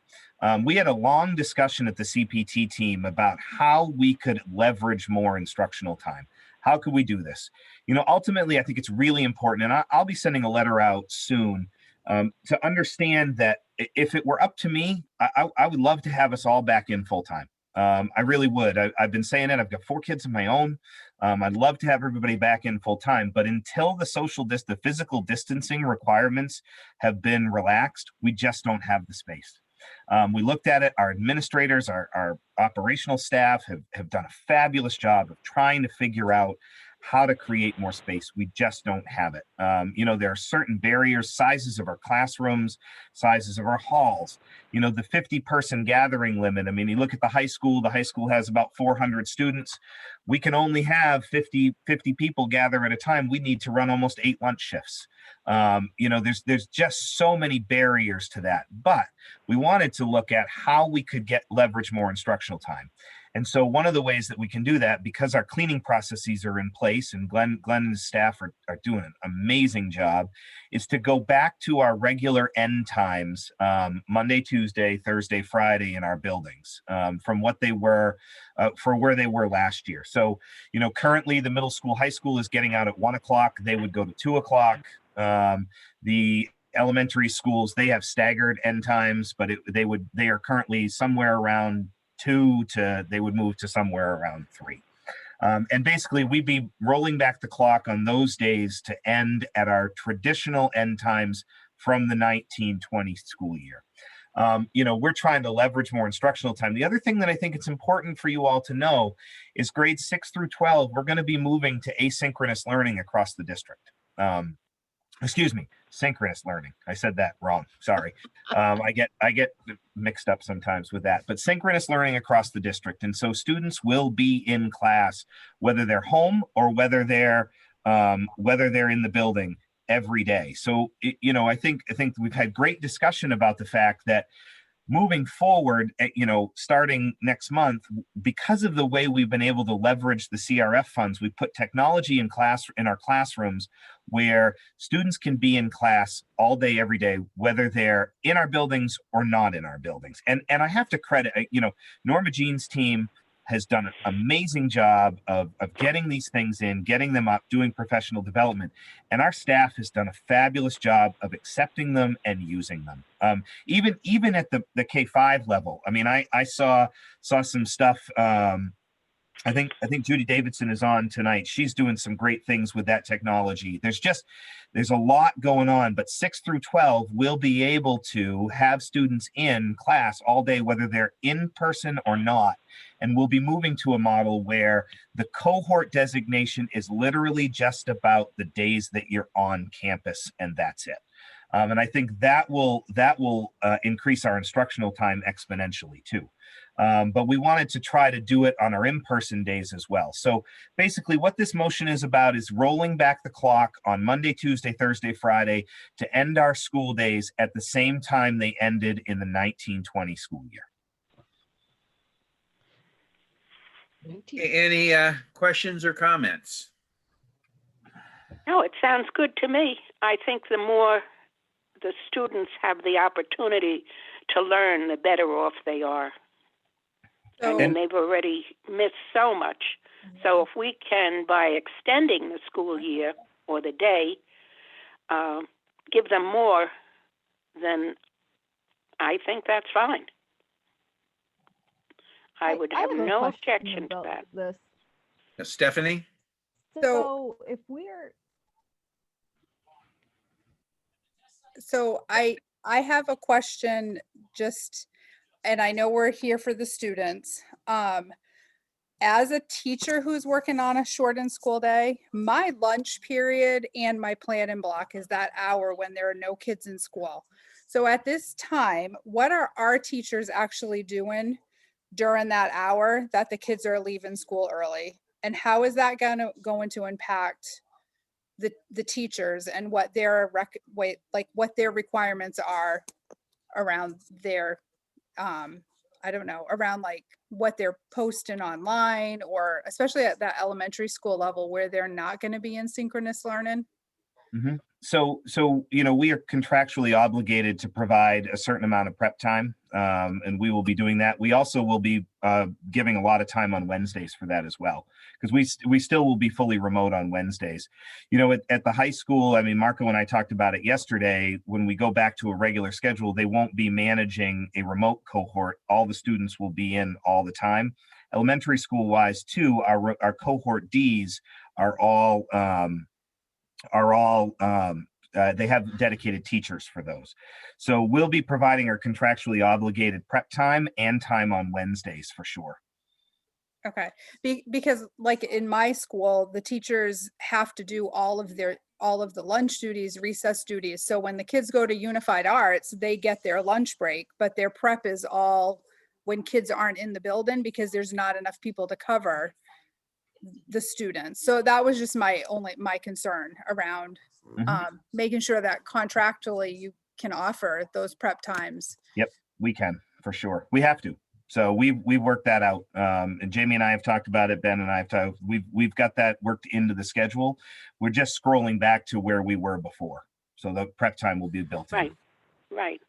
We had a long discussion at the CPT team about how we could leverage more instructional time. How could we do this? You know, ultimately, I think it's really important, and I'll be sending a letter out soon to understand that if it were up to me, I would love to have us all back in full time. I really would. I've been saying it. I've got 4 kids of my own. I'd love to have everybody back in full time, but until the physical distancing requirements have been relaxed, we just don't have the space. We looked at it. Our administrators, our operational staff have done a fabulous job of trying to figure out how to create more space. We just don't have it. You know, there are certain barriers, sizes of our classrooms, sizes of our halls, you know, the 50-person gathering limit. I mean, you look at the high school has about 400 students. We can only have 50 people gather at a time. We need to run almost 8 lunch shifts. You know, there's just so many barriers to that, but we wanted to look at how we could leverage more instructional time. And so one of the ways that we can do that, because our cleaning processes are in place and Glenn and his staff are doing an amazing job, is to go back to our regular end times, Monday, Tuesday, Thursday, Friday in our buildings, from what they were, for where they were last year. So, you know, currently the middle school, high school is getting out at 1 o'clock. They would go to 2 o'clock. The elementary schools, they have staggered end times, but they are currently somewhere around 2 to, they would move to somewhere around 3. And basically we'd be rolling back the clock on those days to end at our traditional end times from the 1920 school year. You know, we're trying to leverage more instructional time. The other thing that I think it's important for you all to know is grades 6 through 12, we're going to be moving to asynchronous learning across the district. Excuse me, synchronous learning. I said that wrong. Sorry. I get mixed up sometimes with that, but synchronous learning across the district. And so students will be in class, whether they're home or whether they're in the building every day. So, you know, I think we've had great discussion about the fact that moving forward, you know, starting next month, because of the way we've been able to leverage the CRF funds, we put technology in our classrooms where students can be in class all day, every day, whether they're in our buildings or not in our buildings. And I have to credit, you know, Norma Jean's team has done an amazing job of getting these things in, getting them up, doing professional development. And our staff has done a fabulous job of accepting them and using them. Even at the K-5 level. I mean, I saw some stuff I think Judy Davidson is on tonight. She's doing some great things with that technology. There's a lot going on, but 6 through 12 will be able to have students in class all day, whether they're in person or not. And we'll be moving to a model where the cohort designation is literally just about the days that you're on campus, and that's it. And I think that will increase our instructional time exponentially too. But we wanted to try to do it on our in-person days as well. So basically what this motion is about is rolling back the clock on Monday, Tuesday, Thursday, Friday to end our school days at the same time they ended in the 1920 school year. Any questions or comments? No, it sounds good to me. I think the more the students have the opportunity to learn, the better off they are. And they've already missed so much. So if we can, by extending the school year or the day, give them more, then I think that's fine. I would have a no question objection to about that. This. Stephanie? So if we're So I have a question, just, and I know we're here for the students. As a teacher who's working on a shortened school day, my lunch period and my plan and block is that hour when there are no kids in school. So at this time, what are our teachers actually doing during that hour that the kids are leaving school early? And how is that going to impact the teachers and what their what their requirements are around their I don't know, around like what they're posting online, or especially at that elementary school level where they're not going to be in synchronous learning? Mm-hmm. So, we are contractually obligated to provide a certain amount of prep time, and we will be doing that. We also will be giving a lot of time on Wednesdays for that as well, because we still will be fully remote on Wednesdays. At the high school, I mean, Marco and I talked about it yesterday. When we go back to a regular schedule, they won't be managing a remote cohort. All the students will be in all the time. Elementary school wise too, our cohort Ds are all they have dedicated teachers for those. So we'll be providing our contractually obligated prep time and time on Wednesdays for sure. Okay, because like in my school, the teachers have to do all of the lunch duties, recess duties. So when the kids go to Unified Arts, they get their lunch break, but their prep is all when kids aren't in the building because there's not enough people to cover the students. So that was just my concern around making sure that contractually you can offer those prep times. Yep, we can for sure. We have to. So we've worked that out. And Jamie and I have talked about it. Ben and I have talked. We've got that worked into the schedule. We're just scrolling back to where we were before. So the prep time will be built in. Right.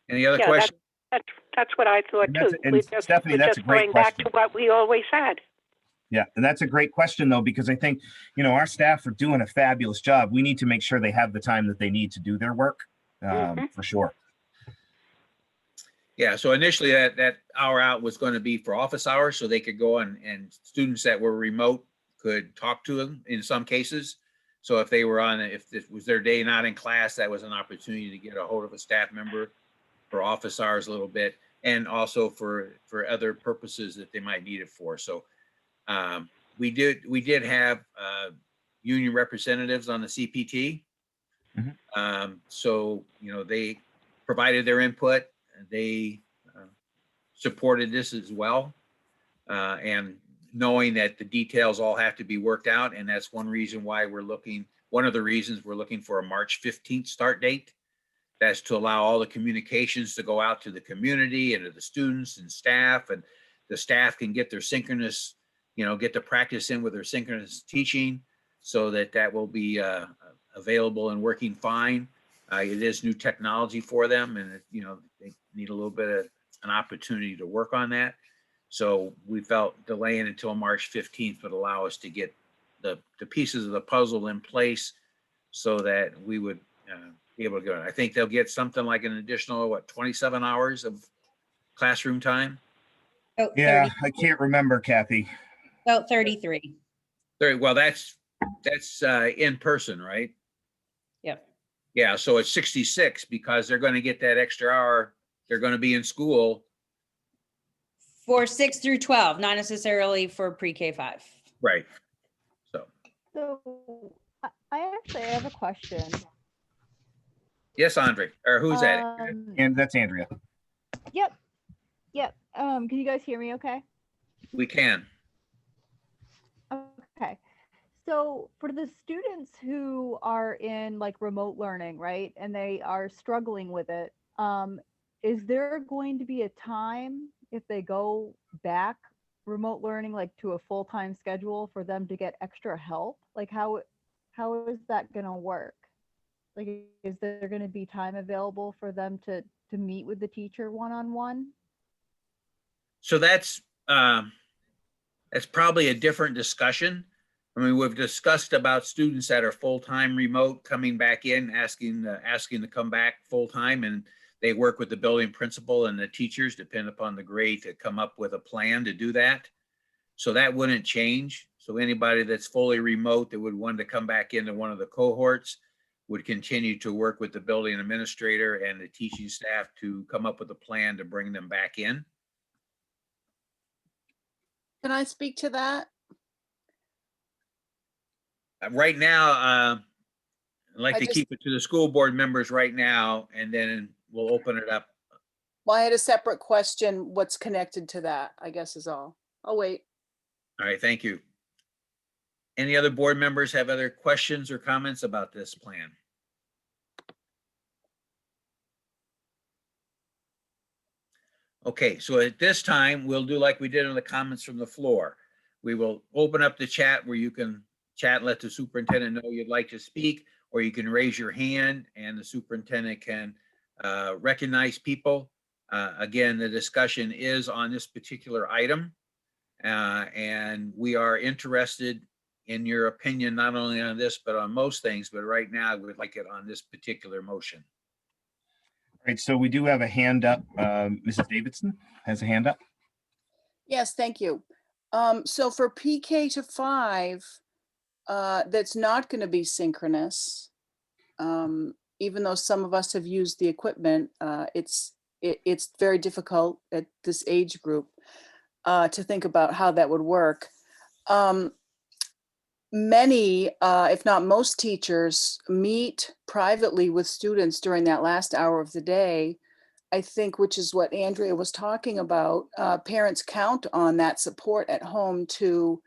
Any other questions? That's what I thought too. Stephanie, that's a great question. Going back question. to what we always had. Yeah, and that's a great question though, because I think, our staff are doing a fabulous job. We need to make sure they have the time that they need to do their work, for sure. Yeah, so initially that hour out was going to be for office hours, so they could go and students that were remote could talk to them in some cases. So if they were if it was their day not in class, that was an opportunity to get a hold of a staff member for office hours a little bit, and also for other purposes that they might need it for. So we did have union representatives on the CPT. So, they provided their input. They supported this as well. And knowing that the details all have to be worked out. And that's one of the reasons we're looking for a March 15th start date. That's to allow all the communications to go out to the community and to the students and staff, and the staff can get their synchronous, get to practice in with their synchronous teaching, so that will be available and working fine. It is new technology for them, and they need a little bit of an opportunity to work on that. So we felt delaying until March 15th would allow us to get the pieces of the puzzle in place, so that we would be able to go. I think they'll get something like an additional 27 hours of classroom time. About Yeah, 30 I can't remember, Kathy. about 33. Well, that's in person, right? Yep. Yeah, so it's 66 because they're going to get that extra hour. They're going to be in school. For 6 through 12, not necessarily for pre-K 5. Right. So, So I actually have a question. yes, Andre, or who's that? And that's Andrea. Yep. Yep. Can you guys hear me okay? We can. Okay. So for the students who are in like remote learning, right, and they are struggling with it, is there going to be a time if they go back remote learning, like to a full-time schedule, for them to get extra help? Like how is that going to work? Like, is there going to be time available for them to meet with the teacher one-on-one? So that's probably a different discussion. I mean, we've discussed about students that are full-time remote coming back in, asking to come back full-time, and they work with the building principal and the teachers, depending upon the grade, to come up with a plan to do that. So that wouldn't change. So anybody that's fully remote that would want to come back into one of the cohorts would continue to work with the building administrator and the teaching staff to come up with a plan to bring them back in. Can I speak to that? Right now, I'd like I to just- keep it to the school board members right now, and then we'll open it up. Well, I had a separate question. What's connected to that, I guess is all. I'll wait. All right, thank you. Any other board members have other questions or comments about this plan? Okay, so at this time, we'll do like we did on the comments from the floor. We will open up the chat where you can chat and let the superintendent know you'd like to speak, or you can raise your hand and the superintendent can recognize people. Again, the discussion is on this particular item, and we are interested in your opinion, not only on this, but on most things, but right now we'd like it on this particular motion. All right, so we do have a hand up. Mrs. Davidson has a hand up. Yes, thank you. So for PK to 5, that's not going to be synchronous. Even though some of us have used the equipment, it's very difficult at this age group to think about how that would work. Many, if not most teachers, meet privately with students during that last hour of the day, I think, which is what Andrea was talking about. Parents count on that support at home to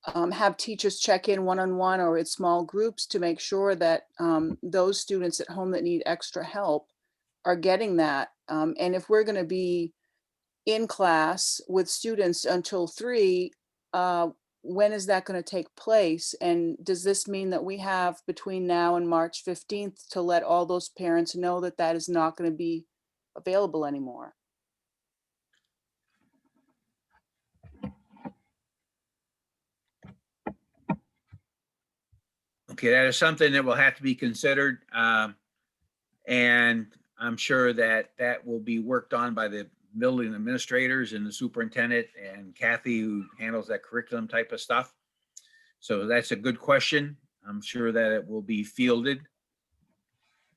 have teachers check in one-on-one or in small groups to make sure that those students at home that need extra help are getting that. And if we're going to be in class with students until 3, when is that going to take place? And does this mean that we have between now and March 15th to let all those parents know that that is not going to be available anymore? Okay, that is something that will have to be considered. And I'm sure that that will be worked on by the building administrators and the superintendent and Kathy, who handles that curriculum type of stuff. So that's a good question. I'm sure that it will be fielded.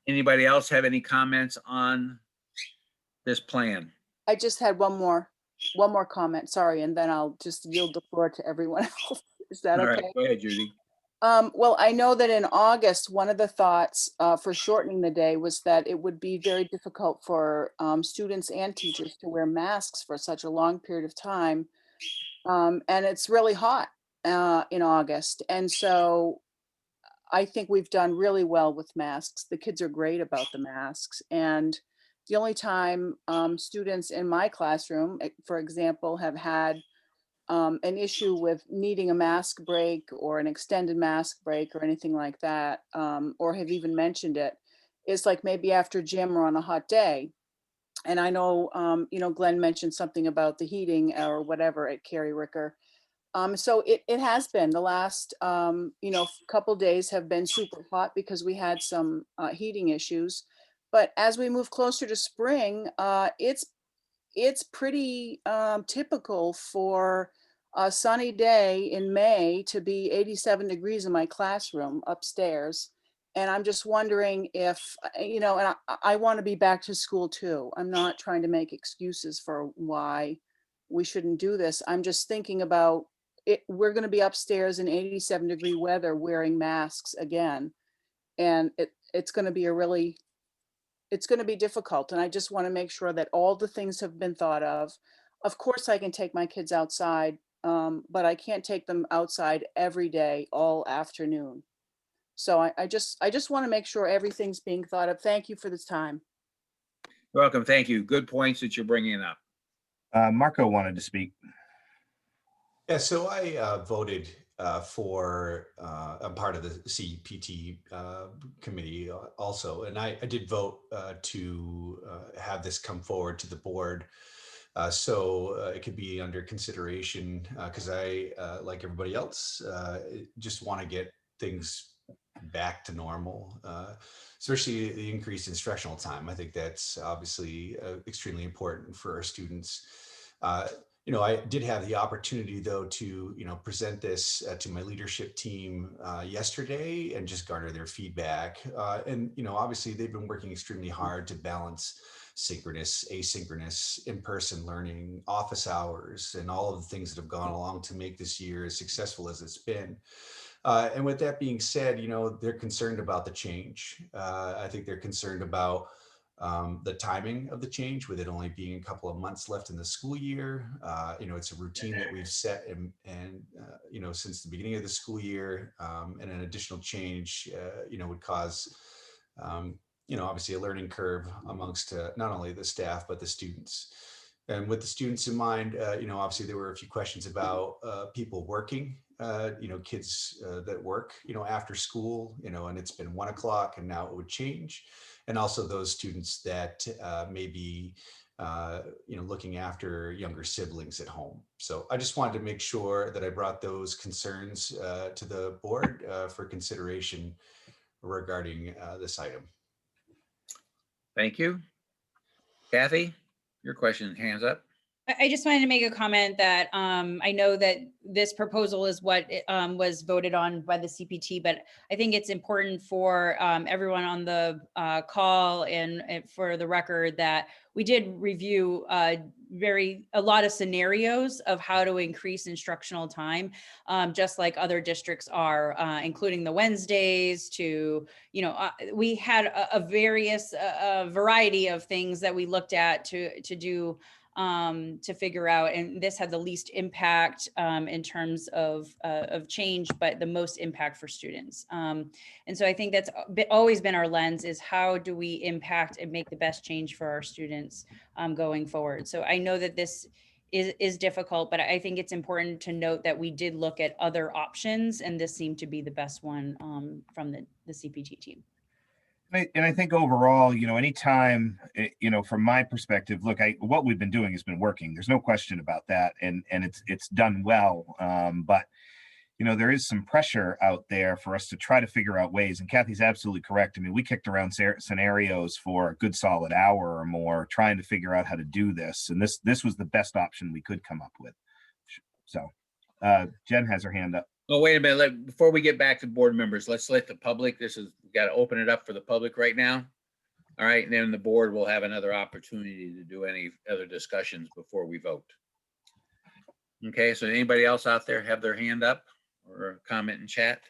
Anybody else have any comments on this plan? I just had one more comment, sorry, and then I'll just yield the floor to everyone else. Is that All okay? right, go ahead, Judy. Well, I know that in August, one of the thoughts for shortening the day was that it would be very difficult for students and teachers to wear masks for such a long period of time. And it's really hot in August. And so I think we've done really well with masks. The kids are great about the masks. And the only time students in my classroom, for example, have had an issue with needing a mask break or an extended mask break or anything like that, or have even mentioned it, is like maybe after gym or on a hot day. And I know, Glenn mentioned something about the heating or whatever at Carrie Ricker. So it has been the last, couple days have been super hot because we had some heating issues. But as we move closer to spring, it's pretty typical for a sunny day in May to be 87 degrees in my classroom upstairs. And I'm just wondering if, and I want to be back to school too. I'm not trying to make excuses for why we shouldn't do this. I'm just thinking about it. We're going to be upstairs in 87-degree weather wearing masks again. And it's going to be it's going to be difficult. And I just want to make sure that all the things have been thought of. Of course, I can take my kids outside, but I can't take them outside every day, all afternoon. So I just want to make sure everything's being thought of. Thank you for this time. You're welcome. Thank you. Good points that you're bringing up. Marco wanted to speak. Yeah, so I voted for, I'm part of the CPT committee also, and I did vote to have this come forward to the board so it could be under consideration because I, like everybody else, just want to get things back to normal, especially the increased instructional time. I think that's obviously extremely important for our students. I did have the opportunity though to, present this to my leadership team yesterday and just garner their feedback. And obviously they've been working extremely hard to balance synchronous, asynchronous, in-person learning, office hours, and all of the things that have gone along to make this year as successful as it's been. And with that being said, they're concerned about the change. I think they're concerned about the timing of the change, with it only being a couple of months left in the school year. It's a routine that we've set and since the beginning of the school year, and an additional change, would cause, obviously a learning curve amongst not only the staff, but the students. And with the students in mind, obviously there were a few questions about people working, kids that work, after school, and it's been 1 o'clock and now it would change. And also those students that may be, looking after younger siblings at home. So I just wanted to make sure that I brought those concerns to the board for consideration regarding this item. Thank you. Kathy, your question, hands up. I just wanted to make a comment that I know that this proposal is what was voted on by the CPT, but I think it's important for everyone on the call and for the record that we did review a lot of scenarios of how to increase instructional time, just like other districts are, including the Wednesdays to, we had a variety of things that we looked at to do to figure out, and this had the least impact in terms of change, but the most impact for students. And so I think that's always been our lens, is how do we impact and make the best change for our students going forward. So I know that this is difficult, but I think it's important to note that we did look at other options, and this seemed to be the best one from the CPT team. And I think overall, anytime, from my perspective, look, what we've been doing has been working. There's no question about that. And it's done well. But, there is some pressure out there for us to try to figure out ways. And Kathy's absolutely correct. I mean, we kicked around scenarios for a good solid hour or more trying to figure out how to do this. And this was the best option we could come up with. So Jen has her hand up. Oh, wait a minute. Before we get back to board members, let's let the public, we got to open it up for the public right now. All right. And then the board will have another opportunity to do any other discussions before we vote. Okay. So anybody else out there have their hand up or comment in chat?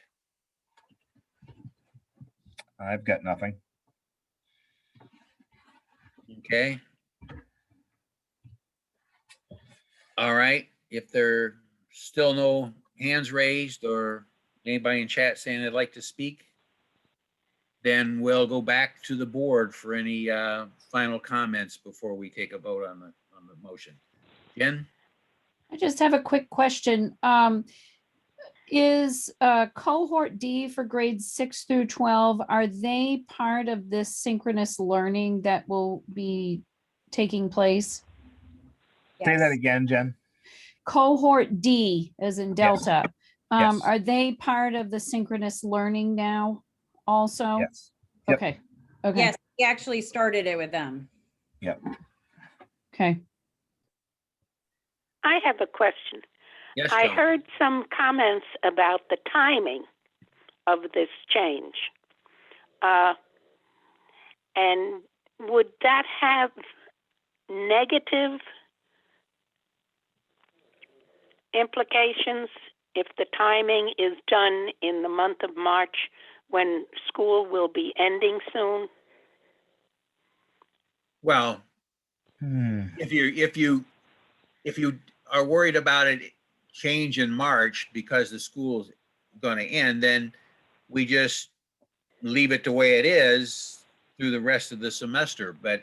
I've got nothing. Okay. All right. If there still no hands raised or anybody in chat saying they'd like to speak, then we'll go back to the board for any final comments before we take a vote on the motion. Jen? I just have a quick question. Is cohort D for grades 6 through 12, are they part of this synchronous learning that will be taking place? Say that again, Jen. Cohort D, as in Delta. Yes. Are they part of the synchronous learning now also? Yes. Yep. Okay. Okay. Yes, we actually started it with them. Yep. Okay. I have a question. Yes, I Joan. heard some comments about the timing of this change. And would that have negative implications if the timing is done in the month of March when school will be ending soon? Well, if you are worried about it change in March because the school's going to end, then we just leave it the way it is through the rest of the semester. But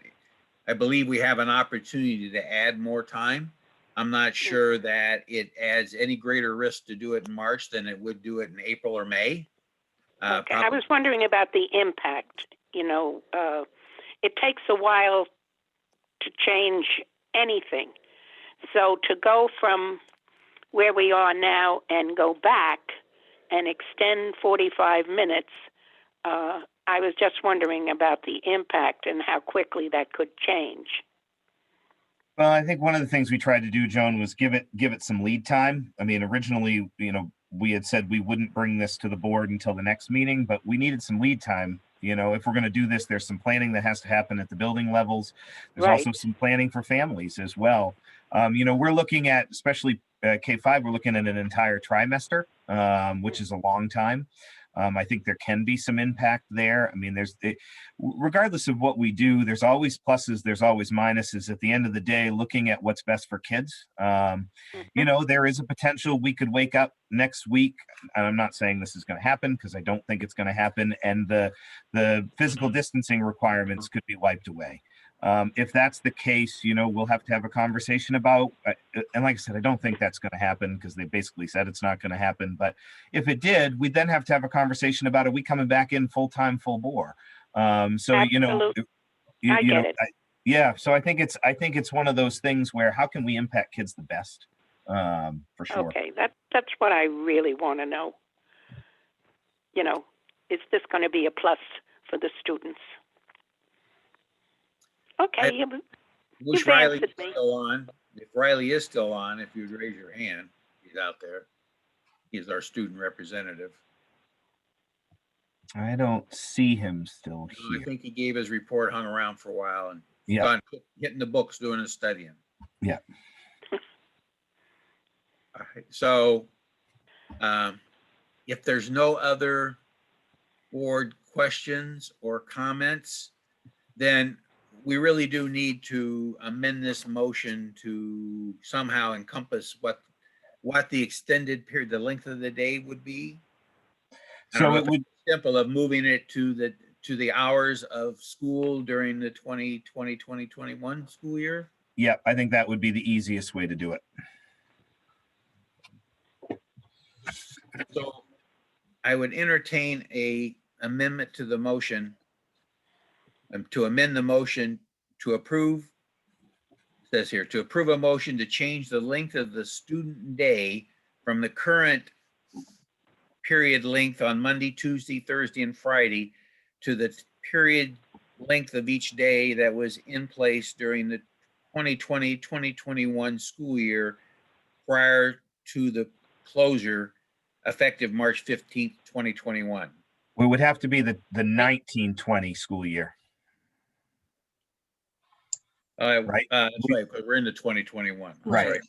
I believe we have an opportunity to add more time. I'm not sure that it adds any greater risk to do it in March than it would do it in April or May. Okay. I was wondering about the impact. It takes a while to change anything. So to go from where we are now and go back and extend 45 minutes, I was just wondering about the impact and how quickly that could change. Well, I think one of the things we tried to do, Joan, was give it some lead time. I mean, originally, we had said we wouldn't bring this to the board until the next meeting, but we needed some lead time. If we're going to do this, there's some planning that has to happen at the building levels. There's also some planning for families as well. We're looking at, especially K-5, we're looking at an entire trimester, which is a long time. I think there can be some impact there. I mean, regardless of what we do, there's always pluses, there's always minuses. At the end of the day, looking at what's best for kids, there is a potential we could wake up next week. And I'm not saying this is going to happen because I don't think it's going to happen. And the physical distancing requirements could be wiped away. If that's the case, we'll have to have a conversation about, and like I said, I don't think that's going to happen because they basically said it's not going to happen. But if it did, we'd then have to have a conversation about, are we coming back in full-time, full bore? Absolutely. I get it. So I think it's one of those things where how can we impact kids the best? For sure. Okay, that's what I really want to know. Is this going to be a plus for the students? Okay, Wish Riley was still on. If Riley is still on, if you'd raise your hand, he's out there. He's our student representative. I don't see him still here. I think he gave his report, hung around for a while, and Yeah. hitting the books, doing his studying. Yeah. All right. So, if there's no other board questions or comments, then we really do need to amend this motion to somehow encompass what the extended period, the length of the day would be. So it would be simple of moving it to the hours of school during the 2020-2021 school year. Yeah, I think that would be the easiest way to do it. So I would entertain a amendment to the motion, to amend the motion to approve, it says here, to approve a motion to change the length of the student day from the current period length on Monday, Tuesday, Thursday, and Friday to the period length of each day that was in place during the 2020-2021 school year prior to the closure effective March 15th, 2021. We would have to be the 1920 school year. Right. That's right, because we're into 2021. Right. Sorry.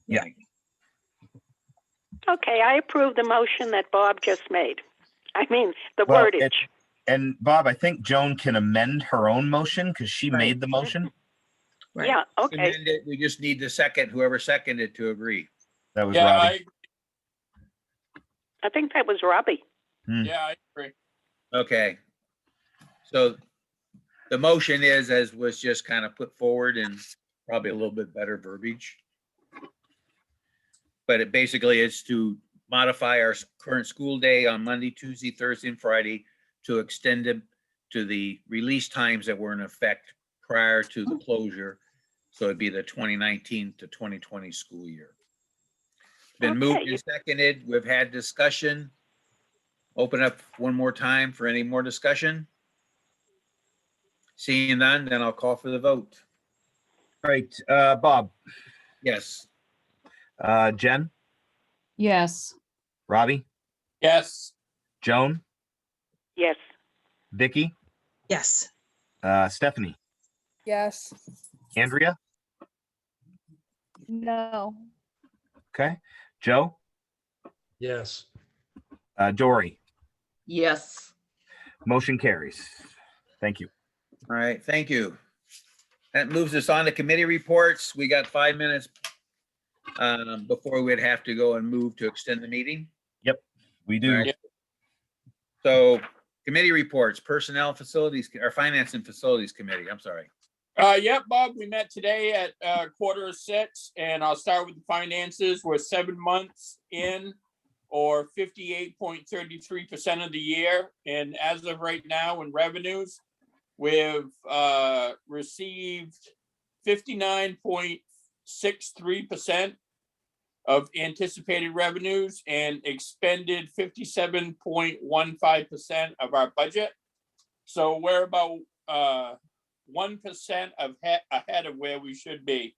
Yeah. Okay, I approve the motion that Bob just made. I mean, the wordage. And Bob, I think Joan can amend her own motion because she made the motion. Right. Yeah, okay. We just need the second, whoever seconded to agree. That was Robbie. I think that was Robbie. Yeah, I agree. Okay. So the motion is, as was just kind of put forward, and probably a little bit better verbiage. But it basically is to modify our current school day on Monday, Tuesday, Thursday, and Friday to extend it to the release times that were in effect prior to the closure. So it'd be the 2019 to 2020 school year. Been moved and seconded. We've had discussion. Open up one more time for any more discussion. Seeing none, then I'll call for the vote. Right, Bob. Yes. Jen, Yes. Robbie, Yes. Joan, Yes. Vicky, Yes. Stephanie, Yes. Andrea. No. Okay. Joe, Yes. Dory. Yes. Motion carries. Thank you. All right, thank you. That moves us on to committee reports. We got 5 minutes before we'd have to go and move to extend the meeting. Yep, we do. All right. So committee reports, personnel facilities, or finance and facilities committee, I'm sorry. Yeah, Bob, we met today at 5:45, and I'll start with the finances. We're 7 months in, or 58.33% of the year. And as of right now in revenues, we've received 59.63% of anticipated revenues and expended 57.15% of our budget. So we're about 1% ahead of where we should be.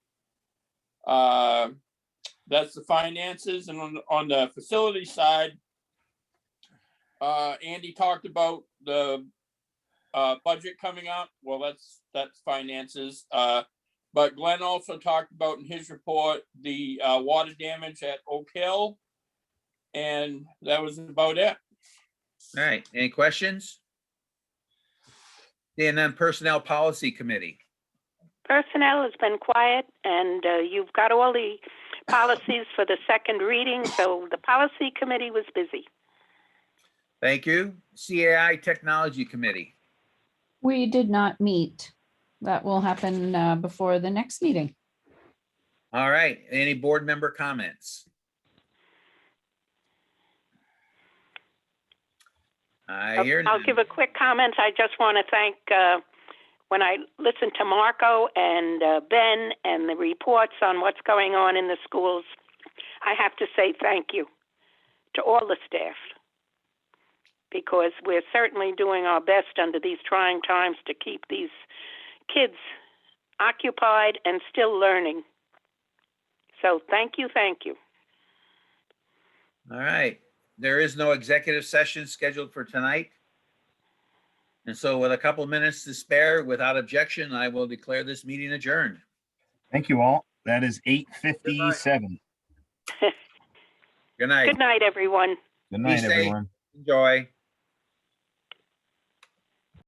That's the finances. And on the facility side, Andy talked about the budget coming up. Well, that's finances. But Glenn also talked about in his report the water damage at Oak Hill. And that was about it. All right, any questions? And then personnel policy committee. Personnel has been quiet, and you've got all the policies for the second reading, so the policy committee was busy. Thank you. CAI technology committee. We did not meet. That will happen before the next meeting. All right, any board member comments? I'll give a quick comment. I just want to thank, when I listened to Marco and Ben and the reports on what's going on in the schools, I have to say thank you to all the staff, because we're certainly doing our best under these trying times to keep these kids occupied and still learning. So thank you, thank you. All right, there is no executive session scheduled for tonight. And so with a couple minutes to spare, without objection, I will declare this meeting adjourned. Thank you all. That is 8:57. Good night. Good night, everyone. Good night, Be safe. everyone. Enjoy.